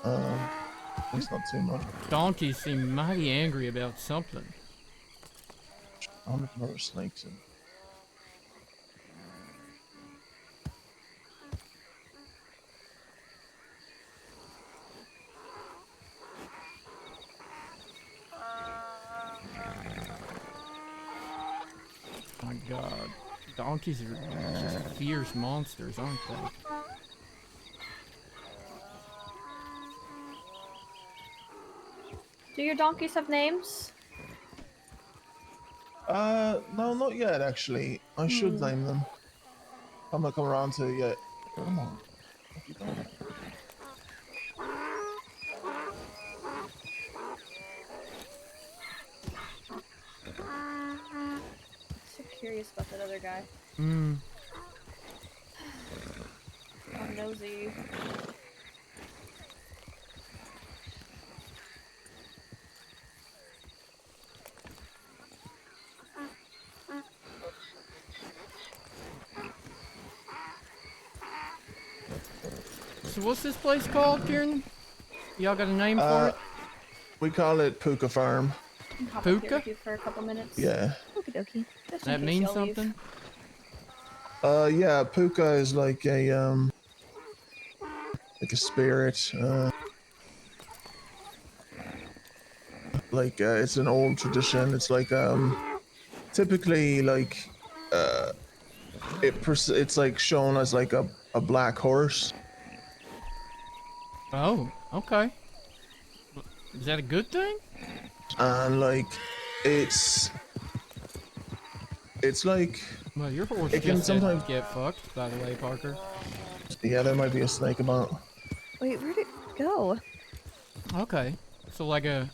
At least not too much. Donkeys seem mighty angry about something. I wonder if there were snakes in. My god. Donkeys are just fierce monsters, aren't they? Do your donkeys have names? No, not yet, actually. I should name them. I'm not come around to it yet. Come on. What you doing? So curious about that other guy. Hmm. I'm nosy. So what's this place called, Kieran? Y'all got a name for it? We call it Puka Farm. Hop up here Puka? with you for a couple minutes. Yeah. Okie dokie. Just in That case means y'all leave. something? Yeah, Puka is like a spirit. It's an old tradition. It's like typically like it's like shown as like a black horse. Oh, okay. Is that a good thing? And like it's like Well, your horse it can just said sometimes get fucked, by the way, Parker. Yeah, there might be a snake about. Wait, where'd it go? Okay. So like a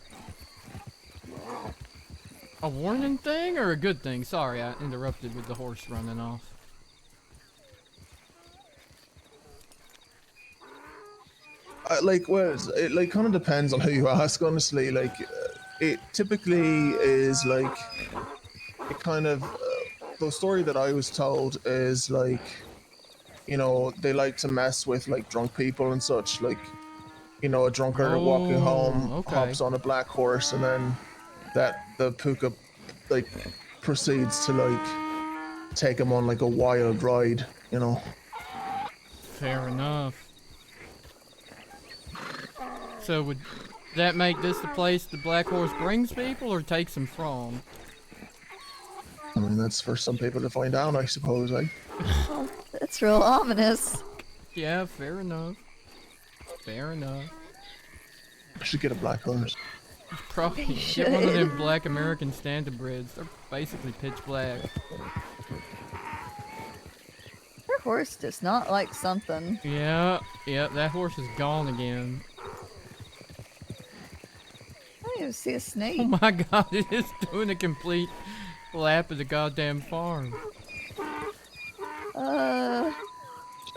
warning thing or a good thing? Sorry, I interrupted with the horse running off. Like, well, it like kind of depends on who you ask. Honestly, like, it typically is like it kind of the story that I was told is like, you know, they like to mess with like drunk people and such. Like, you know, a drunkard walking home okay. hops on a black horse, and then the puka like proceeds to like take him on like a wild ride. You know. Fair enough. So would that make this the place the black horse brings people or takes them from? I mean, that's for some people to find out, I suppose. Oh, that's real ominous. Yeah, fair enough. Fair enough. I should get a black horse. Probably You get one of them should. black American standardbreds. They're basically pitch black. Her horse does not like something. Yeah, that horse is gone again. I don't even see a snake. Oh my god, it is doing a complete lap of the goddamn farm. Oh,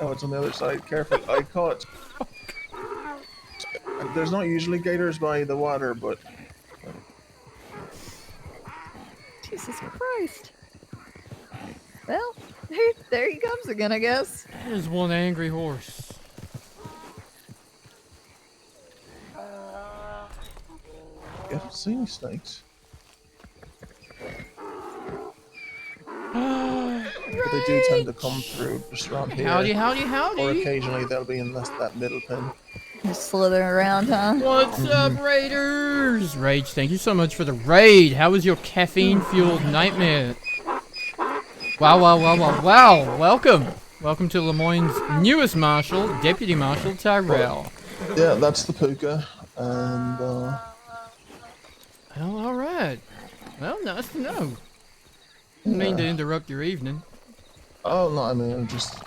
it's on the other side. Careful, I caught. There's not usually gators by the water, but Jesus Christ. Well, there he comes again, I guess. That is one angry horse. you haven't seen any snakes. But they do tend to come through just around here. Howdy, howdy, howdy. Or occasionally they'll be in that middle pin. Just slithering around, huh? What's up, Raiders? Rage, thank you so much for the raid. How was your caffeine-fueled nightmare? Wow. Welcome. Welcome to Lemoyne's newest Marshal, Deputy Marshal Tyrell. Yeah, that's the puka. And, Well, alright. Well, nice to know. Didn't mean to interrupt your evening. Oh, no, I mean, I'm just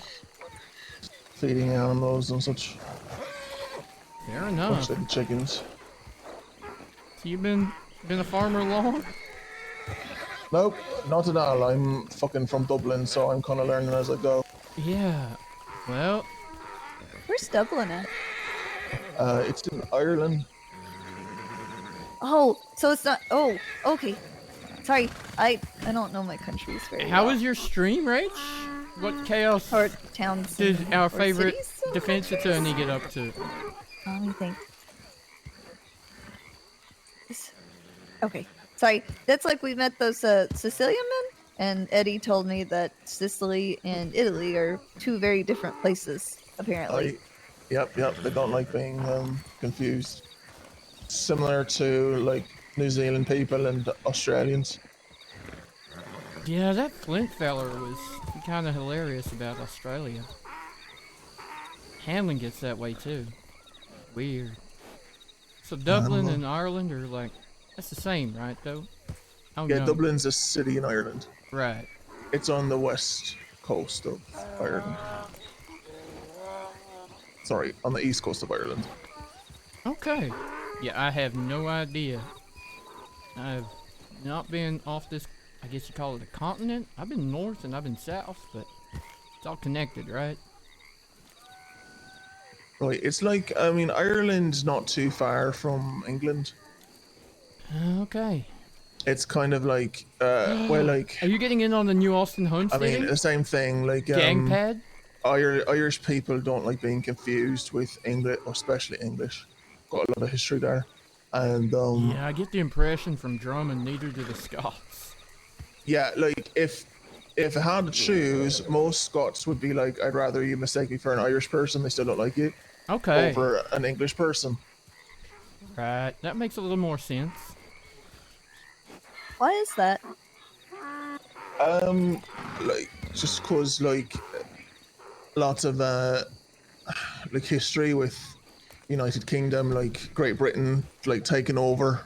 feeding animals and such. Fair enough. Especially the chickens. So you've been a farmer long? Nope, not at all. I'm fucking from Dublin, so I'm kind of learning as I go. Yeah. Well. Where's Dublin at? It's in Ireland. Oh, so it's not. Oh, okay. Sorry, I don't know my countries very well. How was your stream, Rach? What chaos or towns did our favorite cities or defense countries? attorney get up to? Let me think. Okay, sorry. That's like we met those Sicilian men, and Eddie told me that Sicily and Italy are two very different places, apparently. Yep, they don't like being confused. Similar to like New Zealand people and Australians. Yeah, that Flint feller was kind of hilarious about Australia. Hamlin gets that way too. Weird. So Dublin and Ireland are like, that's the same, right, though? Oh, Yeah, no. Dublin's a city in Ireland. Right. It's on the west coast of Ireland. Sorry, on the east coast of Ireland. Okay. Yeah, I have no idea. I've not been off this, I guess you call it a continent. I've been north and I've been south, but it's all connected, right? Right, it's like, I mean, Ireland's not too far from England. Okay. It's kind of like, well, like... Are you getting in on the New Austin I homesteading? mean, the same thing, like... Gangpad? Irish people don't like being confused with English, or especially English. Got a lot of history there. And, yeah, I get the impression from Drummond, neither do the Scots. Yeah, like, if I had to choose, most Scots would be like, I'd rather you mistake me for an Irish person, they still don't like you. Okay. Over an English person. Right, that makes a little more sense. Why is that? Like just cause like lots of like history with United Kingdom, like Great Britain, like taking over.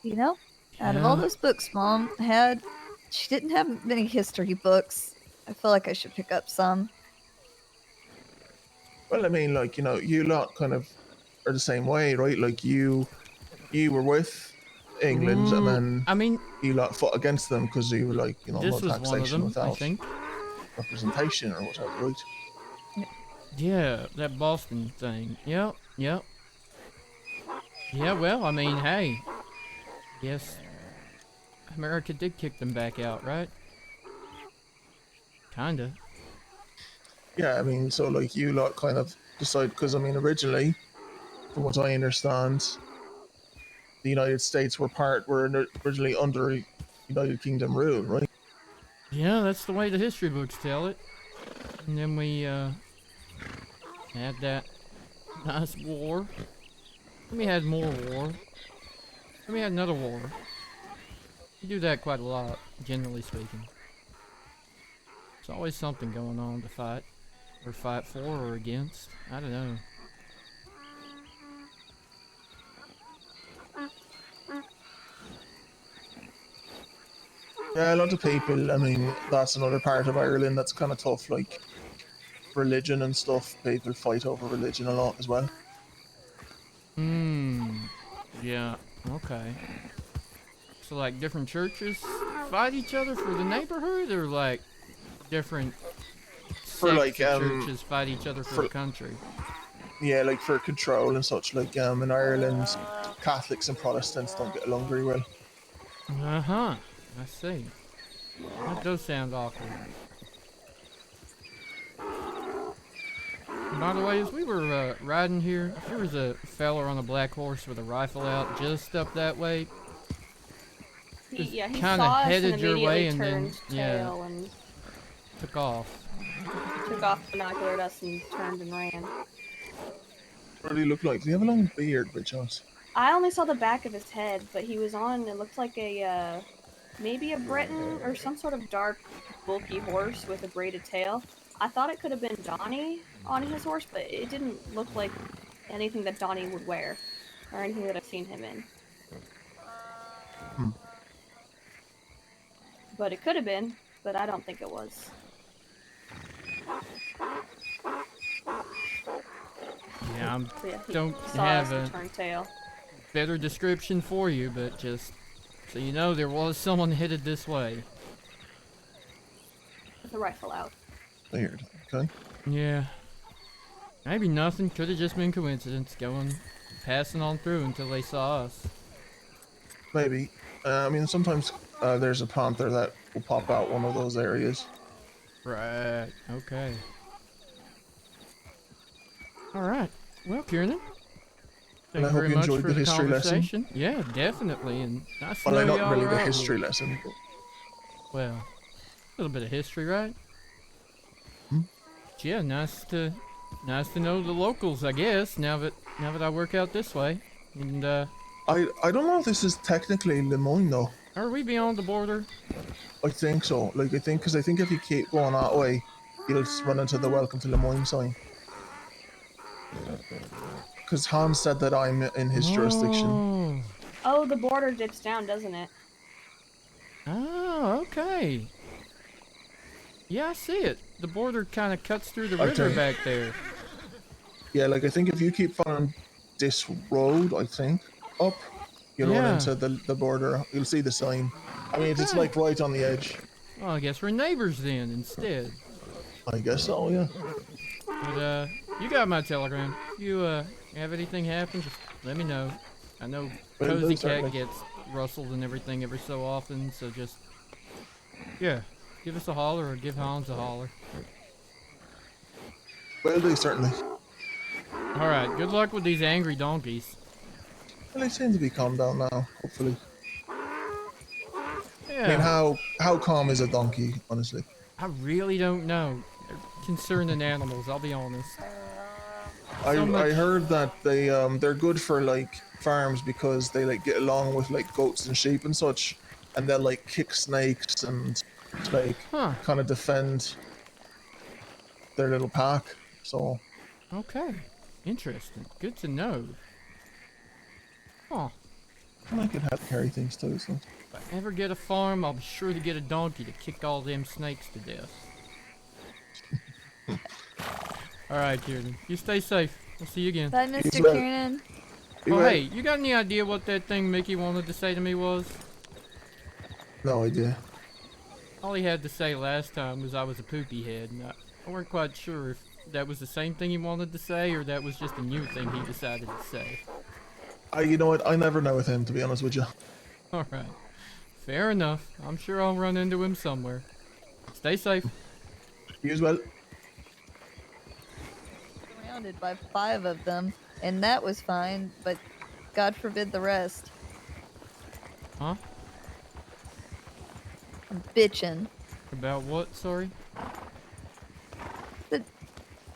You know, out of all Yeah. those books Mom had, she didn't have many history books. I feel like I should pick up some. Well, I mean, like you lot kind of are the same way, right? Like you were with England, and then I mean, you lot fought against them because you were like this no was one of taxation them, I without think. representation or whatever, right? Yeah, that Boston thing. Yep, yep. Yeah, well, I mean, hey. Yes, America did kick them back out, right? Kinda. Yeah, I mean, so like you lot kind of decide because I mean originally, from what I understand, the United States were originally under United Kingdom rule, right? Yeah, that's the way the history books tell it. And then we, had that nice war. Then we had more war. Then we had another war. We do that quite a lot, generally speaking. There's always something going on to fight. Or fight for or against. I don't know. Yeah, a lot of people. I mean, that's another part of Ireland that's kind of tough. Like religion and stuff, people fight over religion a lot as well. Yeah, okay. So like different churches fight each other for the neighborhood, or like different For like sects of churches fight each other for the country? Yeah, like for control and such. Like in Ireland, Catholics and Protestants don't get along very well. Uh-huh. I see. That does sound awkward. By the way, as we were riding here, there was a fella on a black horse with a rifle out just up that way. He Kind of saw us and headed your way and immediately then, turned tail and took off. took off, binocular us, and turned and ran. What do you look like? Do you have a long beard, by chance? I only saw the back of his head, but he was on, it looked like a, maybe a Breton or some sort of dark, bulky horse with a braided tail. I thought it could have been Donnie on his horse, but it didn't look like anything that Donnie would wear, or anything that I've seen him in. But it could have been, but I don't think it was. Yeah, I So yeah, he don't saw have us and a turned tail. better description for you, but just so you know, there was someone headed this way. With a rifle out. Weird. Okay. Yeah. Maybe nothing. Could have just been coincidence. Passing on through until they saw us. Maybe. I mean, sometimes there's a panther that will pop out one of those areas. Right. Okay. All right. Well, Kieran. Thank I you hope very you much enjoyed for the the history lesson. conversation. Yeah, definitely. And nice to Well, know not y'all really are the out history here. lesson. But... Well, a little bit of history, right? Hmm? But yeah, nice to know the locals, I guess. Now that I work out this way, and I don't know if this is technically Lemoyne though. are we beyond the border? I think so. Like I think if you keep going that way, you'll just run into the "Welcome to Lemoyne" sign. Because Hans said that I'm in his jurisdiction. Oh, the border dips down, doesn't it? Oh, okay. Yeah, I see it. The border kind of cuts through the I river think- back there. Yeah, like I think if you keep following this road, I think up, you'll run Yeah. into the border. You'll see the sign. I mean, it's Okay. like right on the edge. Well, I guess we're neighbors then instead. I guess so. Yeah. But you got my telegram. If you have anything happen, just let me know. I know Will do, Cozy Cat certainly. gets rustled and everything every so often, so just yeah, give us a holler or give Hans a holler. Will do, certainly. All right. Good luck with these angry donkeys. Well, they seem to be calmed down now. Hopefully. Yeah. I mean, how calm is a donkey, honestly? I really don't know. They're concerning animals, I'll be honest. So much. I heard that they're good for like farms because they like get along with like goats and sheep and such, and they'll like kick snakes and like kind of defend their little pack. So Okay. Interesting. Good to know. Huh. and I can help carry things too. So If I ever get a farm, I'll be sure to get a donkey to kick all them snakes to death. Alright, Kieran. You stay safe. I'll see you again. Bye, Mr. Kieran. Oh, hey, you got any idea what that thing Mickey wanted to say to me was? no idea. All he had to say last time was I was a poopy head, and I weren't quite sure if that was the same thing he wanted to say, or that was just a new thing he decided to say. You know what? I never know with him, to be honest with you. Alright. Fair enough. I'm sure I'll run into him somewhere. Stay safe. You as well. Surrounded by 5 of them, and that was fine, but God forbid the rest. Huh? I'm bitching. About what, sorry?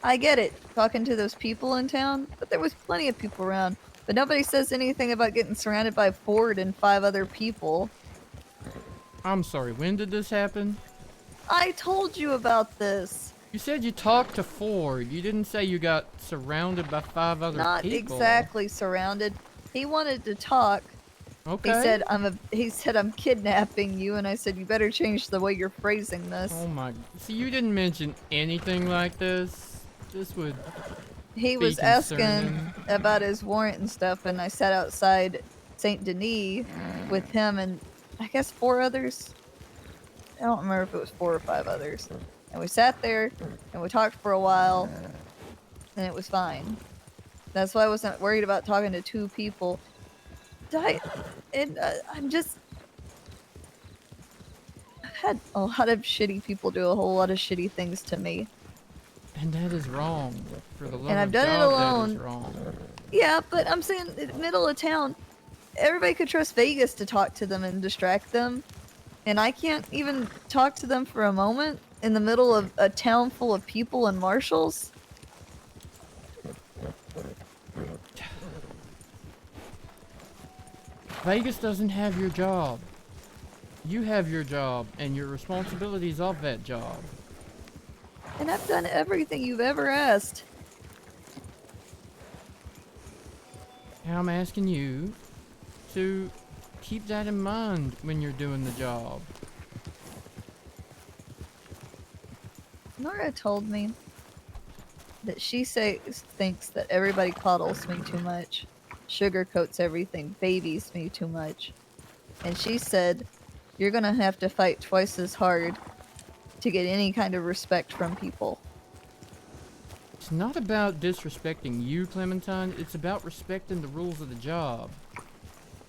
I get it, talking to those people in town, but there was plenty of people around. But nobody says anything about getting surrounded by Ford and 5 other people. I'm sorry, when did this happen? I told you about this. You said you talked to Ford. You didn't say you got surrounded by 5 other Not people. exactly surrounded. He wanted to talk. Okay. He said I'm kidnapping you, and I said you better change the way you're phrasing this. Oh my. See, you didn't mention anything like this. This would He be was concerning. asking about his warrant and stuff, and I sat outside Saint Denis with him and I guess 4 others. I don't remember if it was 4 or 5 others. And we sat there and we talked for a while, and it was fine. That's why I wasn't worried about talking to 2 people. I'm just. I've had a lot of shitty people do a whole lot of shitty things to me. And that is wrong. For the love And I've of done it God, alone. that is wrong. Yeah, but I'm saying in the middle of town, everybody could trust Vegas to talk to them and distract them. And I can't even talk to them for a moment in the middle of a town full of people and marshals. Vegas doesn't have your job. You have your job and your responsibilities of that job. And I've done everything you've ever asked. And I'm asking you to keep that in mind when you're doing the job. Nora told me that she thinks that everybody coddles me too much, sugarcoats everything, babies me too much. And she said, you're gonna have to fight twice as hard to get any kind of respect from people. It's not about disrespecting you, Clementine. It's about respecting the rules of the job.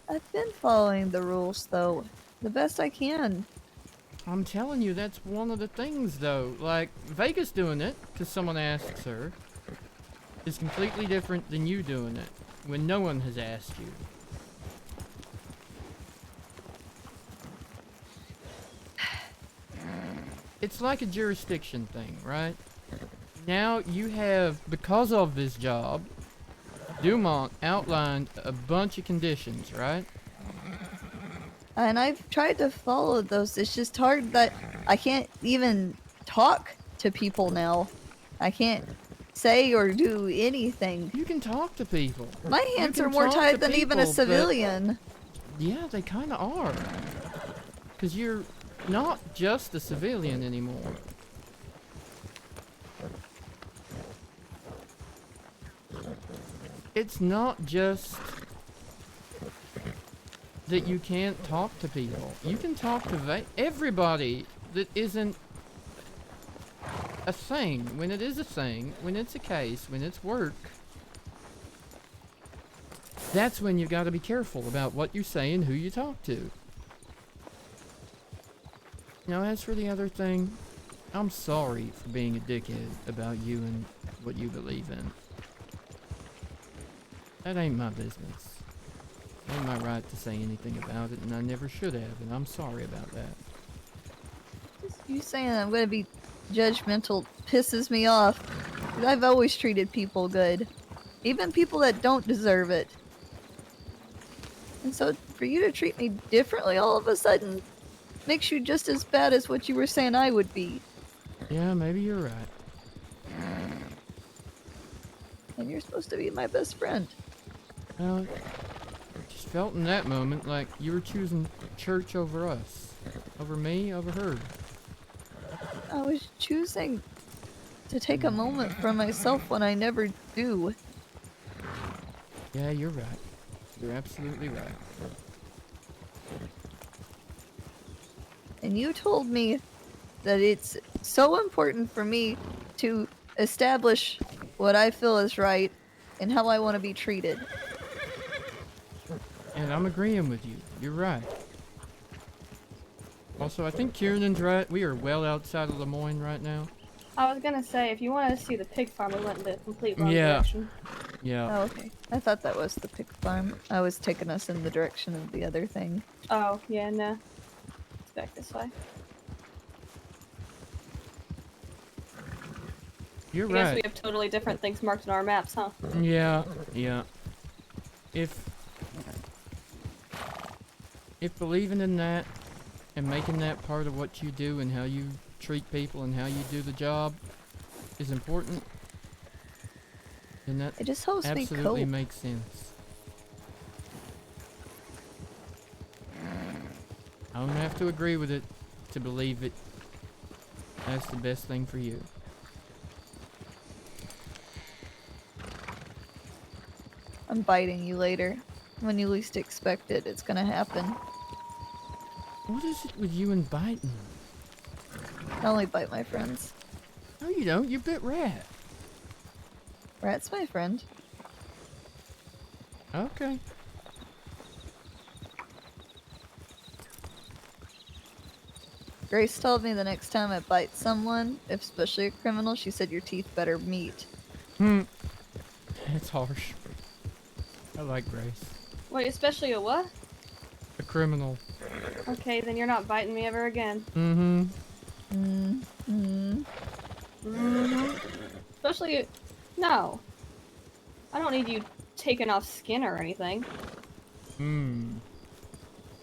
I've been following the rules, though, the best I can. I'm telling you, that's one of the things, though. Like, Vegas doing it, because someone asks her, is completely different than you doing it, when no one has asked you. It's like a jurisdiction thing, right? Now you have, because of this job, Dumont outlined a bunch of conditions, right? And I've tried to follow those. It's just hard that I can't even talk to people now. I can't say or do anything. You can talk to people. My hands are more tied than even a civilian. Yeah, they kind of are. Because you're not just a civilian anymore. It's not just that you can't talk to people. You can talk to everybody that isn't a thing. When it is a thing, when it's a case, when it's work, that's when you've got to be careful about what you say and who you talk to. Now, as for the other thing, I'm sorry for being a dickhead about you and what you believe in. That ain't my business. It ain't my right to say anything about it, and I never should have, and I'm sorry about that. You saying I'm gonna be judgmental pisses me off. I've always treated people good. even people that don't deserve it. And so for you to treat me differently all of a sudden makes you just as bad as what you were saying I would be. Yeah, maybe you're right. And you're supposed to be my best friend. Well, it just felt in that moment like you were choosing church over us. Over me, over her. I was choosing to take a moment for myself when I never do. Yeah, you're right. You're absolutely right. And you told me that it's so important for me to establish what I feel is right and how I want to be treated. And I'm agreeing with you. You're right. Also, I think Kieran's right. We are well outside of Lemoyne right now. I was gonna say, if you wanted to see the pig farm, we went in the complete wrong Yeah. direction. Yeah. Oh, okay. I thought that was the pig farm. I was taking us in the direction of the other thing. Oh, yeah, no. It's back this way. You're I guess right. we have totally different things marked on our maps, huh? Yeah, yeah. If believing in that and making that part of what you do and how you treat people and how you do the job is important, then that It just helps me absolutely cope. makes sense. I don't have to agree with it to believe it. That's the best thing for you. I'm biting you later. When you least expect it, it's gonna happen. What is it with you and biting? I only bite my friends. No, you don't. You bit Rat. Rat's my friend. Okay. Grace told me the next time I bite someone, especially a criminal, she said your teeth better meet. It's harsh. I like Grace. Wait, especially a what? A criminal. Okay, then you're not biting me ever again. Especially... No. I don't need you taking off skin or anything.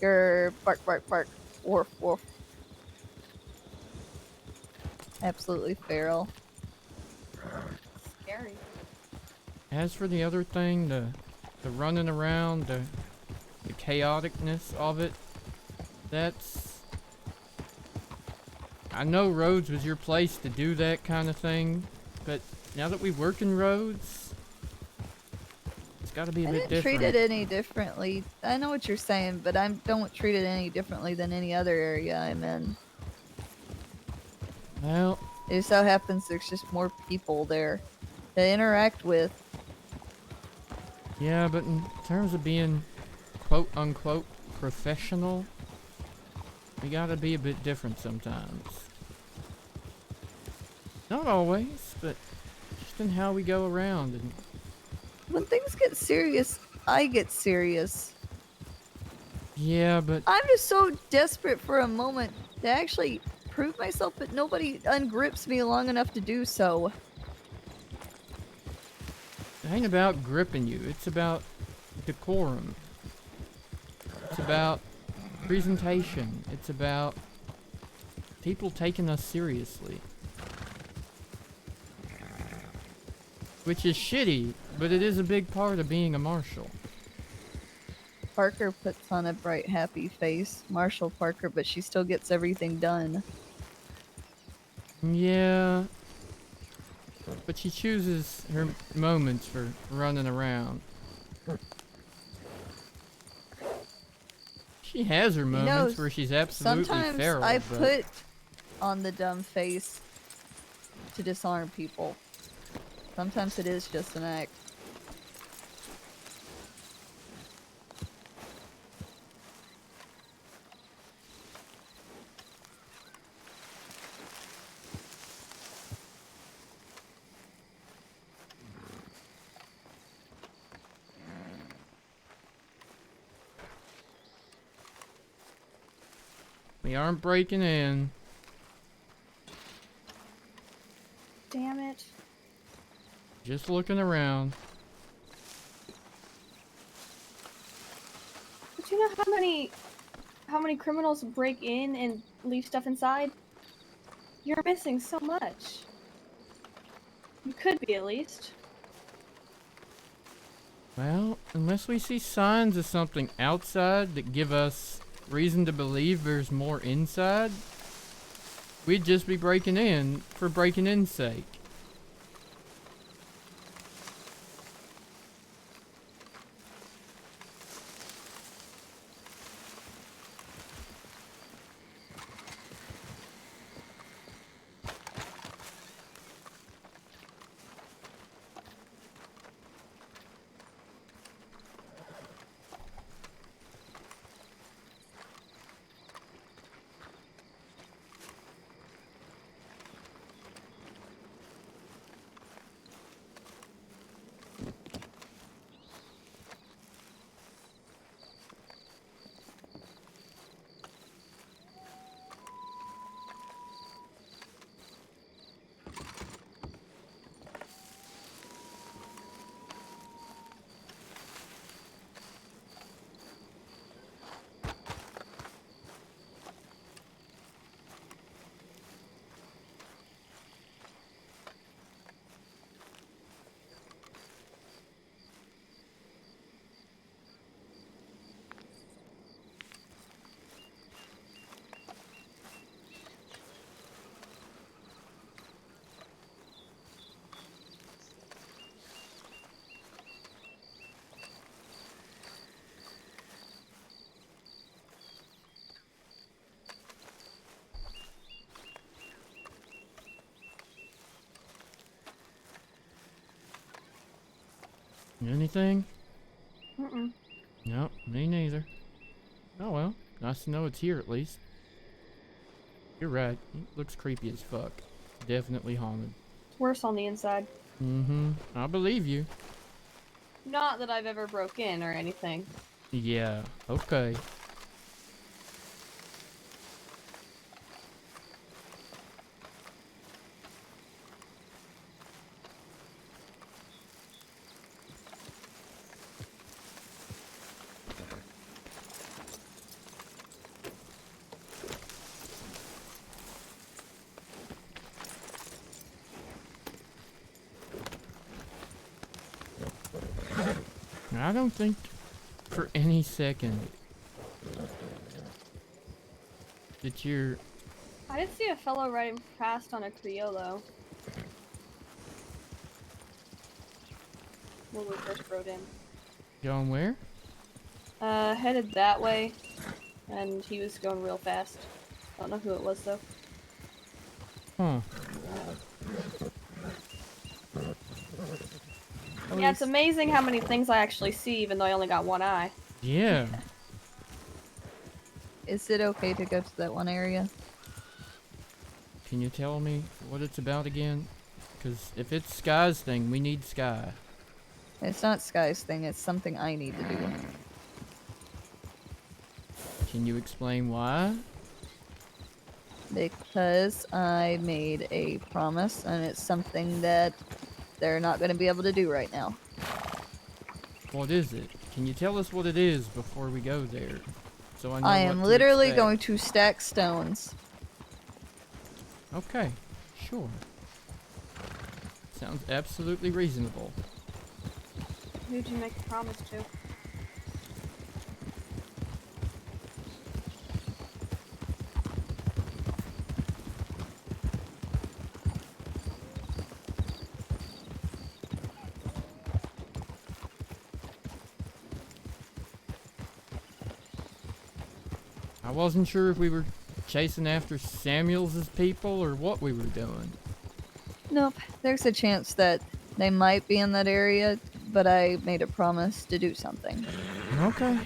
Grr, bark, bark, bark. Woof, woof. Absolutely feral. Scary. As for the other thing, the running around, the chaoticness of it, that's... I know roads was your place to do that kind of thing, but now that we work in roads, it's got to be a I bit didn't different. treat it any differently. I know what you're saying, but I don't treat it any differently than any other area I'm in. Well... It just so happens there's just more people there to interact with. Yeah, but in terms of being quote-unquote professional, we gotta be a bit different sometimes. Not always, but just in how we go around. And When things get serious, I get serious. yeah, but... I'm just so desperate for a moment to actually prove myself, but nobody ungrips me long enough to do so. It ain't about gripping you, it's about decorum. It's about presentation. It's about people taking us seriously. Which is shitty, but it is a big part of being a marshal. Parker puts on a bright, happy face. Marshal Parker, but she still gets everything done. Yeah. But she chooses her moments for running around. She has her moments where she's absolutely sometimes feral. I but... put on the dumb face to disarm people. Sometimes it is just an act. We aren't breaking in. Damn it. Just looking around. Do you know how many criminals break in and leave stuff inside? You're missing so much. You could be, at least. Well, unless we see signs of something outside that give us reason to believe there's more inside, we'd just be breaking in for breaking in's sake. Anything? Mm-mm. Nope, me neither. Oh well, nice to know it's here at least. You're right, it looks creepy as fuck. Definitely haunted. Worse on the inside. Mm-hmm, I believe you. Not that I've ever broke in or anything. Yeah, okay. I don't think for any second that you're... I did see a fellow riding past on a Criollo when we first rode in. Going where? Headed that way, and he was going real fast. I don't know who it was though. Huh. Yeah, it's amazing how many things I actually see even though I only got one eye. Yeah. Is it okay to go to that one area? Can you tell me what it's about again? Because if it's Sky's thing, we need Sky. It's not Sky's thing, it's something I need to do. Can you explain why? Because I made a promise, and it's something that they're not going to be able to do right now. What is it? Can you tell us what it is before we go there? So I know I what am to literally expect. going to stack stones. Okay, sure. Sounds absolutely reasonable. Who'd you make a promise to? I wasn't sure if we were chasing after Samuels' people or what we were doing. Nope, there's a chance that they might be in that area, but I made a promise to do something. Okay.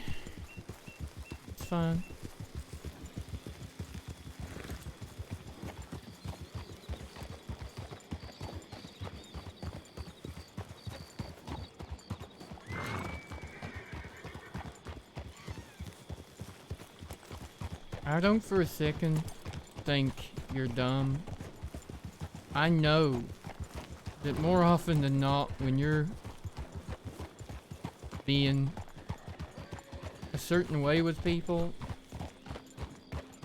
It's fine. I don't for a second think you're dumb. I know that more often than not, when you're being a certain way with people,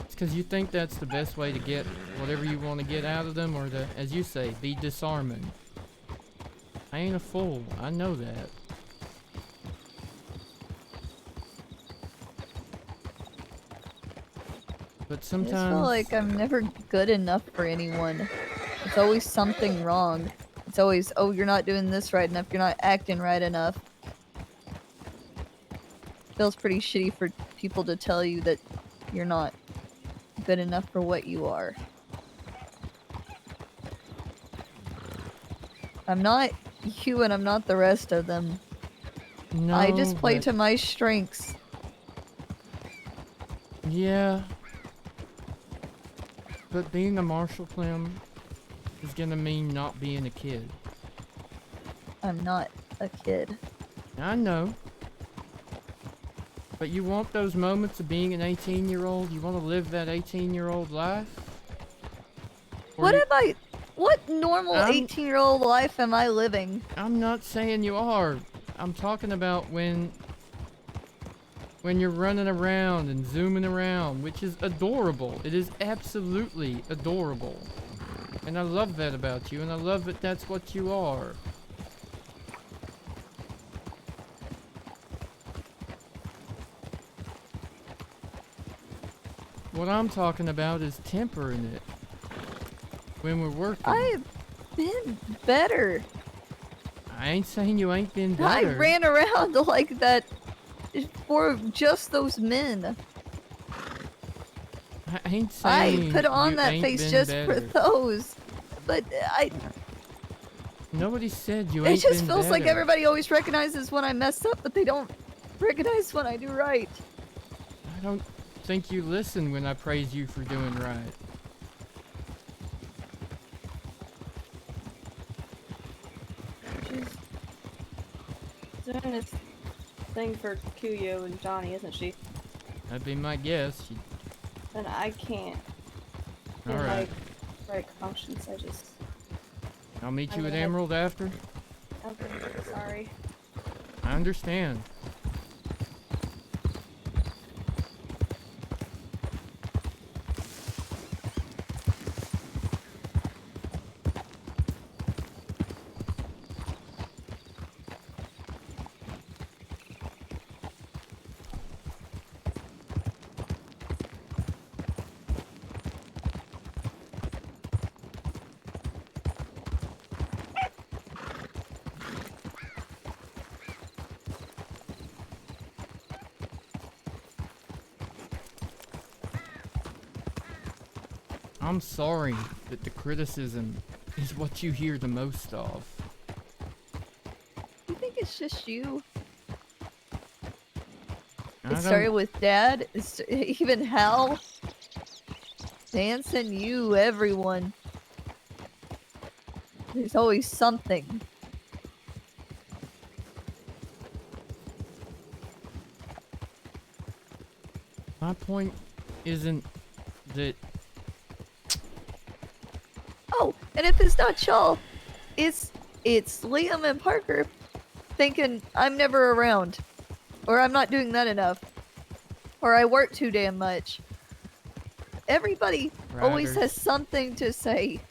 it's because you think that's the best way to get whatever you want to get out of them, or to, as you say, be disarming. I ain't a fool. I know that. But I sometimes... just feel like I'm never good enough for anyone. It's always something wrong. It's always, oh, you're not doing this right enough. You're not acting right enough. Feels pretty shitty for people to tell you that you're not good enough for what you are. I'm not you and I'm not the rest of them. No, I just play but- to my strengths. Yeah. But being a Marshal, Clem, is gonna mean not being a kid. I'm not a kid. I know. But you want those moments of being an 18-year-old? You want to live that 18-year-old life? Or What you- am I? What normal I'm- 18-year-old life am I living? I'm not saying you are. I'm talking about when you're running around and zooming around, which is adorable. It is absolutely adorable. And I love that about you, and I love that that's what you are. What I'm talking about is tempering it when we're working. I've been better. I ain't saying you ain't been I better. ran around like that for just those men. I ain't I saying put on you that ain't face been just better. for those. But Nobody said you it ain't just been feels like better. everybody always recognizes when I mess up, but they don't recognize when I do right. I don't think you listen when I praise you for doing right. She's doing this thing for Kuyo and Johnny, isn't she? That'd be my guess. And I can't. All In right. my right conscience, I just. I'll meet you I'm at gonna- Emerald after. Okay, sorry. I understand. I'm sorry that the criticism is what you hear the most of. You think it's just you? I It started don't- with Dad, even Hal, Dancing, you, everyone. There's always something. My point isn't that... Oh, and if it's not y'all, it's Liam and Parker thinking I'm never around, or I'm not doing that enough, or I work too damn much. Everybody always Riders. has something to say.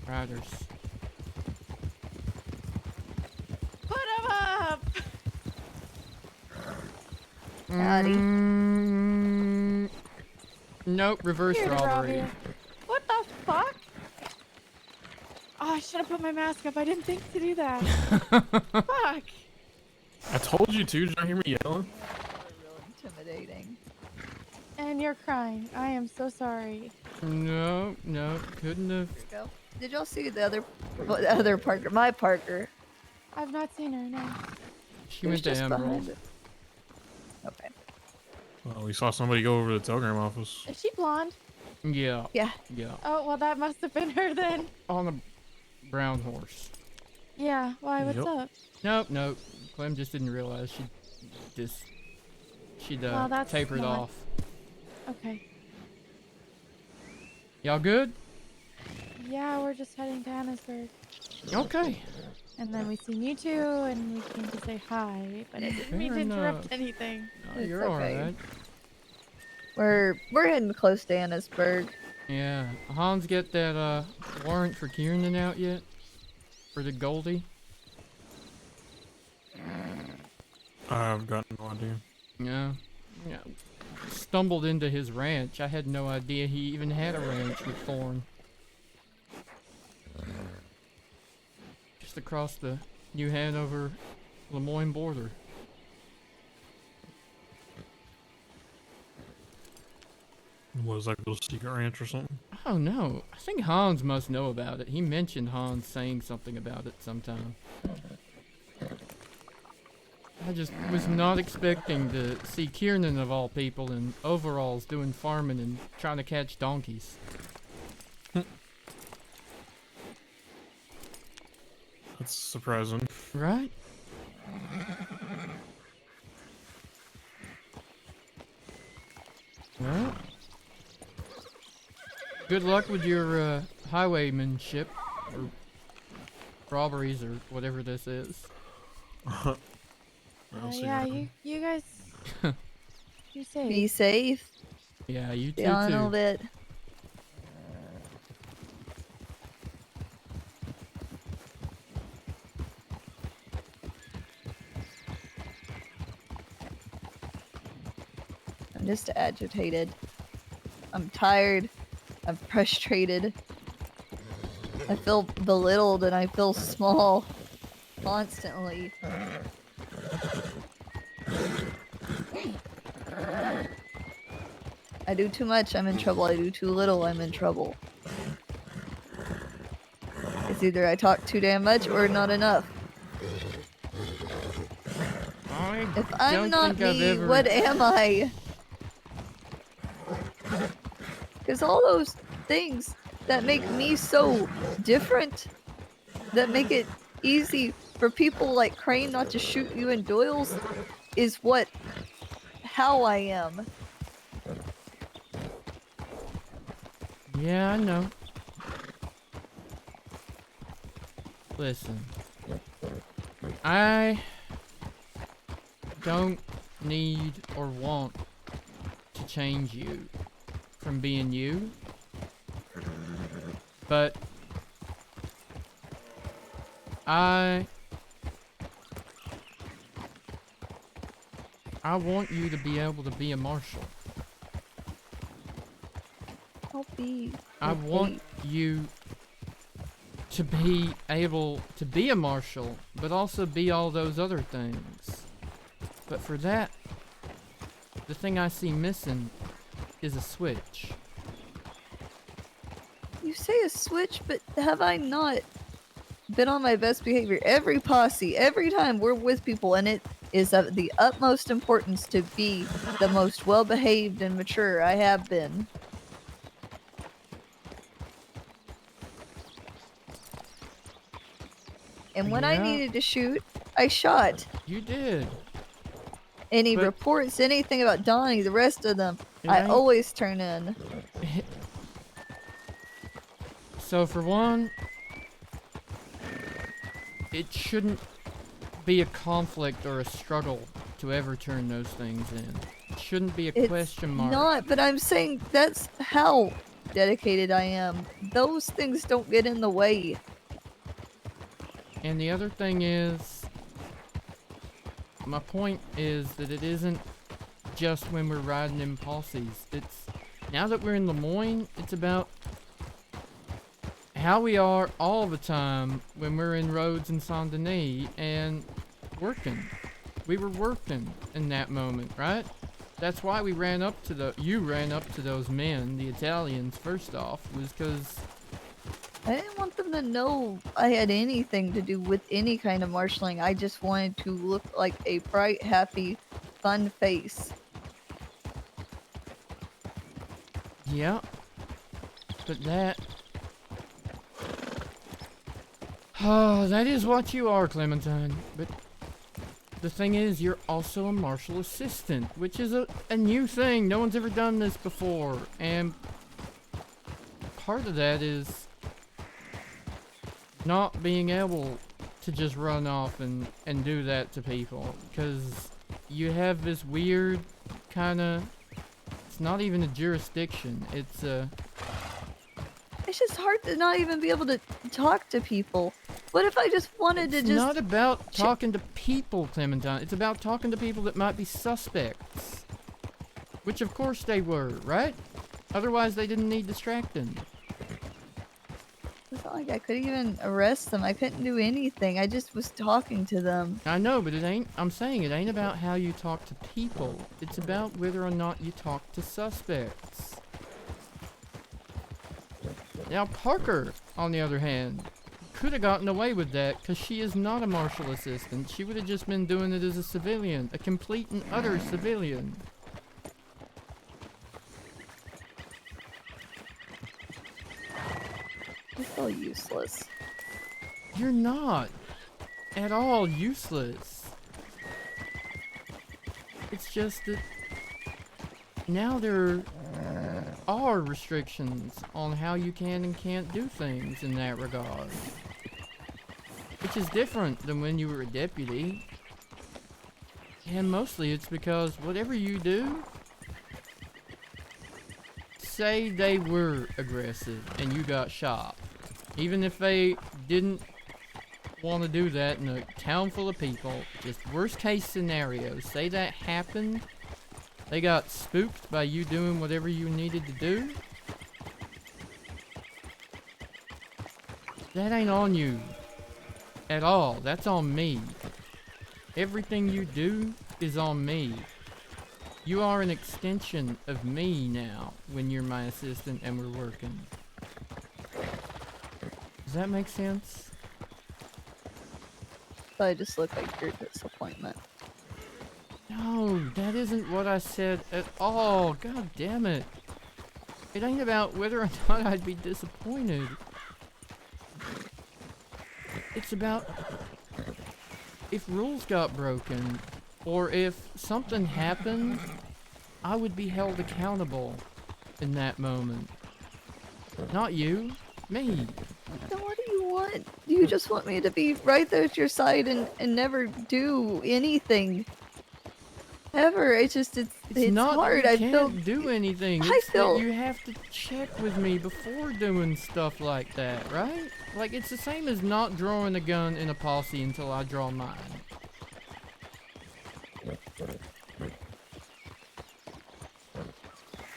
Riders. Put him up! Howdy. Nope, reverse Here to rob robbery. you. What the fuck? Oh, I should have put my mask up. I didn't think to do that. Fuck. I told you to. Did you hear me yelling? Real intimidating. And you're crying. I am so sorry. No, couldn't have. Here we go. Did y'all see the other Parker? My Parker. I've not seen her, no. She He was went to just Emerald. behind it. Okay. Well, we saw somebody go over to the telegram office. Is she blonde? Yeah. Yeah. Yeah. Oh, well, that must have been her then. On a brown horse. Yeah, why? What's Yep. up? Nope. Clem just didn't realize she'd Well, that's tapered smart. off. Okay. Y'all good? Yeah, we're just heading to Annisburg. Okay. And then we seen you two, and we came to say hi, but I didn't mean to interrupt anything. No, It's you're okay. alright. We're heading close to Annisburg. Yeah. Hans get that warrant for Kiernan out yet? For the Goldie? I've got no idea. Yeah. Yeah. Stumbled into his ranch. I had no idea he even had a ranch with Thorn. Just across the New Hanover Lemoyne border. Was like a little secret ranch or something? Oh no. I think Hans must know about it. He mentioned Hans saying something about it sometime. I just was not expecting to see Kiernan of all people in overalls doing farming and trying to catch donkeys. That's surprising. Right? Well, good luck with your highwaymanship or robberies or whatever this is. Yeah, you guys, be safe. Be safe. Yeah, you Be too. on a little bit. I'm just agitated. I'm tired. I'm frustrated. I feel belittled and I feel small constantly. I do too much, I'm in trouble. I do too little, I'm in trouble. It's either I talk too damn much or not enough. If I'm not me, what am I? Because all those things that make me so different, that make it easy for people like Crane not to shoot you in Doyle's, is how I am. Yeah, I know. Listen. I don't need or want to change you from being you. But I want you to be able to be a marshal. I want you to be able to be a marshal, but also be all those other things. But for that, the thing I see missing is a switch. You say a switch, but have I not been on my best behavior? Every posse, every time we're with people, and it is of the utmost importance to be the most well-behaved and mature I have been. And when I needed to shoot, I shot. You did. Any reports, anything about Donnie, the rest of them, I always turn in. So for one, it shouldn't be a conflict or a struggle to ever turn those things in. It shouldn't be a question mark. Not, but I'm saying that's how dedicated I am. Those things don't get in the way. And the other thing is, my point is that it isn't just when we're riding in posses. It's, now that we're in Lemoyne, it's about how we are all the time when we're in Rhodes and Saint Denis and working. We were working in that moment, right? That's why we ran up to you ran up to those men, the Italians, first off, was because I didn't want them to know I had anything to do with any kind of marshalling. I just wanted to look like a bright, happy, fun face. yeah, but that is what you are, Clementine. But the thing is, you're also a marshal assistant, which is a new thing. No one's ever done this before. And part of that is not being able to just run off and do that to people, because you have this weird kind of, it's not even a jurisdiction, it's a... It's just hard to not even be able to talk to people. What if I just wanted to It's just... not about talking to people, Clementine. It's about talking to people that might be suspects. Which of course they were, right? Otherwise they didn't need distracting. It's not like I could even arrest them. I couldn't do anything. I just was talking to them. I know, but it ain't, I'm saying it ain't about how you talk to people. It's about whether or not you talk to suspects. Now Parker, on the other hand, could have gotten away with that because she is not a Marshal assistant. She would have just been doing it as a civilian, a complete and utter civilian. I feel useless. You're not at all useless. It's just that now there are restrictions on how you can and can't do things in that regard. Which is different than when you were a deputy. And mostly it's because whatever you do, say they were aggressive and you got shot. Even if they didn't want to do that in a town full of people, just worst case scenario, say that happened, they got spooked by you doing whatever you needed to do, that ain't on you at all. That's on me. Everything you do is on me. You are an extension of me now when you're my assistant and we're working. Does that make sense? But I just look like your disappointment. No, that isn't what I said at all. God damn it. It ain't about whether or not I'd be disappointed. It's about if rules got broken, or if something happened, I would be held accountable in that moment. Not you, me. Then what do you want? You just want me to be right there at your side and never do anything. Ever. It's just, it's not hard. that I you feel... can't do anything. I It's feel... that you have to check with me before doing stuff like that, right? Like, it's the same as not drawing a gun in a posse until I draw mine.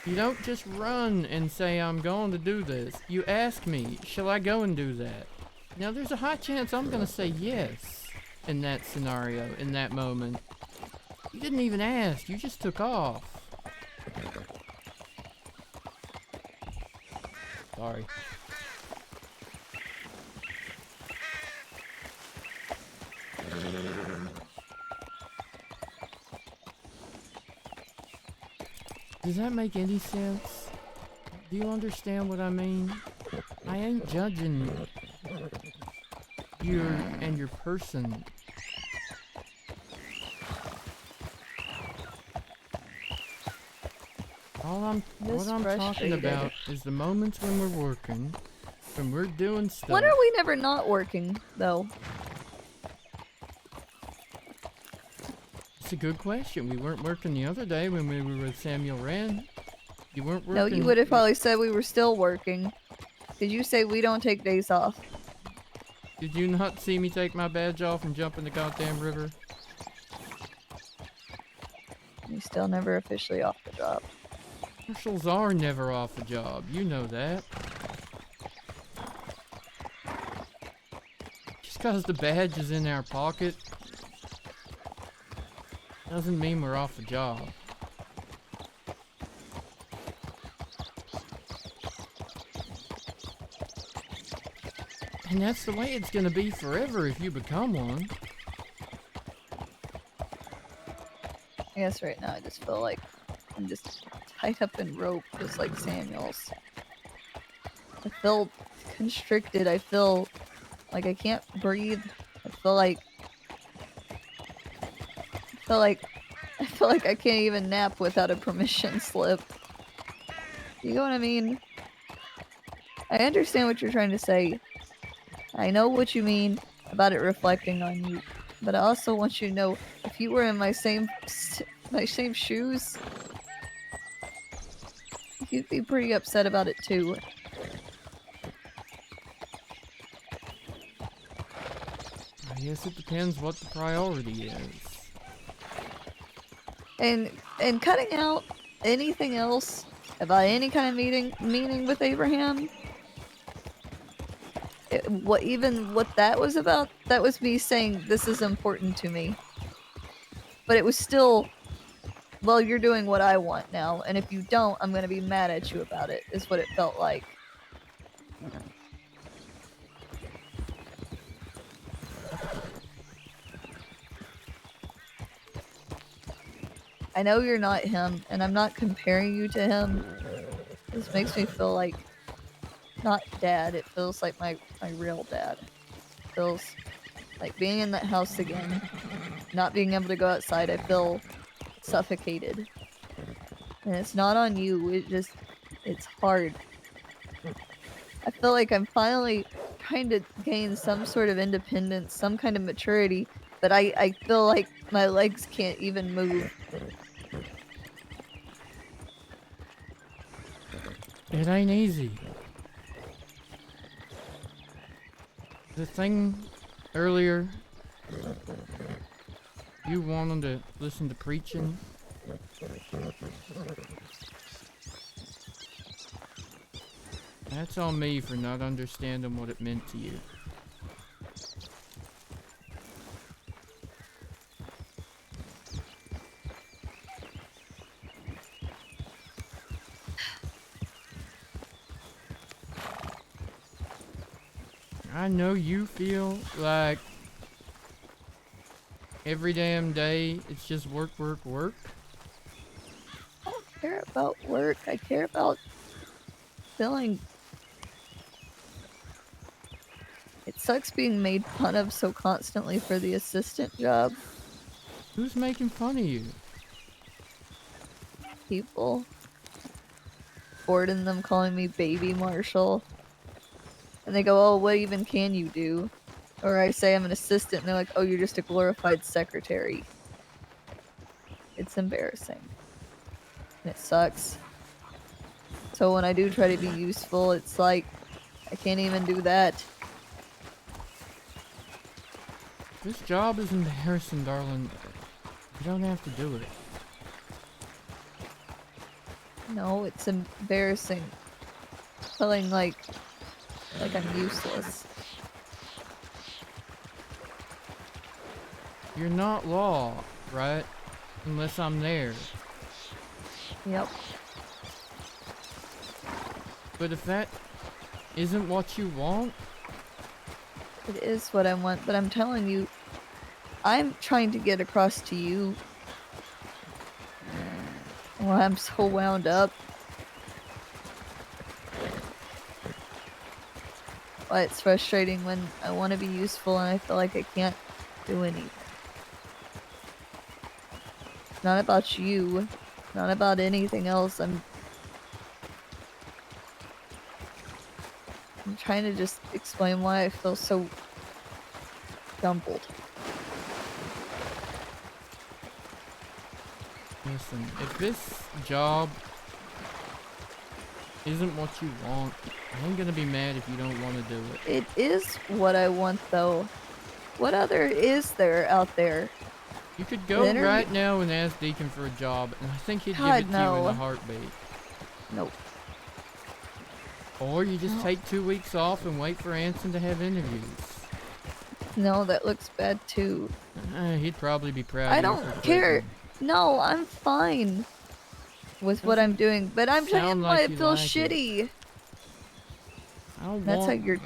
You don't just run and say, I'm going to do this. You ask me, shall I go and do that? Now, there's a high chance I'm going to say yes in that scenario, in that moment. You didn't even ask, you just took off. Sorry. Does that make any sense? Do you understand what I mean? I ain't judging you and your person. What I'm talking about is the moments when we're working, when we're doing stuff. When are we never not working, though? It's a good question. We weren't working the other day when we were with Samuel Wren. You weren't working. No, you would have probably said we were still working. Did you say we don't take days off? Did you not see me take my badge off and jump in the goddamn river? You're still never officially off the job. Marshals are never off a job. You know that. Just because the badge is in our pocket doesn't mean we're off a job. And that's the way it's gonna be forever if you become one. I guess right now I just feel like I'm just tied up in rope, just like Samuel's. I feel constricted. I feel like I can't breathe. I feel like I can't even nap without a permission slip. You know what I mean? I understand what you're trying to say. I know what you mean. about it reflecting on you. But I also want you to know, if you were in my same shoes, you'd be pretty upset about it too. I guess it depends what the priority is. And cutting out anything else about any kind of meeting with Abraham. What that was about, that was me saying this is important to me. But it was still, well, you're doing what I want now, and if you don't, I'm gonna be mad at you about it, is what it felt like. I know you're not him, and I'm not comparing you to him. This makes me feel like, not dad, it feels like my real dad. It feels like being in that house again, not being able to go outside, I feel suffocated. And it's not on you, it's hard. I feel like I'm finally trying to gain some sort of independence, some kind of maturity, but I feel like my legs can't even move. It ain't easy. The thing earlier, you wanted to listen to preaching. That's on me for not understanding what it meant to you. I know you feel like every damn day it's just work, work, work. I don't care about work. I care about feeling. It sucks being made fun of so constantly for the assistant job. Who's making fun of you? People. Ford and them calling me baby Marshall. And they go, oh, what even can you do? Or I say I'm an assistant, and they're like, oh, you're just a glorified secretary. It's embarrassing. And it sucks. So when I do try to be useful, it's like, I can't even do that. This job is embarrassing, darling. You don't have to do it. No, it's embarrassing. Feeling like I'm useless. You're not law, right? Unless I'm there. Yep. But if that isn't what you want... It is what I want, but I'm telling you, I'm trying to get across to you. Well, I'm so wound up. Why it's frustrating when I want to be useful and I feel like I can't do anything. It's not about you, not about anything else. I'm trying to just explain why I feel so jumbled. Listen, if this job isn't what you want, I ain't gonna be mad if you don't want to do it. It is what I want, though. What other is there out there? You could go right now and ask Deacon for a job, and I think he'd give it to you in a heartbeat. Nope. Or you just take 2 weeks off and wait for Anson to have interviews. No, that looks bad too. He'd probably be proud I of you don't for care. quitting. No, I'm fine with what I'm doing, but I'm telling you why it feels shitty. That's how you're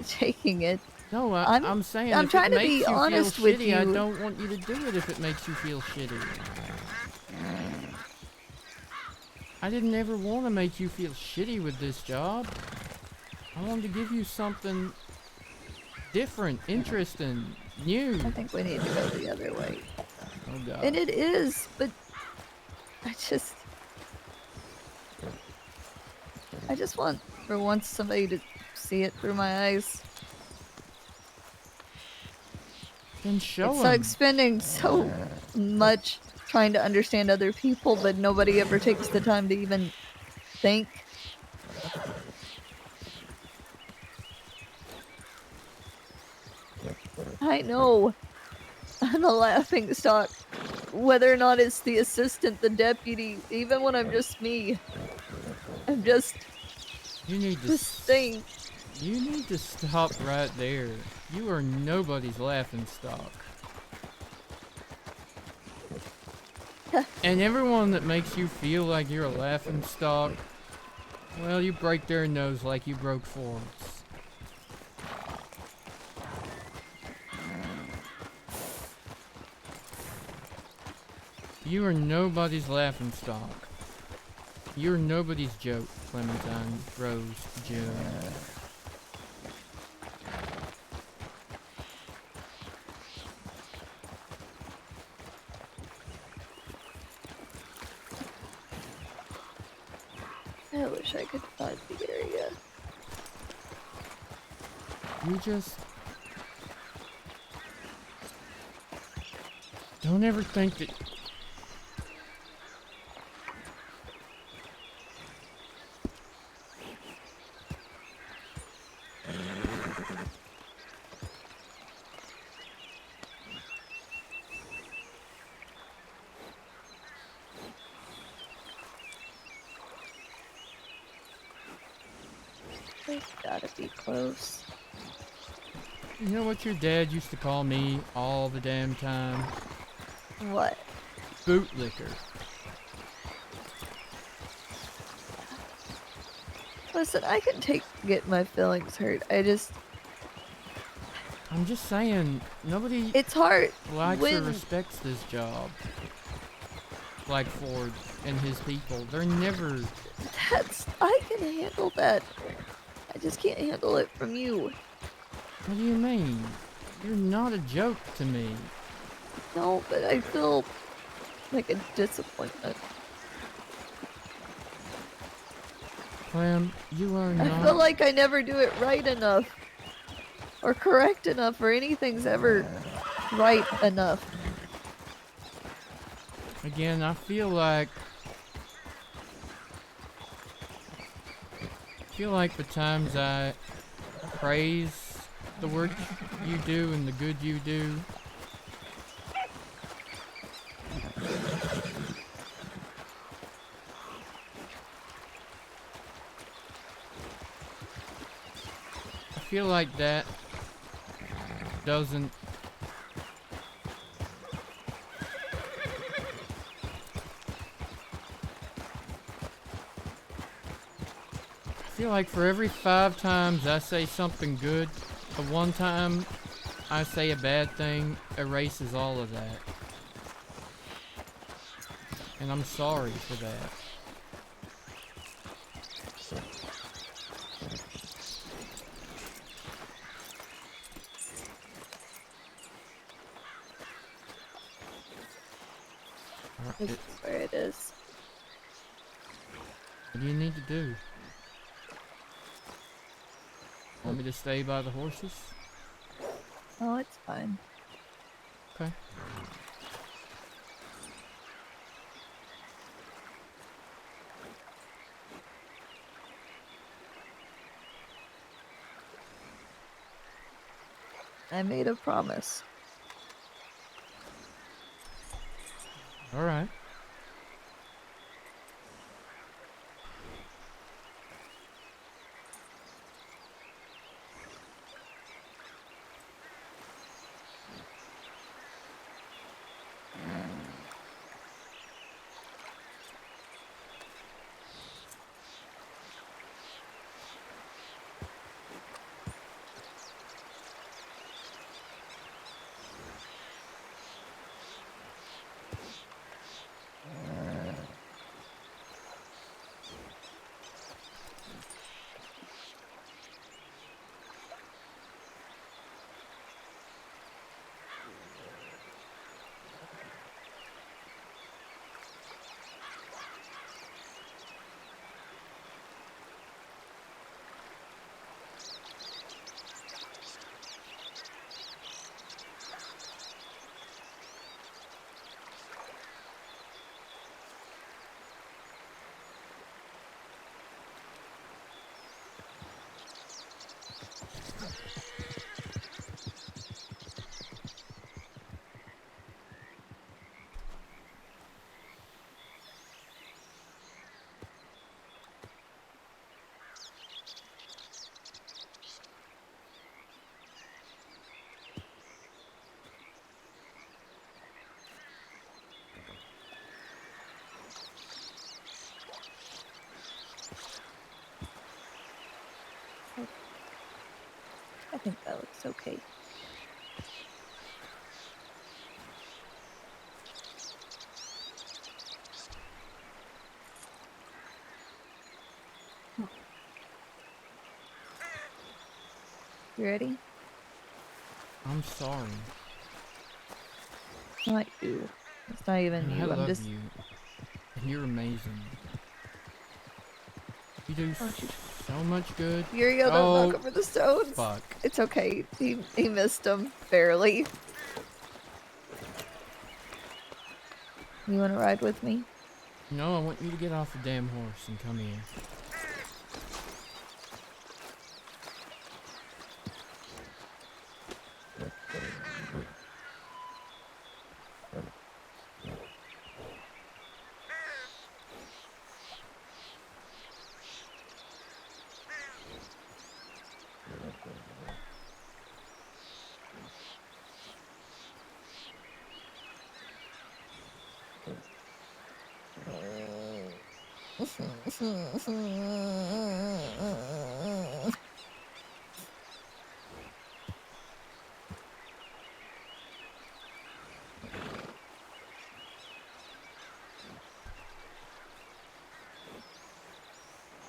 taking it. No, I'm saying I'm if trying it to makes be you honest feel with shitty, you. I don't want you to do it if it makes you feel shitty. I didn't ever want to make you feel shitty with this job. I wanted to give you something different, interesting, new. I think we need to go the other way. Oh God. And it is, but I just want for once somebody to see it through my eyes. Then show It's him. like spending so much trying to understand other people, but nobody ever takes the time to even think. I know. I'm a laughing stock. Whether or not it's the assistant, the deputy, even when I'm just me. I'm just You need to this thing. You need to stop right there. You are nobody's laughing stock. And everyone that makes you feel like you're a laughing stock, well, you break their nose like you broke Ford's. You are nobody's laughing stock. You're nobody's joke, Clementine Rose Jones. I wish I could find the area. You just... don't ever think that... It's gotta be close. You know what your dad used to call me all the damn time? What? Bootlicker. Listen, I can get my feelings hurt. I'm just saying, nobody It's hard likes or when respects this job. Like Ford and his people. They're never... I can handle that. I just can't handle it from you. What do you mean? You're not a joke to me. No, but I feel like a disappointment. Clem, you are not... I feel like I never do it right enough. Or correct enough, or anything's ever right enough. Again, I feel like the times I praise the work you do and the good you do, I feel like that doesn't... I feel like for every 5 times I say something good, the one time I say a bad thing erases all of that. And I'm sorry for that. This is where it is. What do you need to do? Want me to stay by the horses? Oh, it's fine. Okay. I made a promise. Alright. I think that looks okay. You ready? I'm sorry. Not you. It's not even And I you. I'm love just. you. And you're amazing. You do so much good. Furio, don't knock over the stones. Fuck. It's okay. He missed them barely. You want to ride with me? No, I want you to get off the damn horse and come here.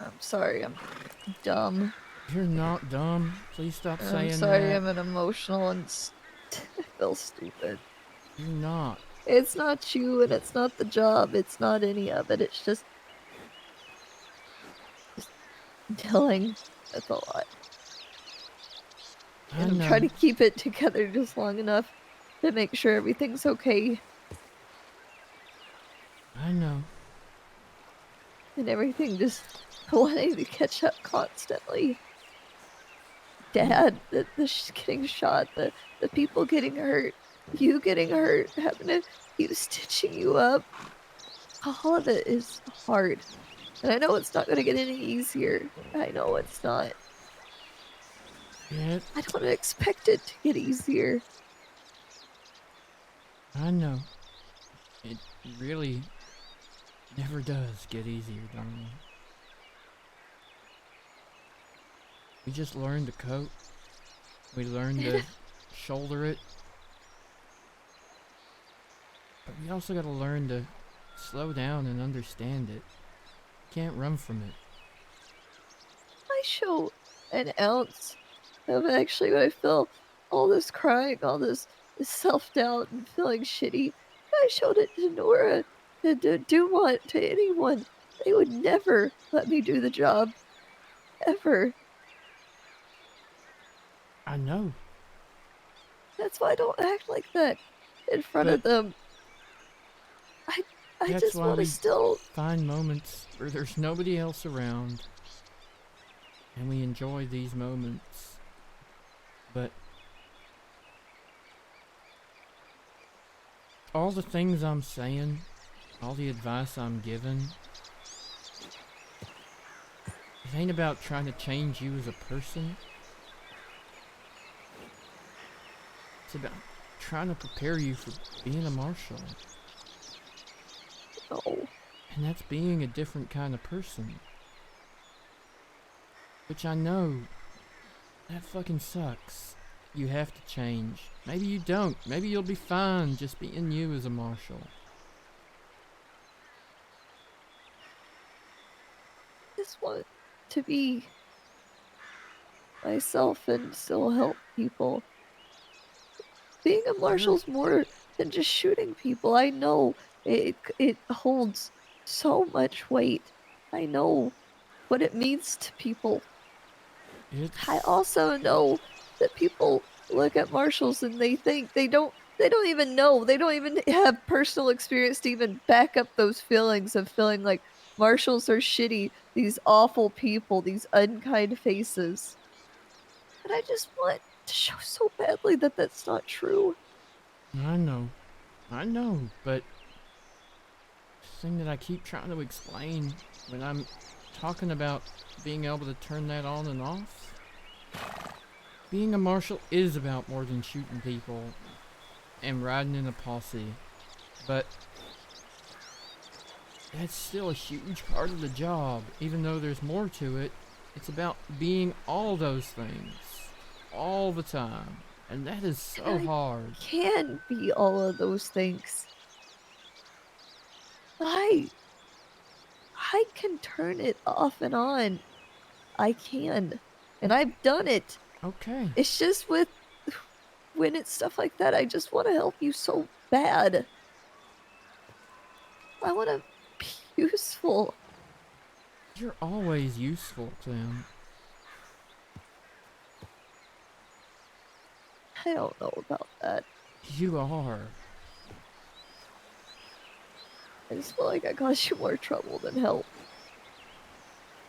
I'm sorry, I'm dumb. You're not dumb. Please stop saying I'm sorry, that. I'm an emotional and I feel stupid. You're not. It's not you and it's not the job. It's not any of it. It's just dealing with a lot. I And I'm know. trying to keep it together just long enough to make sure everything's okay. I know. And everything just wanting to catch up constantly. Dad, the getting shot, the people getting hurt, you getting hurt, having to keep stitching you up. All of it is hard. And I know it's not going to get any easier. I know it's not. Yeah, I don't expect it to get easier. I know. It really never does get easier, darling. We just learn to cope. We learn to shoulder it. But we also gotta learn to slow down and understand it. Can't run from it. I show an ounce of actually when I feel all this crying, all this self-doubt and feeling shitty. I showed it to Nora, to Dumont, to anyone. They would never let me do the job. Ever. I know. That's why I don't act like that in front of them. I That's just why want to we still. find moments where there's nobody else around. And we enjoy these moments. But all the things I'm saying, all the advice I'm giving, it ain't about trying to change you as a person. It's about trying to prepare you for being a marshal. Oh. And that's being a different kind of person. Which I know, that fucking sucks. You have to change. Maybe you don't. Maybe you'll be fine just being you as a marshal. I just want to be myself and still help people. Being a marshal's more than just shooting people. I know it holds so much weight. I know what it means to people. I also know that people look at marshals and they think they don't even know. They don't even have personal experience to even back up those feelings of feeling like marshals are shitty, these awful people, these unkind faces. And I just want to show so badly that that's not true. I know, but the thing that I keep trying to explain when I'm talking about being able to turn that on and off, being a marshal is about more than shooting people and riding in a posse, but that's still a huge part of the job. Even though there's more to it, it's about being all those things. all the time. And that is so I hard. Can be all of those things. I can turn it off and on. I can. And I've done it. Okay. It's just when it's stuff like that, I just want to help you so bad. I want to be useful. You're always useful, Tim. I don't know about that. You are. I just feel like I caused you more trouble than help.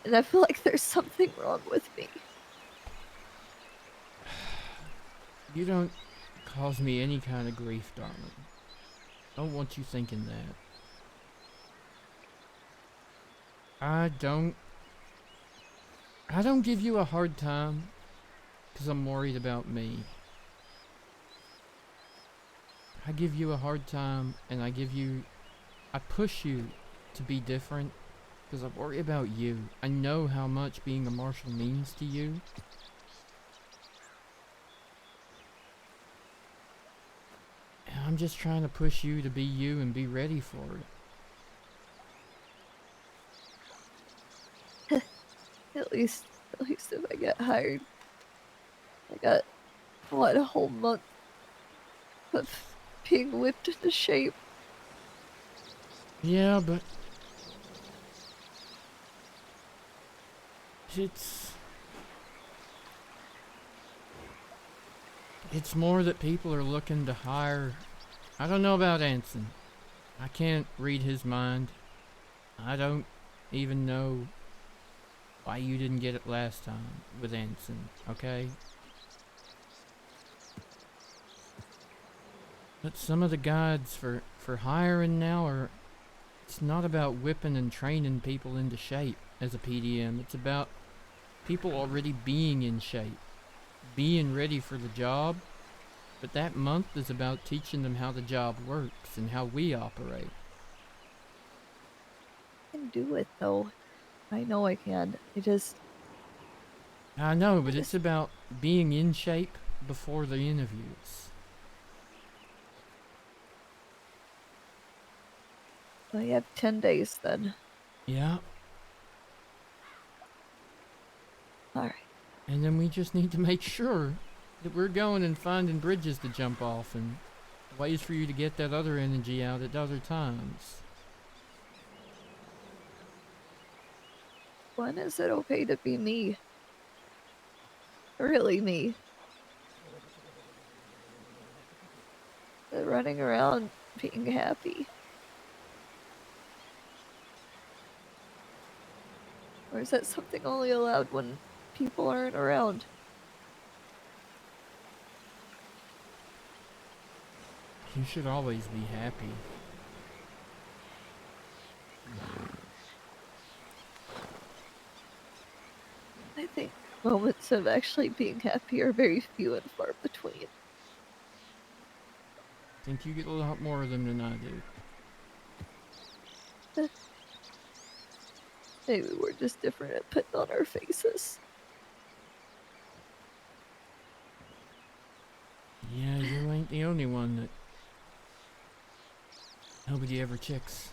And I feel like there's something wrong with me. You don't cause me any kind of grief, darling. I don't want you thinking that. I don't give you a hard time because I'm worried about me. I give you a hard time and I push you to be different because I worry about you. I know how much being a marshal means to you. And I'm just trying to push you to be you and be ready for it. At least if I get hired. I got, what, a whole month of being whipped into shape. Yeah, but it's more that people are looking to hire. I don't know about Anson. I can't read his mind. I don't even know why you didn't get it last time with Anson, okay? But some of the guides for hiring now are, it's not about whipping and training people into shape as a PDM. It's about people already being in shape, being ready for the job. But that month is about teaching them how the job works and how we operate. I can do it though. I know I can. I know, but it's about being in shape before the interviews. I have 10 days then. Yeah. Alright. And then we just need to make sure that we're going and finding bridges to jump off and ways for you to get that other energy out at other times. When is it okay to be me? Really me? Running around being happy. Or is that something only allowed when people aren't around? You should always be happy. I think moments of actually being happy are very few and far between. I think you get a lot more of them than I do. Maybe we're just different at putting on our faces. Yeah, you ain't the only one that nobody ever checks.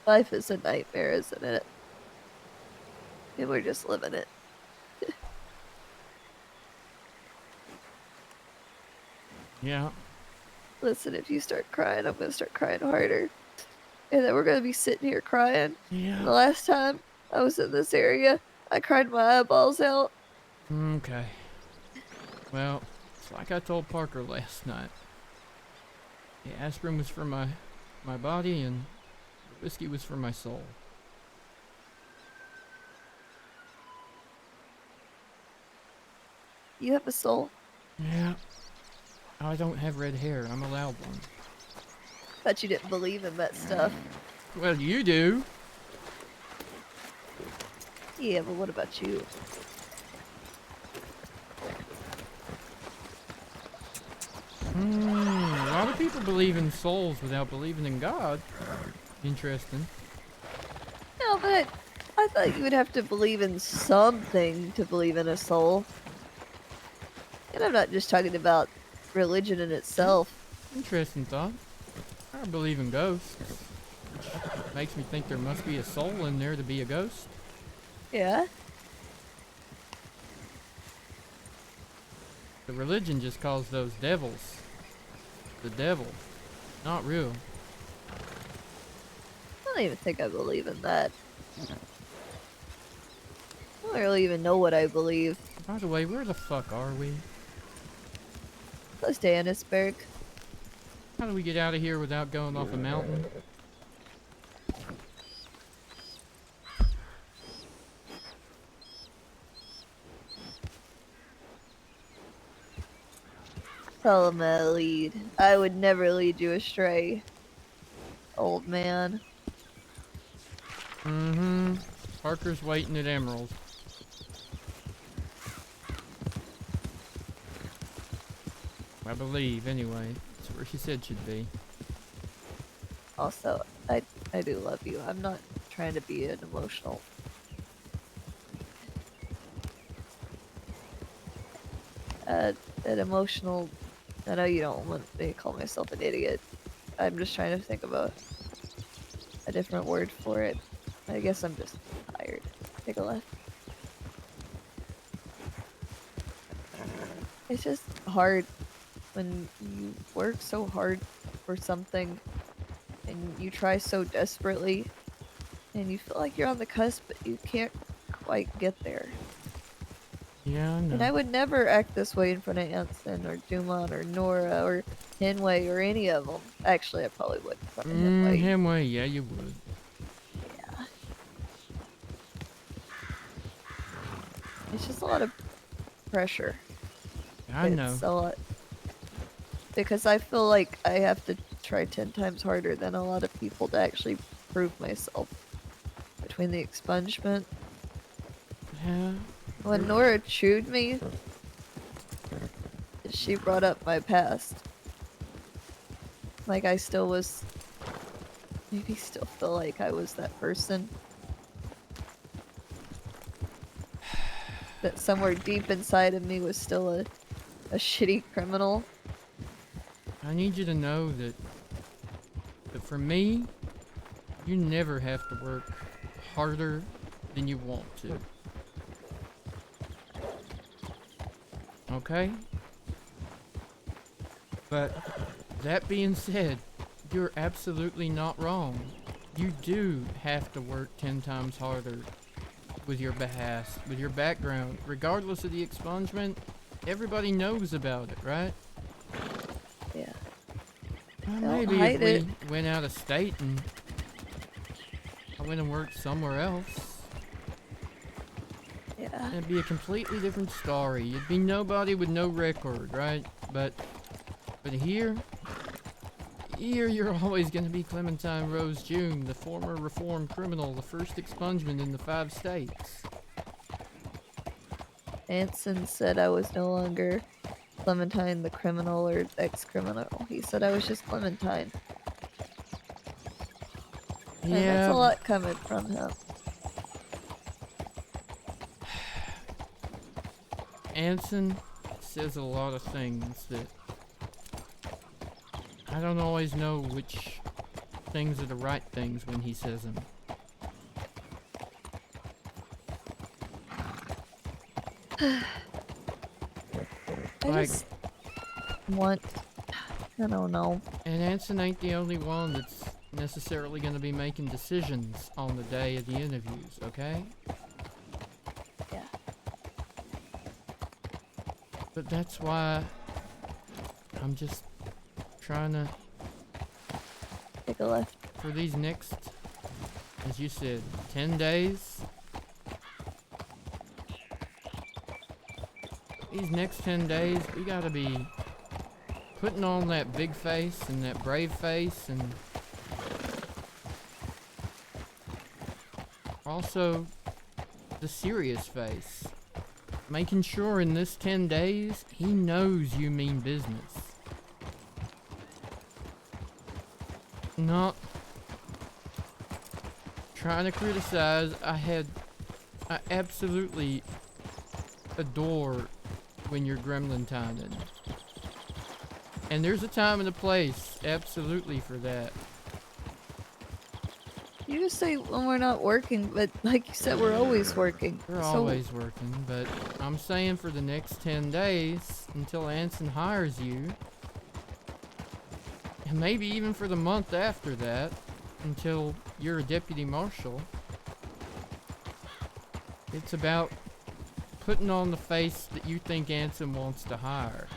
Life is a nightmare, isn't it? And we're just living it. Yeah. Listen, if you start crying, I'm gonna start crying harder. And then we're gonna be sitting here crying. Yeah. And the last time I was in this area, I cried my eyeballs out. Okay. Well, it's like I told Parker last night. The aspirin was for my body and the whiskey was for my soul. You have a soul. Yeah. I don't have red hair. I'm allowed one. Thought you didn't believe in that stuff. Well, you do. Yeah, but what about you? A lot of people believe in souls without believing in God. Interesting. No, but I thought you would have to believe in something to believe in a soul. And I'm not just talking about religion in itself. Interesting thought. I believe in ghosts, which makes me think there must be a soul in there to be a ghost. Yeah. The religion just calls those devils the devil. Not real. I don't even think I believe in that. I don't really even know what I believe. By the way, where the fuck are we? Close to Annisburg. How do we get out of here without going off a mountain? Follow my lead. I would never lead you astray, old man. Mm-hmm. Parker's waiting at Emerald. I believe, anyway. That's where she said she'd be. Also, I do love you. I'm not trying to be an emotional. An emotional. I know you don't want me to call myself an idiot. I'm just trying to think about a different word for it. I guess I'm just tired. Take a left. It's just hard when you work so hard for something and you try so desperately and you feel like you're on the cusp but you can't quite get there. Yeah, I know. And I would never act this way in front of Anson or Dumont or Nora or Henway or any of them. Actually, I probably would in front of Henway. Henway, yeah, you would. Yeah. It's just a lot of pressure. I know. It's a lot. Because I feel like I have to try 10 times harder than a lot of people to actually prove myself. Between the expungement. Yeah. When Nora chewed me, she brought up my past. Like I still was, maybe still feel like I was that person. That somewhere deep inside of me was still a shitty criminal. I need you to know that for me, you never have to work harder than you want to. Okay? But that being said, you're absolutely not wrong. You do have to work 10 times harder with your behalf, with your background. Regardless of the expungement, everybody knows about it, right? Yeah. Well, Don't maybe hide if it. we went out of state and I went and worked somewhere else, yeah, it'd be a completely different story. You'd be nobody with no record, right? But here you're always gonna be Clementine Rose June, the former reformed criminal, the first expungement in the 5 states. Anson said I was no longer Clementine the criminal or ex-criminal. He said I was just Clementine. And that's Yeah. a lot coming from him. Anson says a lot of things that I don't always know which things are the right things when he says them. I just want, I don't know. And Anson ain't the only one that's necessarily going to be making decisions on the day of the interviews, okay? Yeah. But that's why I'm just trying to take a left. For these next, as you said, 10 days. These next 10 days, we gotta be putting on that big face and that brave face, and also the serious face. Making sure in this 10 days, he knows you mean business. Not trying to criticize. I absolutely adore when you're gremlin-tining. And there's a time and a place, absolutely, for that. You just say when we're not working, but like you said, we're always working. We're So- always working, but I'm saying for the next 10 days, until Anson hires you, and maybe even for the month after that, until you're a deputy marshal, it's about putting on the face that you think Anson wants to hire.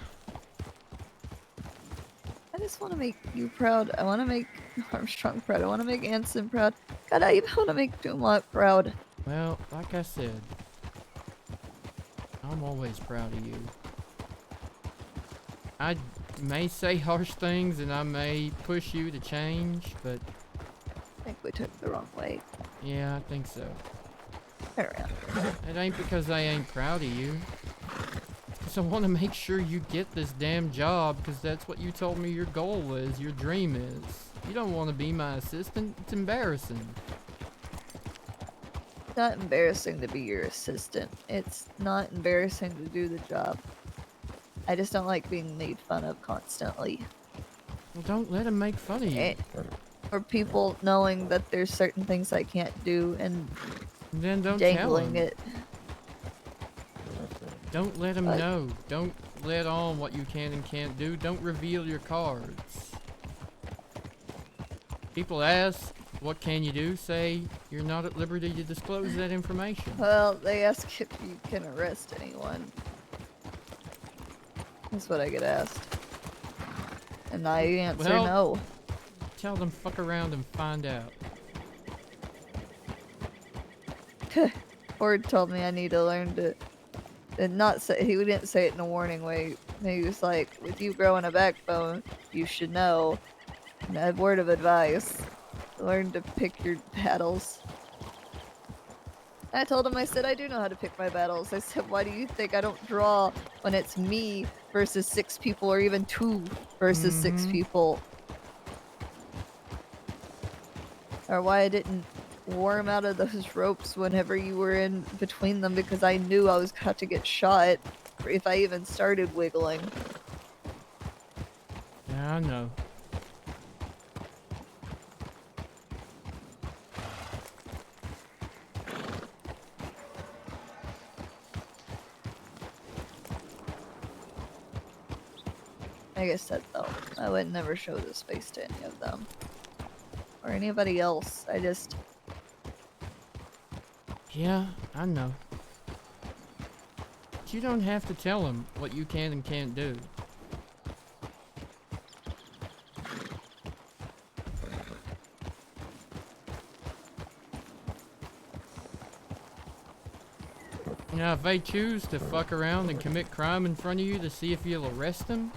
I just want to make you proud. I want to make Armstrong proud. I want to make Anson proud. God, I even want to make Dumont proud. Well, like I said, I'm always proud of you. I may say harsh things and I may push you to change, but I think we took the wrong way. yeah, I think so. Tyrell. It ain't because I ain't proud of you. Because I want to make sure you get this damn job, because that's what you told me your goal is, your dream is. You don't want to be my assistant. It's embarrassing. It's not embarrassing to be your assistant. It's not embarrassing to do the job. I just don't like being made fun of constantly. Well, don't let him make fun of you. Or people knowing that there's certain things I can't do and then don't dangling tell him. it. Don't let him know. Don't let on what you can and can't do. Don't reveal your cards. People ask, what can you do? Say, you're not at liberty to disclose that information. Well, they ask if you can arrest anyone. That's what I get asked. And I answer Well, no. Tell them fuck around and find out. Ford told me I need to learn to and not say, he didn't say it in a warning way. He was like, with you growing a backbone, you should know. And a word of advice. Learn to pick your battles. I told him, I said, I do know how to pick my battles. I said, why do you think I don't draw when it's me versus 6 people or even 2 versus 6 people? Or why I didn't worm out of those ropes whenever you were in between them, because I knew I was about to get shot if I even started wiggling. Yeah, I know. Like I said though, I would never show this face to any of them. Or anybody else. I just... Yeah, I know. But you don't have to tell them what you can and can't do. Now, if they choose to fuck around and commit crime in front of you to see if you'll arrest them,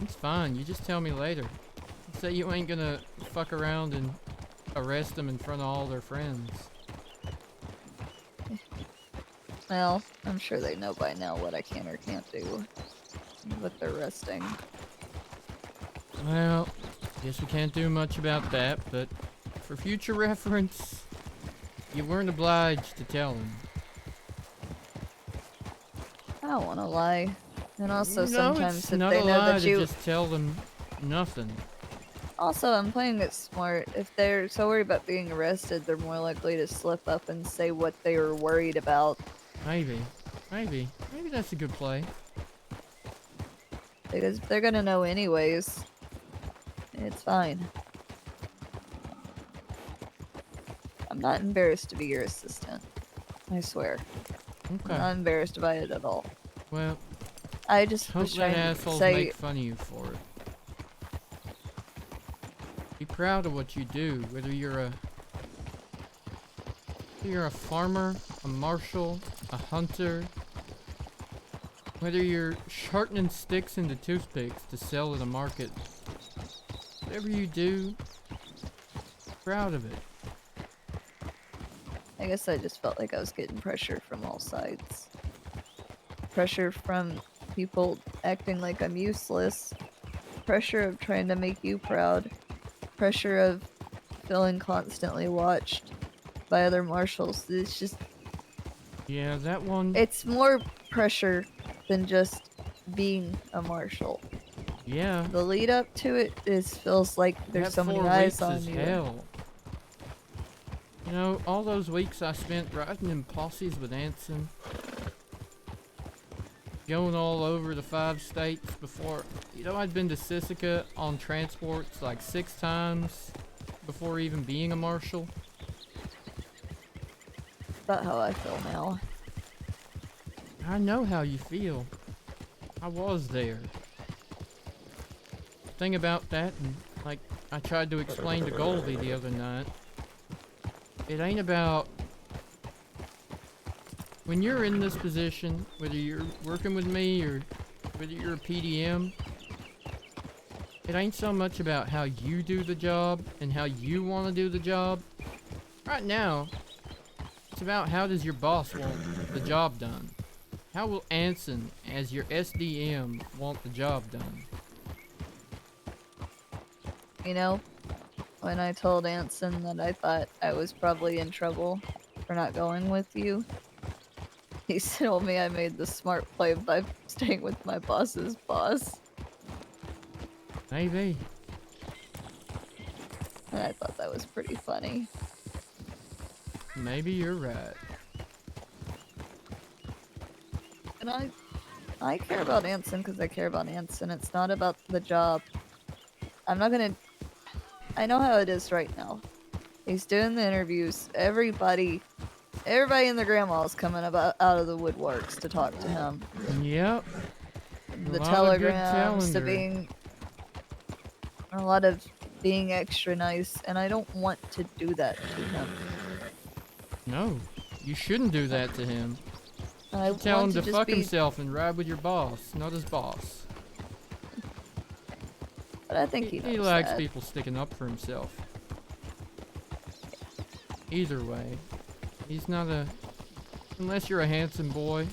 it's fine. You just tell me later. Say you ain't gonna fuck around and arrest them in front of all their friends. Well, I'm sure they know by now what I can or can't do with their arresting. Well, guess we can't do much about that, but for future reference, you weren't obliged to tell them. I don't want to lie. And also No, sometimes it's if not they a know lie that to you... just tell them nothing. Also, I'm playing it smart. If they're so worried about being arrested, they're more likely to slip up and say what they were worried about. Maybe. Maybe that's a good play. Because they're gonna know anyways. It's fine. I'm not embarrassed to be your assistant. I swear. Okay. I'm not embarrassed by it at all. Well, I just hope was that trying to assholes say... make fun of you for it. Be proud of what you do, whether you're a farmer, a marshal, a hunter, Whether you're sharpening sticks into toothpicks to sell at a market, whatever you do, proud of it. I guess I just felt like I was getting pressure from all sides. Pressure from people acting like I'm useless. Pressure of trying to make you proud. Pressure of feeling constantly watched by other marshals. It's just... Yeah, that one... It's more pressure than just being a marshal. Yeah. The lead up to it feels like there's that so many 4 eyes weeks on is you. hell. You know, all those weeks I spent riding in posses with Anson, going all over the 5 states before... You know, I'd been to Sisika on transports like 6 times before even being a marshal. About how I feel now. I know how you feel. I was there. The thing about that, and like I tried to explain to Goldie the other night, it ain't about... When you're in this position, whether you're working with me or whether you're a PDM, it ain't so much about how you do the job and how you want to do the job. Right now, it's about how does your boss want the job done. How will Anson, as your SDM, want the job done? You know, when I told Anson that I thought I was probably in trouble for not going with you, he told me I made the smart play by staying with my boss's boss. Maybe. And I thought that was pretty funny. Maybe you're right. And I care about Anson because I care about Anson. It's not about the job. I'm not gonna... I know how it is right now. He's doing the interviews. Everybody in the grandma's coming out of the woodworks to talk to him. Yep. The telegrams to being... A lot of being extra nice, and I don't want to do that to him. No, you shouldn't do that to him. I Tell him want to just fuck be... himself and ride with your boss, not his boss. But I think he knows likes that. people sticking up for himself. Either way, he's not a... Unless you're a handsome boy,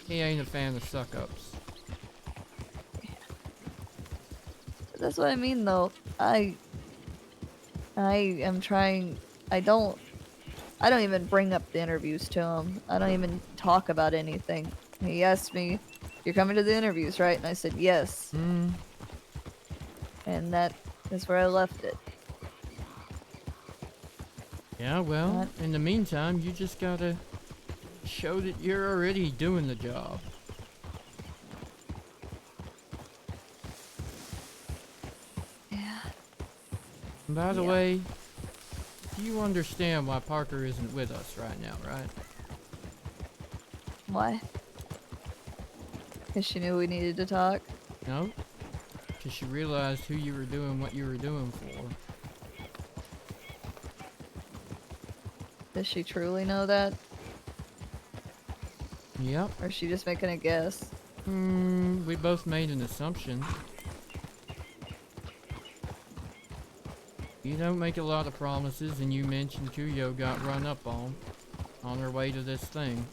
he ain't a fan of suck-ups. That's what I mean, though. I am trying... I don't even bring up the interviews to him. I don't even talk about anything. He asked me, "You're coming to the interviews, right?" And I said, "Yes." And that is where I left it. Yeah, well, in the meantime, you just gotta show that you're already doing the job. Yeah. And by the way, you understand why Parker isn't with us right now, right? Why? Because she knew we needed to talk? No? Because she realized who you were doing what you were doing for. Does she truly know that? Yep. Or is she just making a guess? We both made an assumption. You don't make a lot of promises, and you mentioned Kuyo got run up on her way to this thing.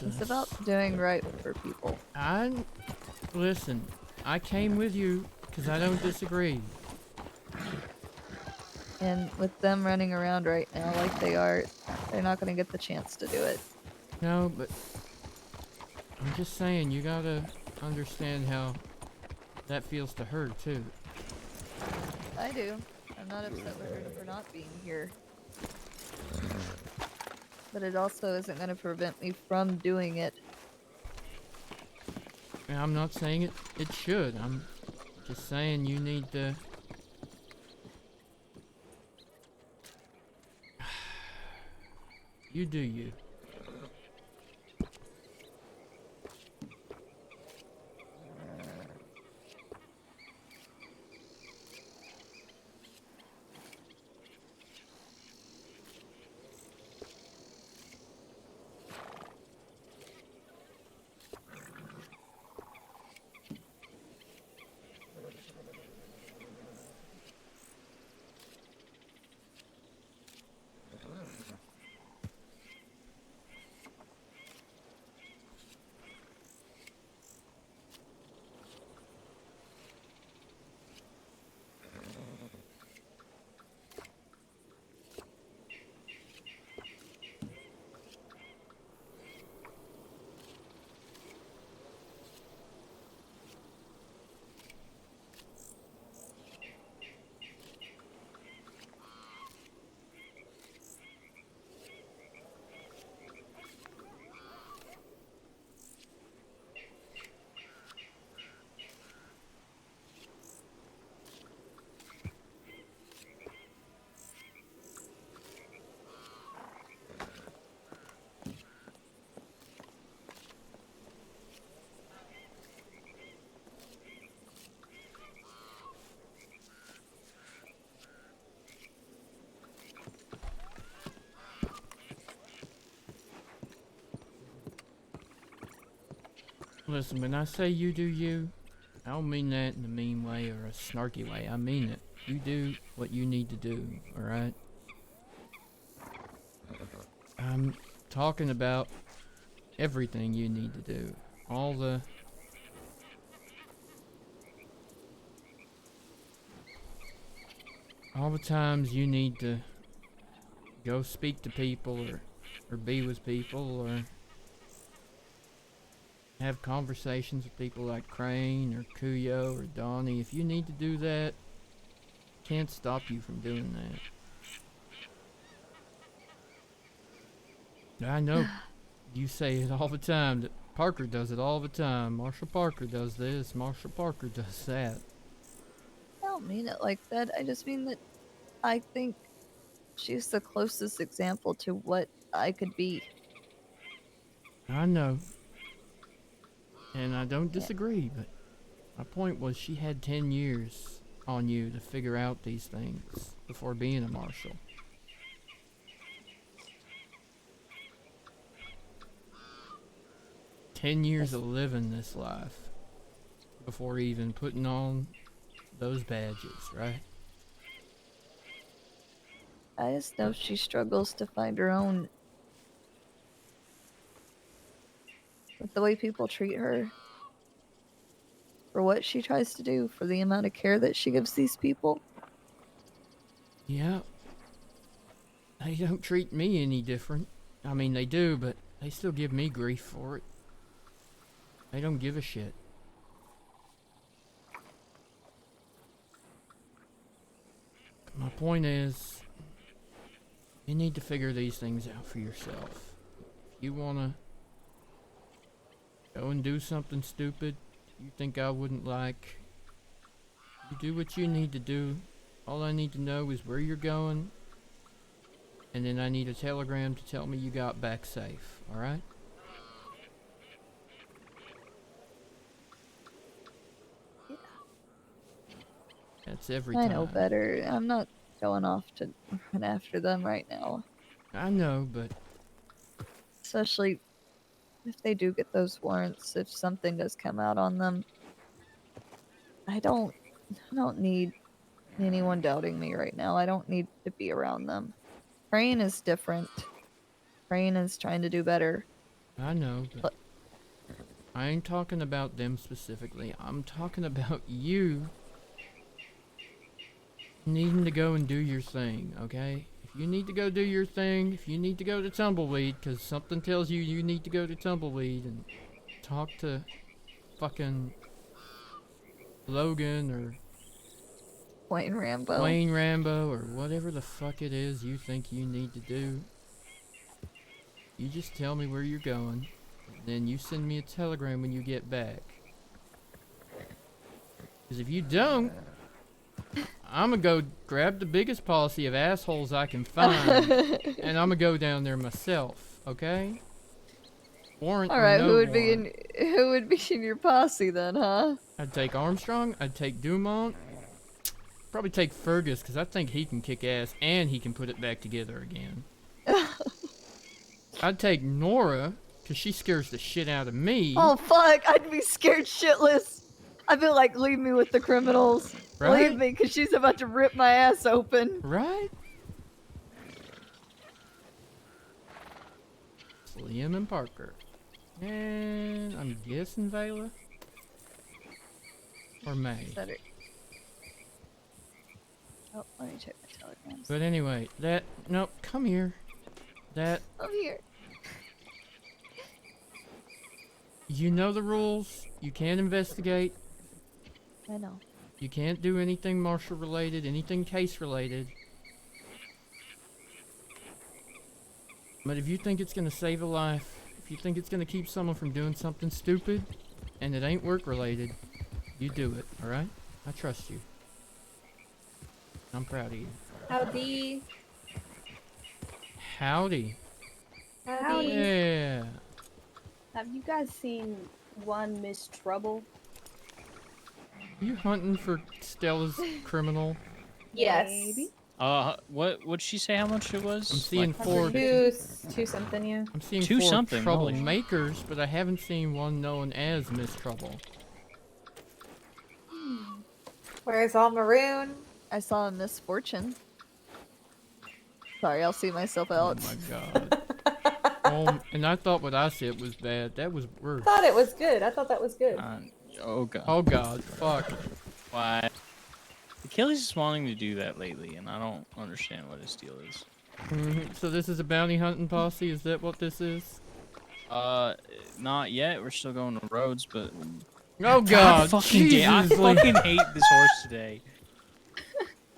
It's about doing right for people. Listen, I came with you because I don't disagree. And with them running around right now like they are, they're not going to get the chance to do it. No, but I'm just saying, you gotta understand how that feels to her, too. I do. I'm not upset with her for not being here. But it also isn't going to prevent me from doing it. And I'm not saying it should. I'm just saying you need to... You do you. Listen, when I say you do you, I don't mean that in a mean way or a snarky way. I mean it. You do what you need to do, alright? I'm talking about everything you need to do. All the times you need to go speak to people or be with people or have conversations with people like Crane or Kuyo or Donnie. If you need to do that, can't stop you from doing that. I know you say it all the time. That Parker does it all the time. Marshall Parker does this. Marshall Parker does that. I don't mean it like that. I just mean that I think she's the closest example to what I could be. I know. And I don't disagree, but my point was she had 10 years on you to figure out these things before being a marshal. Ten years of living this life before even putting on those badges, right? I just know she struggles to find her own. With the way people treat her, for what she tries to do, for the amount of care that she gives these people. Yeah. They don't treat me any different. I mean, they do, but they still give me grief for it. They don't give a shit. My point is, you need to figure these things out for yourself. If you wanna go and do something stupid you think I wouldn't like, you do what you need to do. All I need to know is where you're going, and then I need a telegram to tell me you got back safe, alright? That's every time. I know better. I'm not going off to run after them right now. I know, but... Especially if they do get those warrants, if something does come out on them. I don't need anyone doubting me right now. I don't need to be around them. Crane is different. Crane is trying to do better. I know, but I ain't talking about them specifically. I'm talking about you needing to go and do your thing, okay? If you need to go do your thing, if you need to go to Tumbleweed, because something tells you you need to go to Tumbleweed and talk to fucking Logan or Wayne Rambo. Wayne Rambo or whatever the fuck it is you think you need to do, you just tell me where you're going, and then you send me a telegram when you get back. Because if you don't, I'm gonna go grab the biggest posse of assholes I can find, and I'm gonna go down there myself, okay? Warrant or Alright, no who would warrant. be in your posse then, huh? I'd take Armstrong, I'd take Dumont, probably take Fergus, because I think he can kick ass, and he can put it back together again. I'd take Nora, because she scares the shit out of me. Oh fuck, I'd be scared shitless. I'd be like, leave me with the criminals. Right? Leave me, because she's about to rip my ass open. Right? It's Liam and Parker. And I'm guessing Vela? Or May? Better. Oh, let me check my telegrams. But anyway, nope, come here. I'm here. You know the rules. You can't investigate. I know. You can't do anything Marshal related, anything case related. But if you think it's gonna save a life, if you think it's gonna keep someone from doing something stupid, and it ain't work related, you do it, alright? I trust you. I'm proud of you. Howdy. Howdy. Howdy. Yeah. Have you guys seen One Miss Trouble? You hunting for Stella's criminal? Yes. Maybe. What'd she say? How much it was? I'm seeing Like, four. Two something, yeah. I'm seeing Two four something, holy shit. troublemakers, but I haven't seen one known as Miss Trouble. Where's all maroon? I saw a misfortune. Sorry, I'll see myself out. Oh my god. And I thought what I said was bad. That was worse. I thought it was good. I thought that was good. Oh god. Oh god. Fuck. Why? Achilles is wanting to do that lately, and I don't understand what his deal is. So this is a bounty hunting posse? Is that what this is? Not yet. We're still going to roads, but. Oh god. I fucking hate this horse today.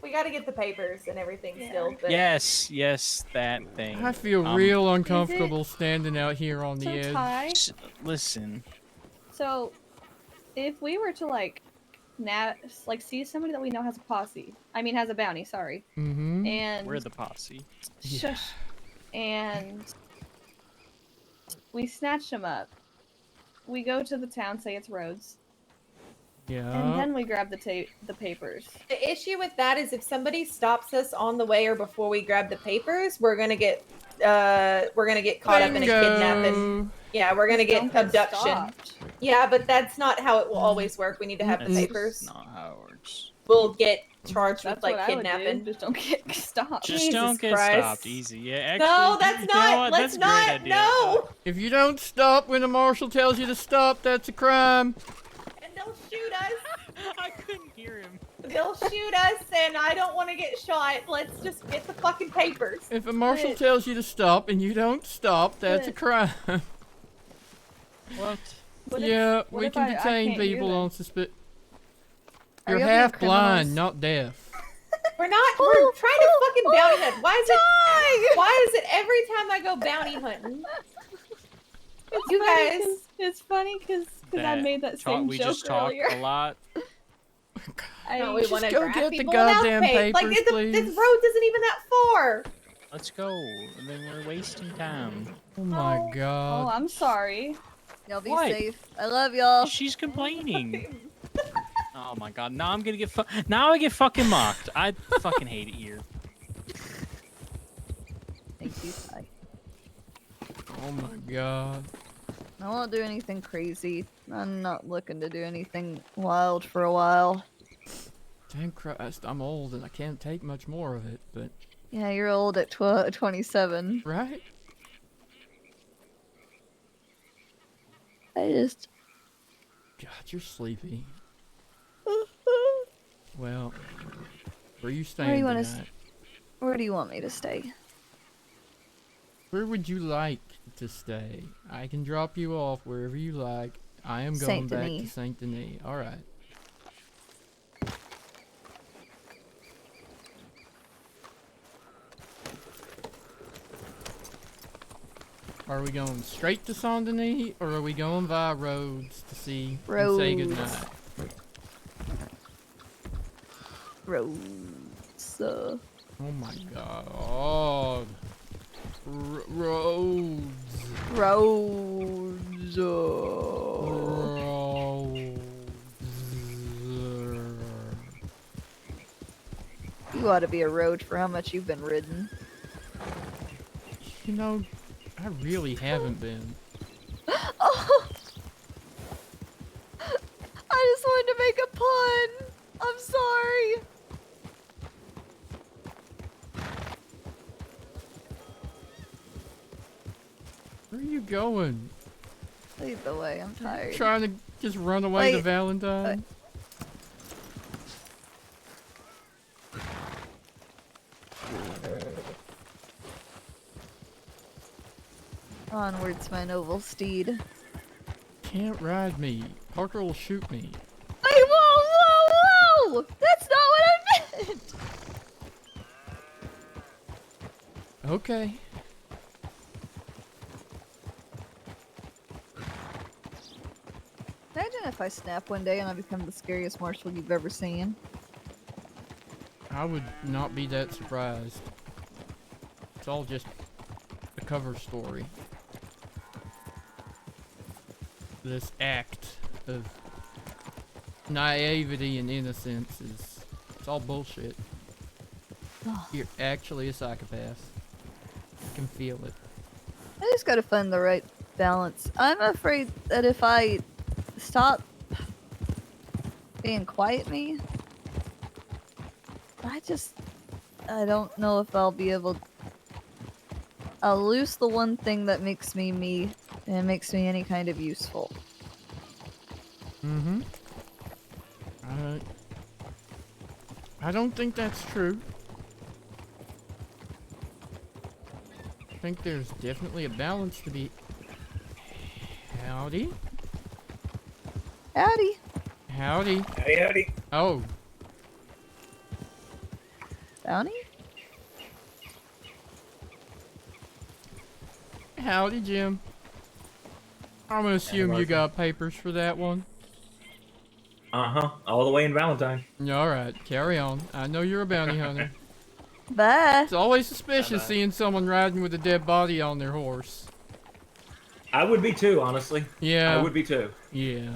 We gotta get the papers and everything still. But... Yes, that thing. I feel real uncomfortable standing out here on the edge. Ty? Listen. So, if we were to like see somebody that we know has a posse, has a bounty, sorry. And we're the posse. Shush. And we snatch them up. We go to the town, say it's Rhodes. Yeah. And then we grab the papers. The issue with that is if somebody stops us on the way or before we grab the papers, we're gonna get caught up in a kidnapping. Yeah, we're gonna get abduction. Stopped. Yeah, but that's not how it will always work. We need to have the papers. Not how it works. We'll get charged That's with like what I would do. kidnapping. Just don't get stopped. Just don't get stopped. Easy. Yeah, actually. No, that's you know not. what? Let's That's a great not. idea. No. If you don't stop when a marshal tells you to stop, that's a crime. And they'll shoot us. I couldn't hear him. They'll shoot us, and I don't want to get shot. Let's just get the fucking papers. If a marshal tells you to stop and you don't stop, that's a crime. What? Yeah, what we if can I detain can't hear people them? on suspicion. Are You're y'all being half blind, criminals? not deaf. We're not. We're trying to fucking bounty hunt. Why is it every time I go bounty hunting? You guys. It's funny because I made that same we joke just talk earlier. a lot. No, we Just want to go grab get the people goddamn without pay. Like papers, this please. road isn't even that far. Let's go. And then we're wasting time. Oh my Oh, god. I'm sorry. Y'all be What? safe. I love y'all. She's complaining. Oh my god. Now I'm gonna get now I get fucking mocked. I fucking hate it here. Thank you, Ty. Oh my god. I won't do anything crazy. I'm not looking to do anything wild for a while. Thank Christ, I'm old and I can't take much more of it, but... Yeah, you're old at 27. Right? I just... God, you're sleepy. Well, where are you staying Where do you tonight? Where do you want me to stay? Where would you like to stay? I can drop you off wherever you like. I am going back to Saint-Denis. Saint Denis. Alright. Are we going straight to Saint Denis, or are we going via roads to see and say Roads. goodnight? Roads. Oh my god. Roads. Roads. You ought to be a road for how much you've been ridden. You know, I really haven't been. Oh! I just wanted to make a pun. I'm sorry. Where are you going? Lead the way. I'm tired. Trying to just run away to Wait, Valentine? Onwards, my noble steed. Can't ride me. Parker will shoot me. Wait, whoa, whoa, whoa! That's not what I meant! Okay. Imagine if I snap one day and I become the scariest marshal you've ever seen. I would not be that surprised. It's all just a cover story. This act of naivety and innocence is... it's all bullshit. You're actually a psychopath. I can feel it. I just gotta find the right balance. I'm afraid that if I stop being quiet me, I don't know if I'll be able. I'll lose the one thing that makes me me, and makes me any kind of useful. Mm-hmm. I don't think that's true. I think there's definitely a balance to be. Howdy. Howdy. Howdy. Howdy, howdy. Oh. Bounty? Howdy, Jim. I'm gonna assume you got papers for that one. Uh-huh. All the way in Valentine. Alright, carry on. I know you're a bounty hunter. Bye. It's always suspicious Bye-bye. seeing someone riding with a dead body on their horse. I would be too, honestly. Yeah. I would be too. Yeah.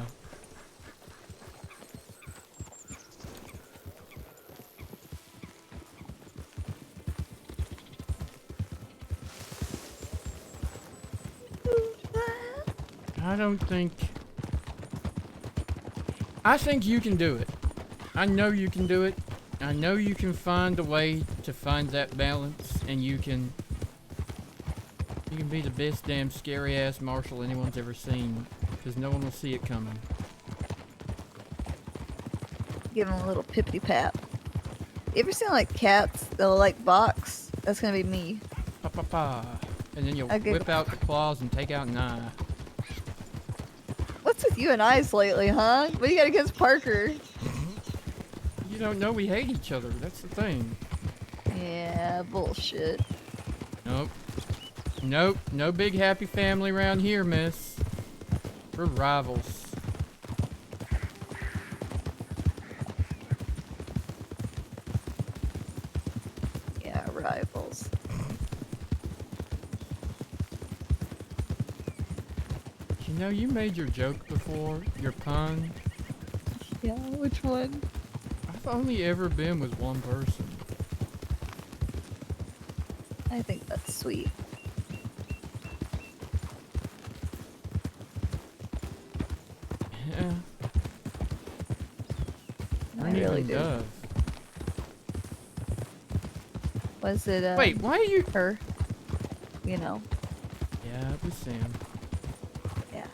I think you can do it. I know you can do it. I know you can find a way to find that balance, and you can be the best damn scary ass Marshal anyone's ever seen, because no one will see it coming. Give him a little pippity pat. You ever seen like cats that'll like box? That's gonna be me. Pa pa pa. And then you'll Okay. whip out the claws and take out an eye. What's with you and eyes lately, huh? What do you got against Parker? You don't know we hate each other. That's the thing. Yeah, bullshit. Nope. Nope. No big happy family around here, miss. We're rivals. Yeah, rivals. You know, you made your joke before, your pun. Yeah, which one? I've only ever been with one person. I think that's sweet. Yeah. I really even do. Dove. Was it, Wait, why are you... her? You know. Yeah, it was Sam. Yeah.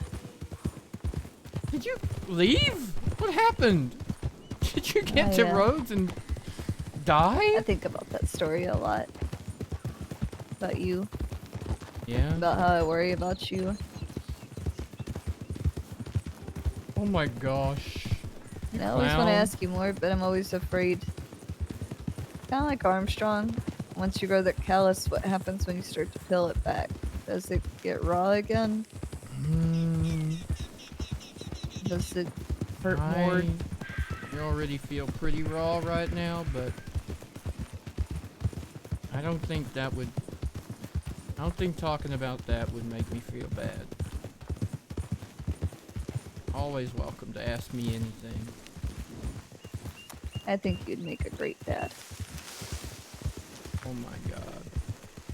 Did you leave? What happened? Did you get to Rhodes and die? I think about that story a lot. About you. Yeah. About how I worry about you. Oh my gosh. You I always want to clown. ask you more, but I'm always afraid. Kind of like Armstrong. Once you grow that callus, what happens when you start to peel it back? Does it get raw again? Does it hurt more? You already feel pretty raw right now, but I don't think talking about that would make me feel bad. Always welcome to ask me anything. I think you'd make a great dad. Oh my god.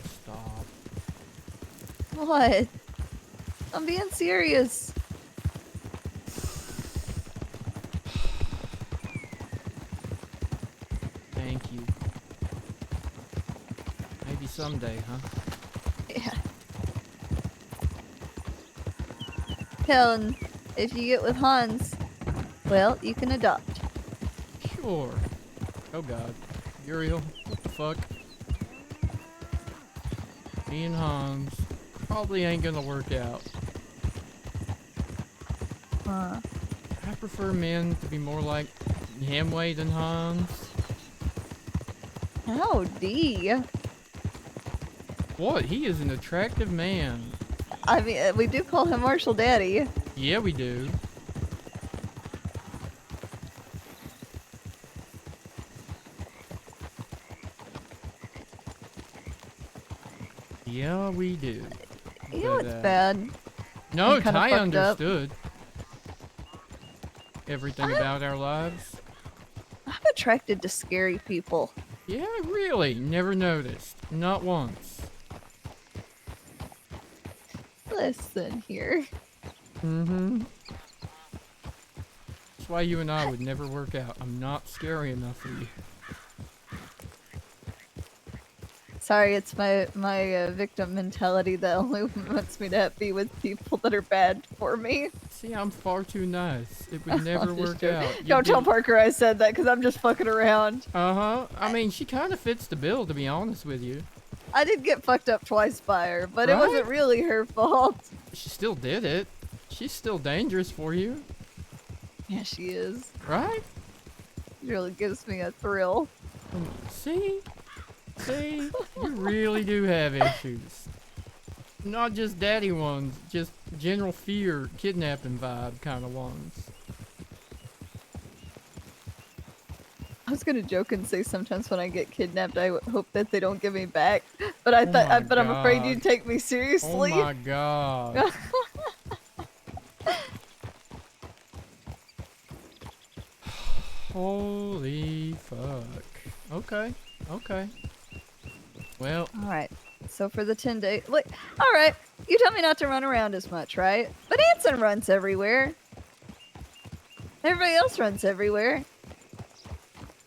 Stop. What? I'm being serious. Thank you. Maybe someday, huh? Yeah. Helen, if you get with Hans, well, you can adopt. Sure. Oh god. Uriel, what the fuck? Me and Hans probably ain't gonna work out. Huh. I prefer men to be more like Hemway than Hans. Howdy. What? He is an attractive man. I mean, we do call him Marshal Daddy. Yeah, we do. Yeah, we do. You know But, what's bad? No, I'm kinda Ty fucked up. understood everything about our lives. I'm attracted to scary people. Yeah, really? Never noticed. Not once. Listen here. Mm-hmm. That's why you and I would never work out. I'm not scary enough for you. Sorry, it's my victim mentality that only wants me to be with people that are bad for me. See, I'm far too nice. It would never I'm just work joking. out. You'd Don't tell be- Parker I said that because I'm just fucking around. Uh-huh. I mean, she kind of fits the bill, to be honest with you. I did get fucked up twice by her, but it Right? wasn't really her fault. She still did it. She's still dangerous for you. Yeah, she is. Right? It really gives me a thrill. See? See? You really do have issues. Not just daddy ones, just general fear, kidnapping vibe kind of ones. I was gonna joke and say sometimes when I get kidnapped, I hope that they don't give me back. But I Oh thought, my but I'm afraid God. you'd take me seriously. Oh my god. Holy fuck. Okay. Okay. Well. All right. So for the 10 days, wait. All right. You tell me not to run around as much, right? But Anson runs everywhere. Everybody else runs everywhere.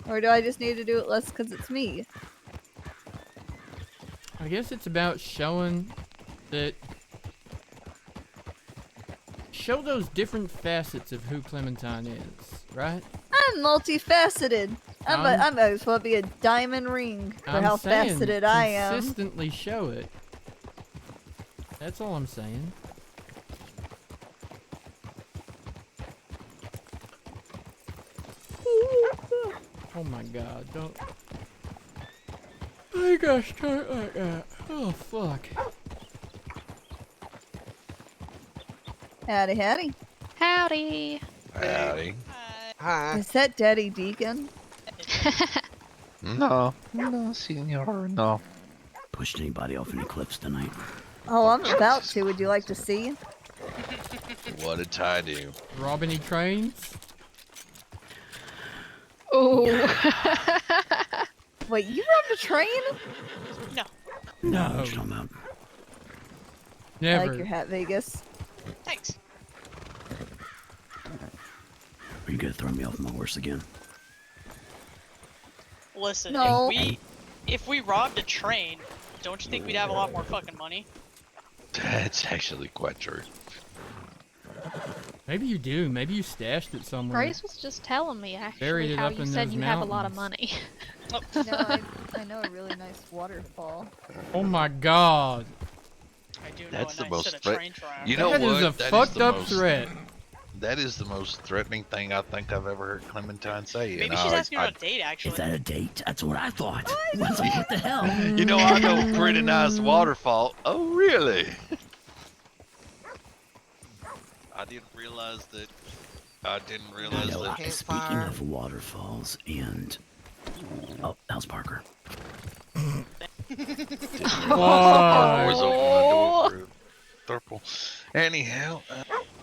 Or do I just need to do it less because it's me? I guess it's about showing that. Show those different facets of who Clementine is, right? I'm multifaceted. I I'm- might as well be a diamond ring for I'm how saying faceted I am. consistently show it. That's all I'm saying. Oh my god, don't. I gotta start like that. Oh fuck. Howdy, howdy. Howdy. Howdy. Is that Daddy Deacon? No, senor, no. Pushed anybody off any cliffs tonight? Oh, I'm about to. Would you like to see? What did Ty do? Rob any trains? Oh. Wait, you robbed a train? No. No, what you talking about? I Never. like your hat, Vegas. Thanks. Are you gonna throw me off my horse again? Listen, No. if we robbed a train, don't you think we'd have a lot more fucking money? That's actually quite true. Maybe you do. Maybe you stashed it somewhere. Grace was just telling me Buried actually it how up you in said those you have a lot of mountains. money. No, I know a really nice waterfall. Oh my god. I do know That's a the nice most set of threat. train tracks. You know That what? is a That fucked the up most- threat. That is the most threatening thing I think I've ever heard Clementine say. Maybe and she's I- asking I- about a date, actually. Is that a date? That's what I thought. What the hell? You know, I know a pretty nice waterfall. Oh, really? I didn't realize that. I didn't realize You know, that. speaking of waterfalls and... Oh, how's Parker? Always open the door for purple. Anyhow.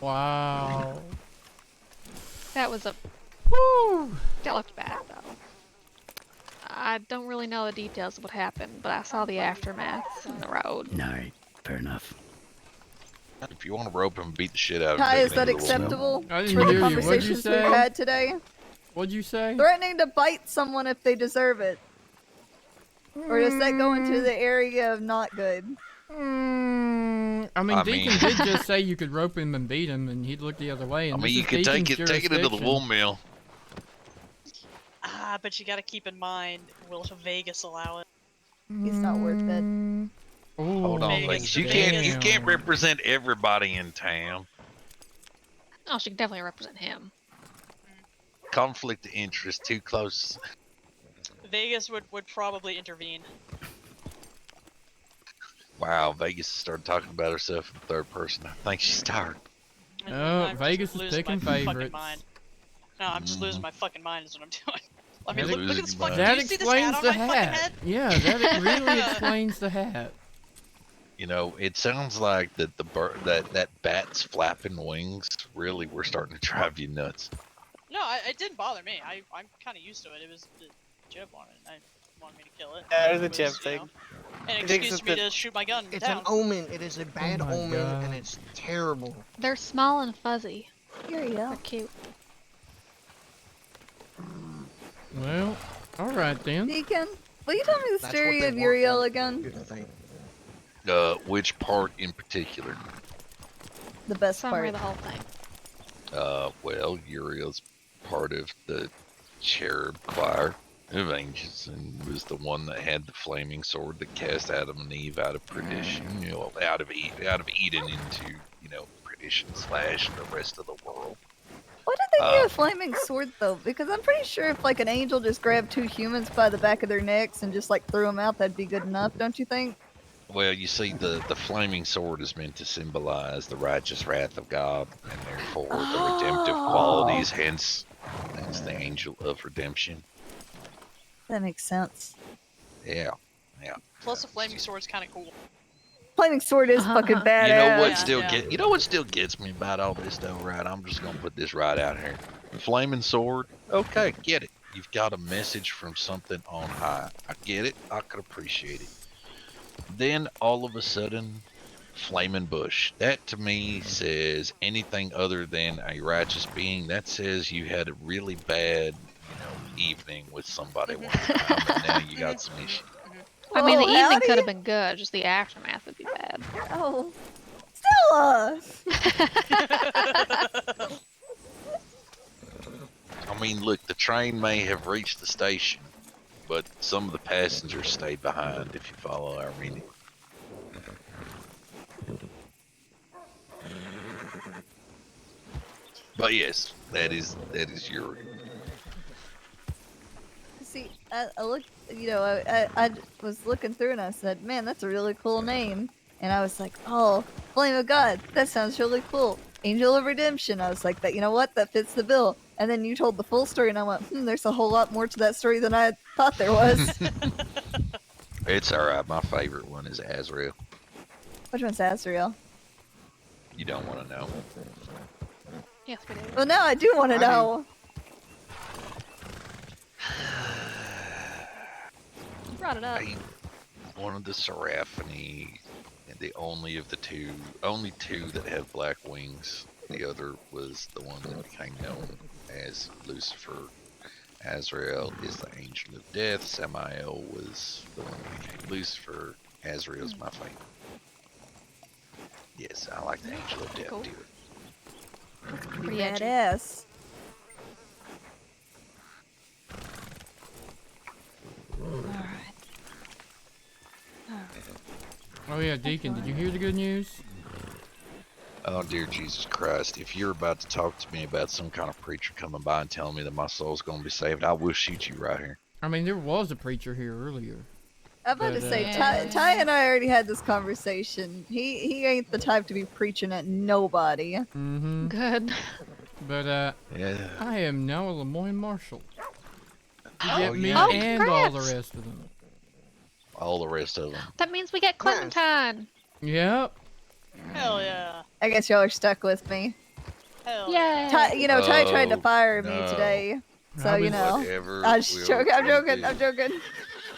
Wow. That was a. Woo! That looked bad though. I don't really know the details of what happened, but I saw the aftermath in the road. Alright, fair enough. If you want to rope him, beat the shit out of him. Ty, take is him that into the windmill. acceptable I for didn't the hear you. What'd you conversations we've say? had today? What'd you say? Threatening to bite someone if they deserve it. Or does that go into the area of not good? I mean, I Deacon mean- did just say you could rope him and beat him, and he'd look the other way. And I mean, this you is could take Deacon's it into the jurisdiction. wool mill. Ah, but you gotta keep in mind, will Vegas allow it? He's not worth it. Hold on, Vegas, Vegas. You Vegas. can't represent everybody in town. Oh, she can definitely represent him. Conflict of interest too close. Vegas would probably intervene. Wow, Vegas started talking about herself in third person. I think she's tired. Oh, I'm just Vegas is losing picking my fucking favorites. mind. No, I'm just losing my fucking mind is what I'm doing. I mean, You're look at losing this your fucking. mind. That Do you see this hat explains on the my fucking hat. head? Yeah, that really explains the hat. You know, it sounds like that that bat's flapping wings really were starting to drive you nuts. No, it didn't bother me. I'm kind of used to it. It was the jib on it. I wanted me to kill it. Yeah, there's a It chip was, you know, thing. an It thinks excuse for me to shoot my gun It's down. an omen. It is a bad my omen, God. and it's terrible. They're small and fuzzy. Uriel. They're cute. Well, alright then. Deacon, will you tell me the That's story what they of want, Uriel though. again? Here's the thing. Which part in particular? The best Summary part. of the whole thing. Well, Uriel's part of the cherub choir of angels and was the one that had the flaming sword that cast Adam and Eve out of perdition, out of Eden into, perdition / the rest of the world. Why did they need a flaming sword though? Because I'm pretty sure if like an angel just grabbed 2 humans by the back of their necks and just like threw them out, that'd be good enough, don't you think? Well, you see, the flaming sword is meant to symbolize the righteous wrath of God, and therefore the redemptive qualities, hence the angel of redemption. That makes sense. Yeah. Plus, a flaming sword's kind of cool. Flaming sword is fucking badass. You know what still gets me about all this though, right? I'm just gonna put this right out here. Flaming sword, okay, get it. You've got a message from something on high. I get it. I could appreciate it. Then all of a sudden, flaming bush. That to me says anything other than a righteous being. That says you had a really bad, evening with somebody one time, and now you got some issues. I mean, the Oh, evening howdy. could have been good, just the aftermath would be bad. Oh, Stella! I mean, look, the train may have reached the station, but some of the passengers stayed behind, if you follow our meaning. But yes, that is your. See, I looked, I was looking through and I said, man, that's a really cool name. And I was like, oh, Flame of God, that sounds really cool. Angel of Redemption. I was like, that, you know what, that fits the bill. And then you told the full story and I went, there's a whole lot more to that story than I thought there was. It's alright. My favorite one is Azrael. Which one's Azrael? You don't want to know. Yes, we do. Well, now I do want to know. You brought it up. One of the Seraphini, and the only two that have black wings. The other was the one that became known as Lucifer. Azrael is the angel of death. Samael was the one that became Lucifer. Azrael's my favorite. Yes, I like the angel of death too. Pretty badass. Oh yeah, Deacon, did you hear the good news? Oh dear Jesus Christ, if you're about to talk to me about some kind of preacher coming by and telling me that my soul's going to be saved, I will shoot you right here. I mean, there was a preacher here earlier. I'm about to say, Ty and I already had this conversation. He ain't the type to be preaching at nobody. Mm-hmm. Good. But, yeah. I am now a Lemoyne Marshal. You Oh, get me yeah. and all the rest of them. All the rest of them. That means we get Clementine. Yep. Hell yeah. I guess y'all are stuck with me. Hell yeah. Ty tried to fire me no. today. So, Whatever I'm joking. I'm joking.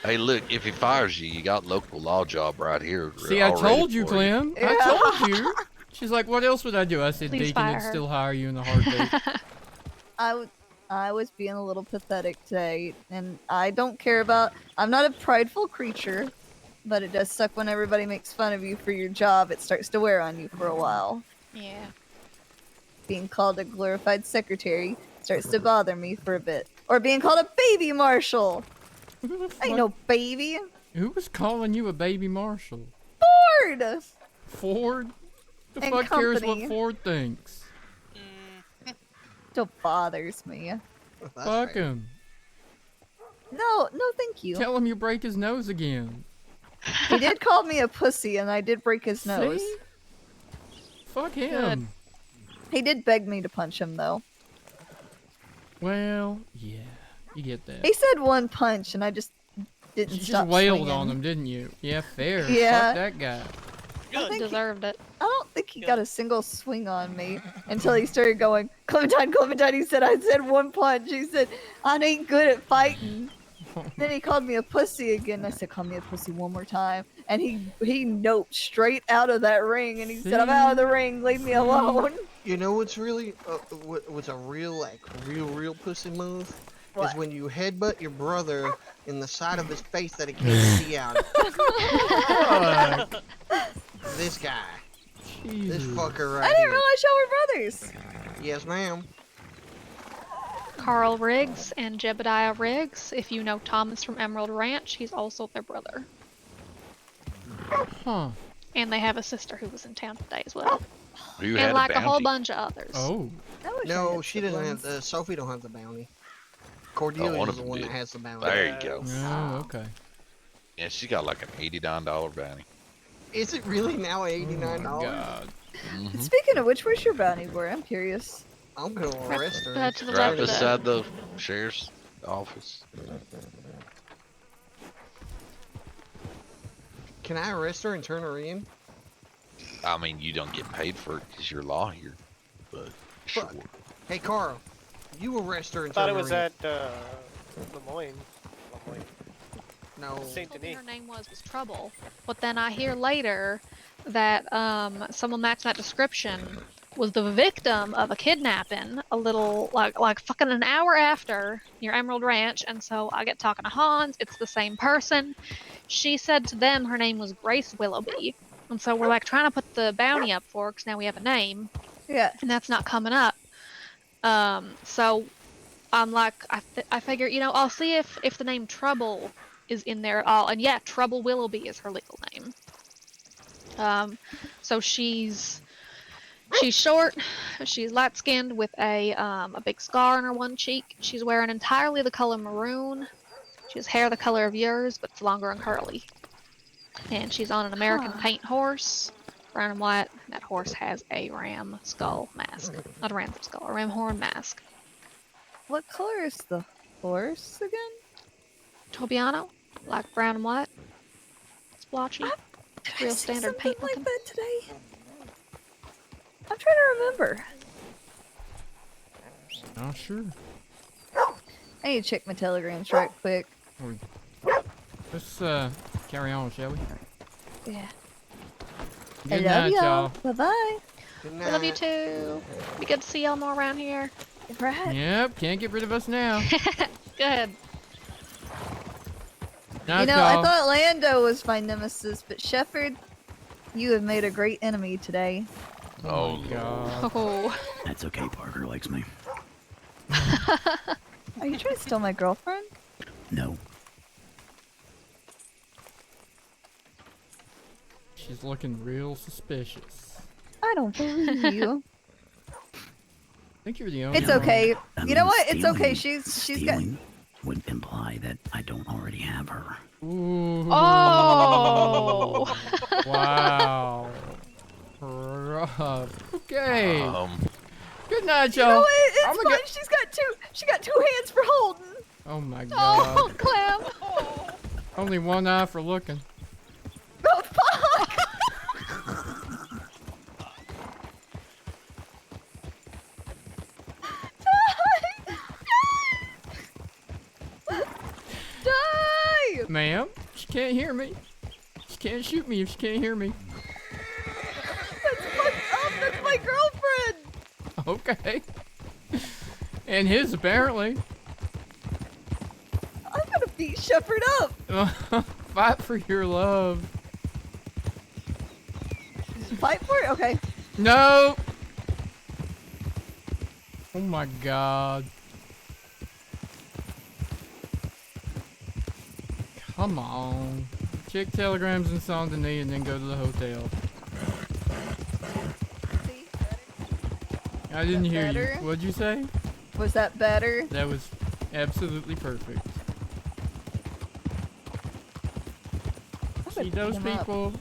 Hey, look, if he fires you, you got local law job right here. See, I told you, for Clem. I told you. She's like, what else would I do? I said, Please Deacon fire would her. still hire you in the heartbeat. I was being a little pathetic today, and I don't care about. I'm not a prideful creature, but it does suck when everybody makes fun of you for your job. It starts to wear on you for a while. Yeah. Being called a glorified secretary starts to bother me for a bit. Or being called a baby marshal. Ain't no baby. Who was calling you a baby Marshal? Ford! Ford? The And fuck cares what company. Ford thinks? Still bothers me. Fuck him. No, thank you. Tell him you break his nose again. He did call me a pussy, and I did break his nose. See? Fuck him. He did beg me to punch him, though. Well, yeah, you get that. He said one punch, and I just didn't You stop just wailed swinging. on him, didn't you? Yeah, fair. Yeah. Fuck that guy. Good. Deserved it. I don't think he got a single swing on me until he started going, Clementine, Clementine. He said, I said one punch. He said, I ain't good at fighting. Then he called me a pussy again. I said, call me a pussy one more time. And he noped straight out of that ring and he said, I'm out of the ring, leave me alone. You know what's really, what's a real, like, real pussy move? What? Is when you headbutt your brother in the side of his face that he can't see out of. This guy. This fucker right I didn't here. realize y'all were brothers. Yes, ma'am. Carl Riggs and Jebediah Riggs. If you know Thomas from Emerald Ranch, he's also their brother. Huh. And they have a sister who was in town today as well. Who and had like a a whole bounty? bunch of others. Oh. No, she doesn't have the. Sophie don't have the bounty. Cordelia one is of the them one did. that has the bounty. There you go. Oh, okay. Yeah, she got like an $89 bounty. Is it really now $89? God. Mhm. Speaking of which, where's your bounty for? I'm curious. I'm gonna arrest her. To the Right left of beside the sheriff's office. Can I arrest her and turn her in? I mean, you don't get paid for it because you're a lawyer, but sure. Hey, Carl, you arrest her and Thought turn it was her in. at Lemoyne. No. Saint Denis. Her name was Trouble. But then I hear later that someone matched that description was the victim of a kidnapping a little like fucking an hour after near Emerald Ranch, and so I get talking to Hans. It's the same person. She said to them her name was Grace Willoughby, and so we're like trying to put the bounty up for her because now we have a name. Yeah. And that's not coming up. So I'm like, I figure, you know, I'll see if the name Trouble is in there at all. And yeah, Trouble Willoughby is her legal name. So she's short, she's light-skinned with a big scar on her one cheek. She's wearing entirely the color maroon. She has hair the color of yours, but it's longer and curly. And she's on an American paint horse, brown and white. That horse has a ram skull mask. Not a ram skull, a ram horn mask. What color is the horse again? Tobiano, like brown and white. Splotchy. Did I Real see standard something paint like looking. that today? I'm trying to remember. Not sure. I need to check my telegrams right quick. Let's carry on, shall we? Yeah. Good I love night, y'all. y'all. Bye-bye. I love you too. Be good to see y'all more around here. Right. Yep, can't get rid of us now. Good. Night, You know, I y'all. thought Lando was my nemesis, but Shepard, you have made a great enemy today. Oh, God. Oh. That's okay, Parker likes me. Are you trying to steal my girlfriend? No. She's looking real suspicious. I don't believe you. I think you're the only It's one. okay. I You know mean, what? It's okay. stealing- She's got. stealing would imply that I don't already have her. Ooh. Oh. Wow. Rough. Okay. Good night, You know y'all. what? It's I'm fine. gonna get- She got two hands for holding. Oh my God. Oh, Clem. Only one eye for looking. Oh fuck! Die! Ma'am, she can't hear me. She can't shoot me if she can't hear me. That's fucked up. That's my girlfriend. Okay. And his, apparently. I'm gonna beat Shepard up. Fight for your love. Fight for it. Okay. No! Oh my God. Come on. Check telegrams in Saint Denis and then go to the hotel. I didn't hear better? you. What'd you say? Was that better? That was absolutely perfect. See, those beat 'em up. people,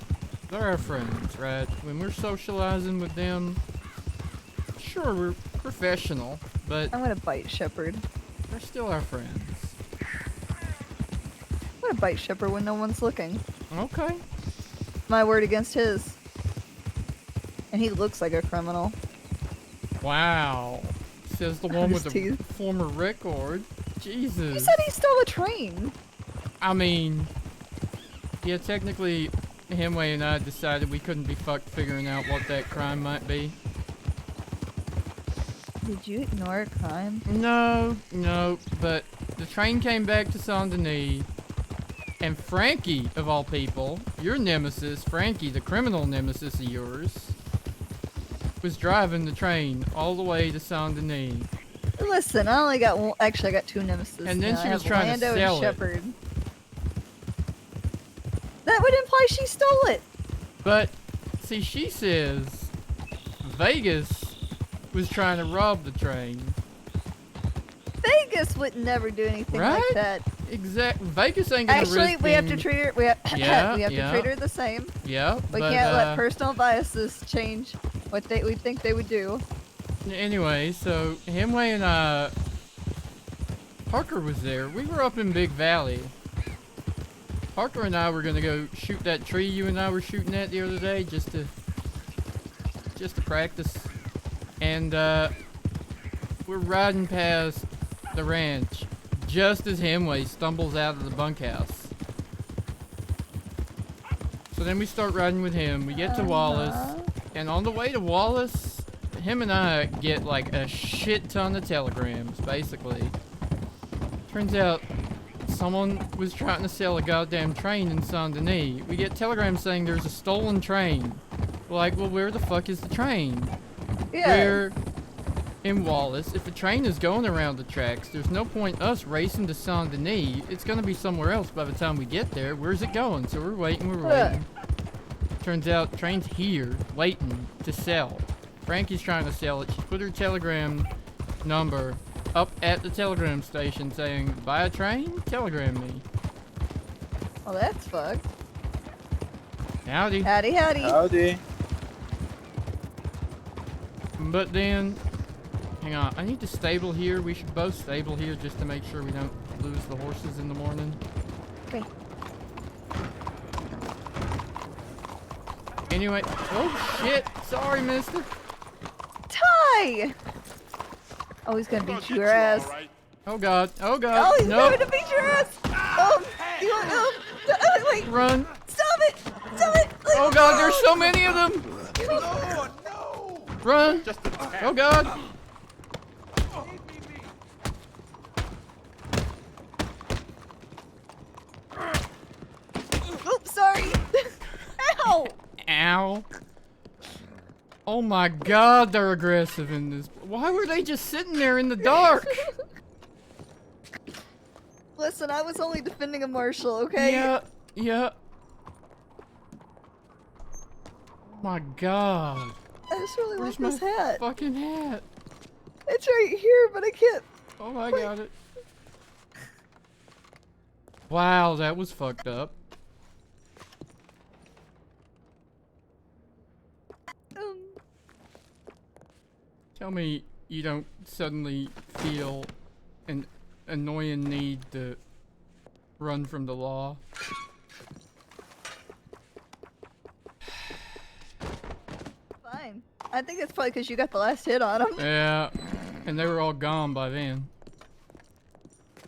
they're our friends, right? When we're socializing with them, sure, we're professional, but I'm gonna bite Shepard. they're still our friends. I'm gonna bite Shepard when no one's looking. Okay. My word against his. And he looks like a criminal. Wow. Says the one with His the teeth. former record. Jesus. You said he stole a train. I mean, yeah, technically, Hemway and I decided we couldn't be fucked figuring out what that crime might be. Did you ignore a crime? No, but the train came back to Saint Denis, and Frankie, of all people, your nemesis, Frankie, the criminal nemesis of yours, was driving the train all the way to Saint Denis. Listen, I only got one. Actually, I got two nemesis. And then now. she I was have trying to Lando sell and it. Shepard. That would imply she stole it. But, see, she says Vegas was trying to rob the train. Vegas would never do anything like Right? that. Exactly. Vegas ain't gonna Actually, risk we have to being- treat her. We have, Yeah, we have yeah. to treat her the same. Yeah, We but, can't let personal biases change what we think they would do. Anyway, so Hemway and Parker was there. We were up in Big Valley. Parker and I were gonna go shoot that tree you and I were shooting at the other day, just to practice. And we're riding past the ranch just as Hemway stumbles out of the bunkhouse. So then we start riding with him. We get to Wallace, and on the way to Wallace, him and I get like a shit ton of telegrams, basically. Turns out someone was trying to sell a goddamn train in Saint Denis. We get telegrams saying there's a stolen train. We're like, well, where the fuck is the train? Yeah. We're in Wallace. If a train is going around the tracks, there's no point us racing to Saint Denis. It's gonna be somewhere else by the time we get there. Where's it going? So we're waiting, Turns out train's here, waiting to sell. Frankie's trying to sell it. She put her telegram number up at the telegram station saying, buy a train? Telegram me. Well, that's fucked. Howdy. Howdy, howdy. Howdy. But then, hang on, I need to stable here. We should both stable here just to make sure we don't lose the horses in the morning. Okay. Anyway, oh shit, sorry mister. Ty! Oh, he's gonna beat your ass. Oh god, oh god, Oh, he's nope. going to beat your ass! You want, wait. Run. Stop it! Stop it! Oh god, there's so many of them! Run! Oh god! Oops, sorry. Ow! Ow. Oh my god, they're aggressive in this. Why were they just sitting there in the dark? Listen, I was only defending a Marshal, okay? Yeah. Oh my god. I just really Where's want this my hat. fucking hat? It's right here, but I can't. Oh, I got it. Wow, that was fucked up. Tell me you don't suddenly feel an annoying need to run from the law. Fine. I think it's probably because you got the last hit on him. Yeah, and they were all gone by then.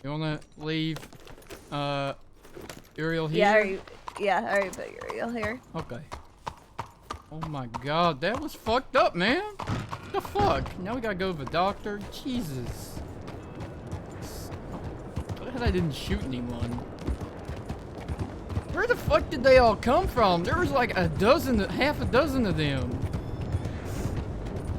You wanna leave, Uriel here? I already put Uriel here. Okay. Oh my god, that was fucked up, man. What the fuck? Now we gotta go to the doctor? Jesus. Glad I didn't shoot anyone. Where the fuck did they all come from? There was like half a dozen of them.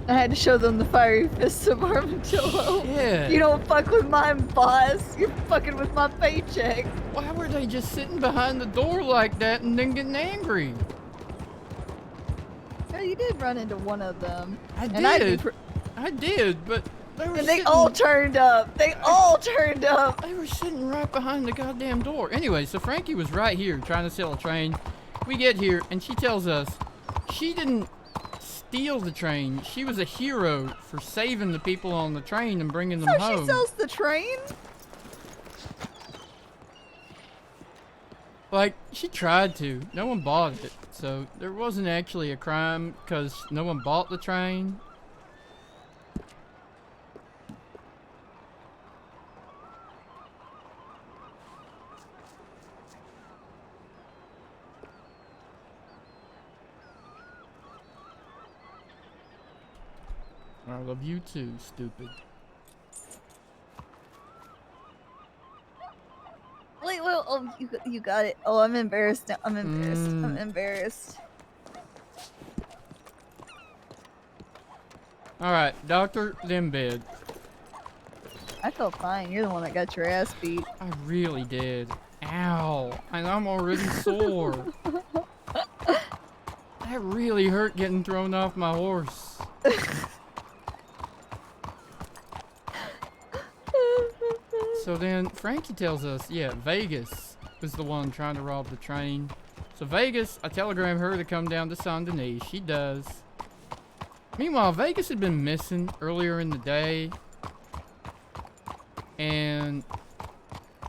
I had to show them the fiery fists of Armadillo. Shit. You don't fuck with my boss. You're fucking with my paycheck. Why were they just sitting behind the door like that and then getting angry? Oh, you did run into one of them. I And did, but they were And they all turned up. They all turned up. They were sitting right behind the goddamn door. Anyway, so Frankie was right here trying to sell a train. We get here, and she tells us she didn't steal the train. She was a hero for saving the people on the train and bringing them So home. she sells the train? Like, she tried to. No one bought it. So there wasn't actually a crime because no one bought the train. I love you too, stupid. Wait, oh, you got it. Oh, I'm embarrassed now. I'm embarrassed. I'm embarrassed. Alright, Doctor, then bed. I felt fine. You're the one that got your ass beat. I really did. Ow. And I'm already sore. That really hurt getting thrown off my horse. So then Frankie tells us, yeah, Vegas was the one trying to rob the train. So Vegas, I telegram her to come down to Saint Denis. She does. Meanwhile, Vegas had been missing earlier in the day. And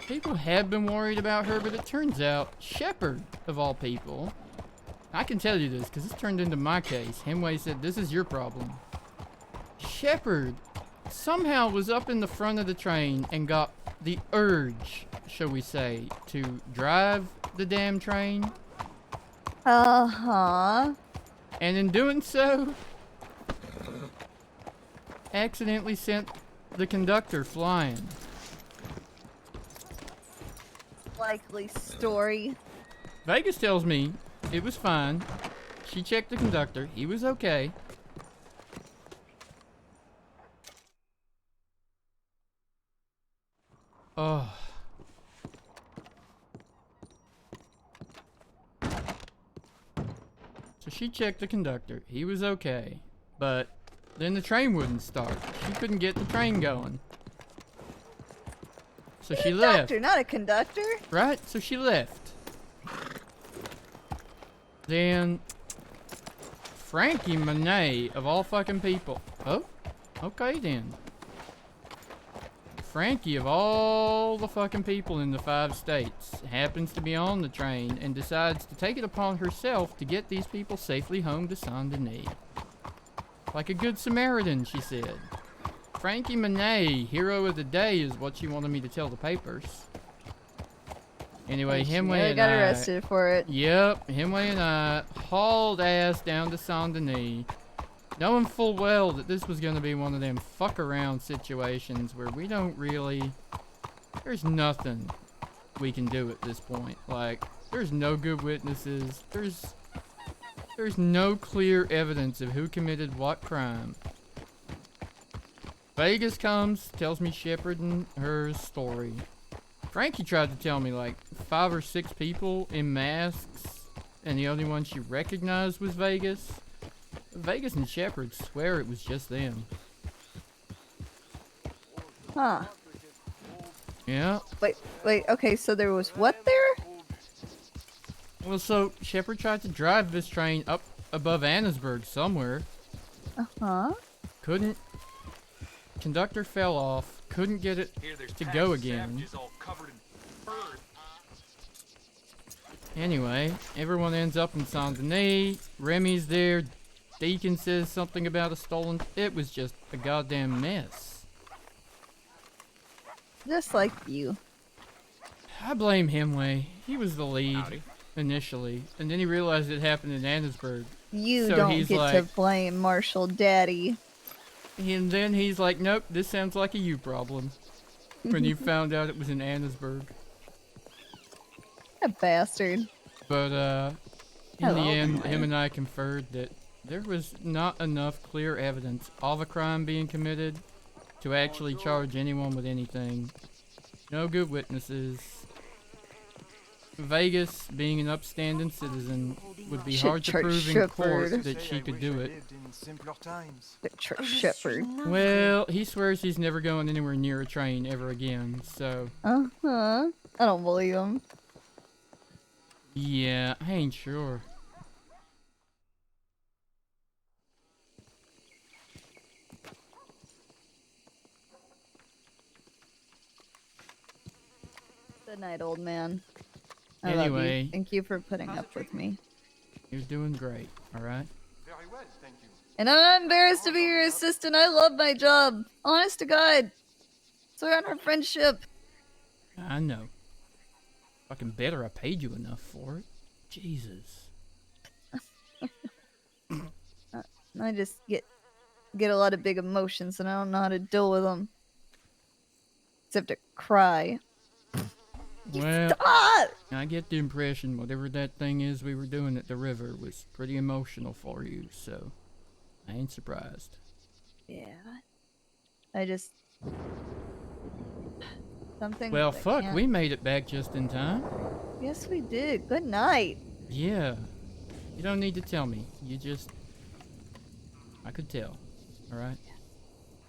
people have been worried about her, but it turns out Shepard, of all people, I can tell you this because this turned into my case. Hemway said, this is your problem. Shepard somehow was up in the front of the train and got the urge, shall we say, to drive the damn train. Uh-huh. And in doing so, accidentally sent the conductor flying. Likely story. Vegas tells me it was fine. She checked the conductor. He was okay. Oh. So she checked the conductor. He was okay. But then the train wouldn't start. She couldn't get the train going. So she left. Doctor, not a conductor. Right? So she left. Then Frankie Monet, of all fucking people. Oh, okay then. Frankie, of all the fucking people in the 5 states, happens to be on the train and decides to take it upon herself to get these people safely home to Saint Denis. Like a good Samaritan, she said. Frankie Monet, hero of the day, is what she wanted me to tell the papers. Anyway, Hemway and got I arrested for it. Yep, Hemway and I hauled ass down to Saint Denis, knowing full well that this was going to be one of them fuck around situations where we don't really, there's nothing we can do at this point. Like, there's no good witnesses, there's no clear evidence of who committed what crime. Vegas comes, tells me Shepard and her story. Frankie tried to tell me like 5 or 6 people in masks, and the only one she recognized was Vegas. Vegas and Shepard swear it was just them. Huh. Yeah. Wait, okay, so there was what there? Well, so Shepard tried to drive this train up above Annesburg somewhere. Uh-huh. Couldn't. Conductor fell off. Couldn't get it to go again. Anyway, everyone ends up in Saint Denis. Remy's there. Deacon says something about a stolen. It was just a goddamn mess. Just like you. I blame Hemway. He was the lead initially, and then he realized it happened in Annesburg. You so don't he's get like, to blame Marshal Daddy. And then he's like, nope, this sounds like a you problem. When he found out it was in Annesburg. A bastard. But, in Hello, the end, Hemway. him and I conferred that there was not enough clear evidence of a crime being committed to actually charge anyone with anything. No good witnesses. Vegas, being an upstanding citizen, would be hard to prove in court that she could do it. The church shepherd. Well, he swears he's never going anywhere near a train ever again, so... Uh-huh. I don't believe him. Yeah, I ain't sure. Good night, old man. I love Anyway. you. Thank you for putting up with me. You're doing great, alright? And I'm not embarrassed to be your assistant. I love my job. Honest to God. Swear on our friendship. I know. Fucking better I paid you enough for it. Jesus. I just get get a lot of big emotions, and I don't know how to deal with them. Except to cry. Well, Stop! I get the impression whatever that thing is we were doing at the river was pretty emotional for you, so I ain't surprised. Yeah. I just... Something. Well, fuck, we made it back just in time. Yes, we did. Good night. Yeah. You don't need to tell me. You just... I could tell. Alright?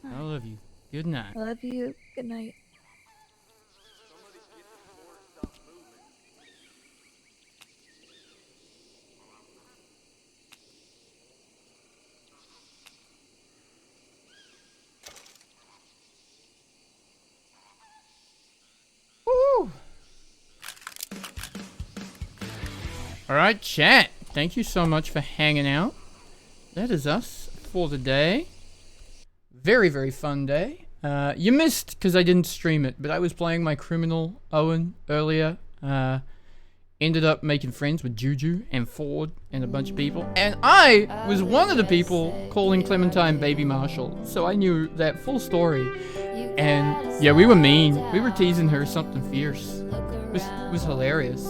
I love you. Good night. I love you. Good night. Woo! Alright, chat. Thank you so much for hanging out. That is us for the day. Very, very fun day. You missed because I didn't stream it, but I was playing my criminal Owen earlier. Ended up making friends with Juju and Ford and a bunch of people. And I was one of the people calling Clementine Baby Marshal. So I knew that full story. And yeah, we were mean. We were teasing her something fierce. It was hilarious.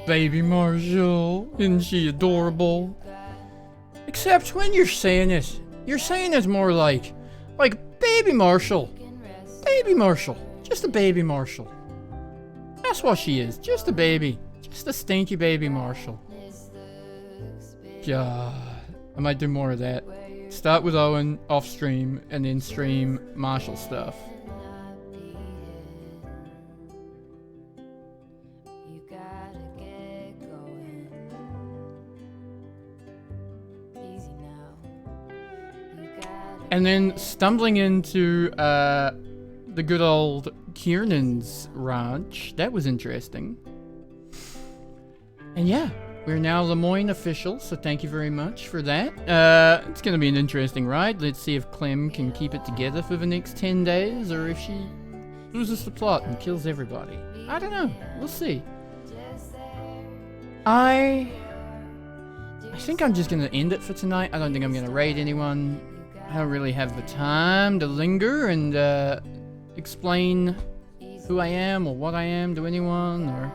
Baby Marshal, isn't she adorable? Except when you're saying it more like Baby Marshal. Baby Marshal. Just a baby Marshal. That's what she is. Just a baby. Just a stinky baby Marshal. God. I might do more of that. Start with Owen off stream and then stream Marshal stuff. And then stumbling into the good old Kiernan's ranch. That was interesting. And yeah, we're now Lemoyne official, so thank you very much for that. It's going to be an interesting ride. Let's see if Clem can keep it together for the next 10 days, or if she loses the plot and kills everybody. I don't know. We'll see. I think I'm just going to end it for tonight. I don't think I'm going to raid anyone. I don't really have the time to linger and explain who I am or what I am to anyone, or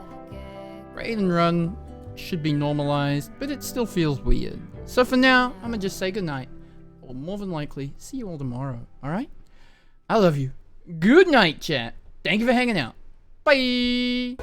raid and run should be normalized, but it still feels weird. So for now, I'm gonna just say goodnight. Or more than likely, see you all tomorrow, alright? I love you. Good night, chat. Thank you for hanging out. Bye!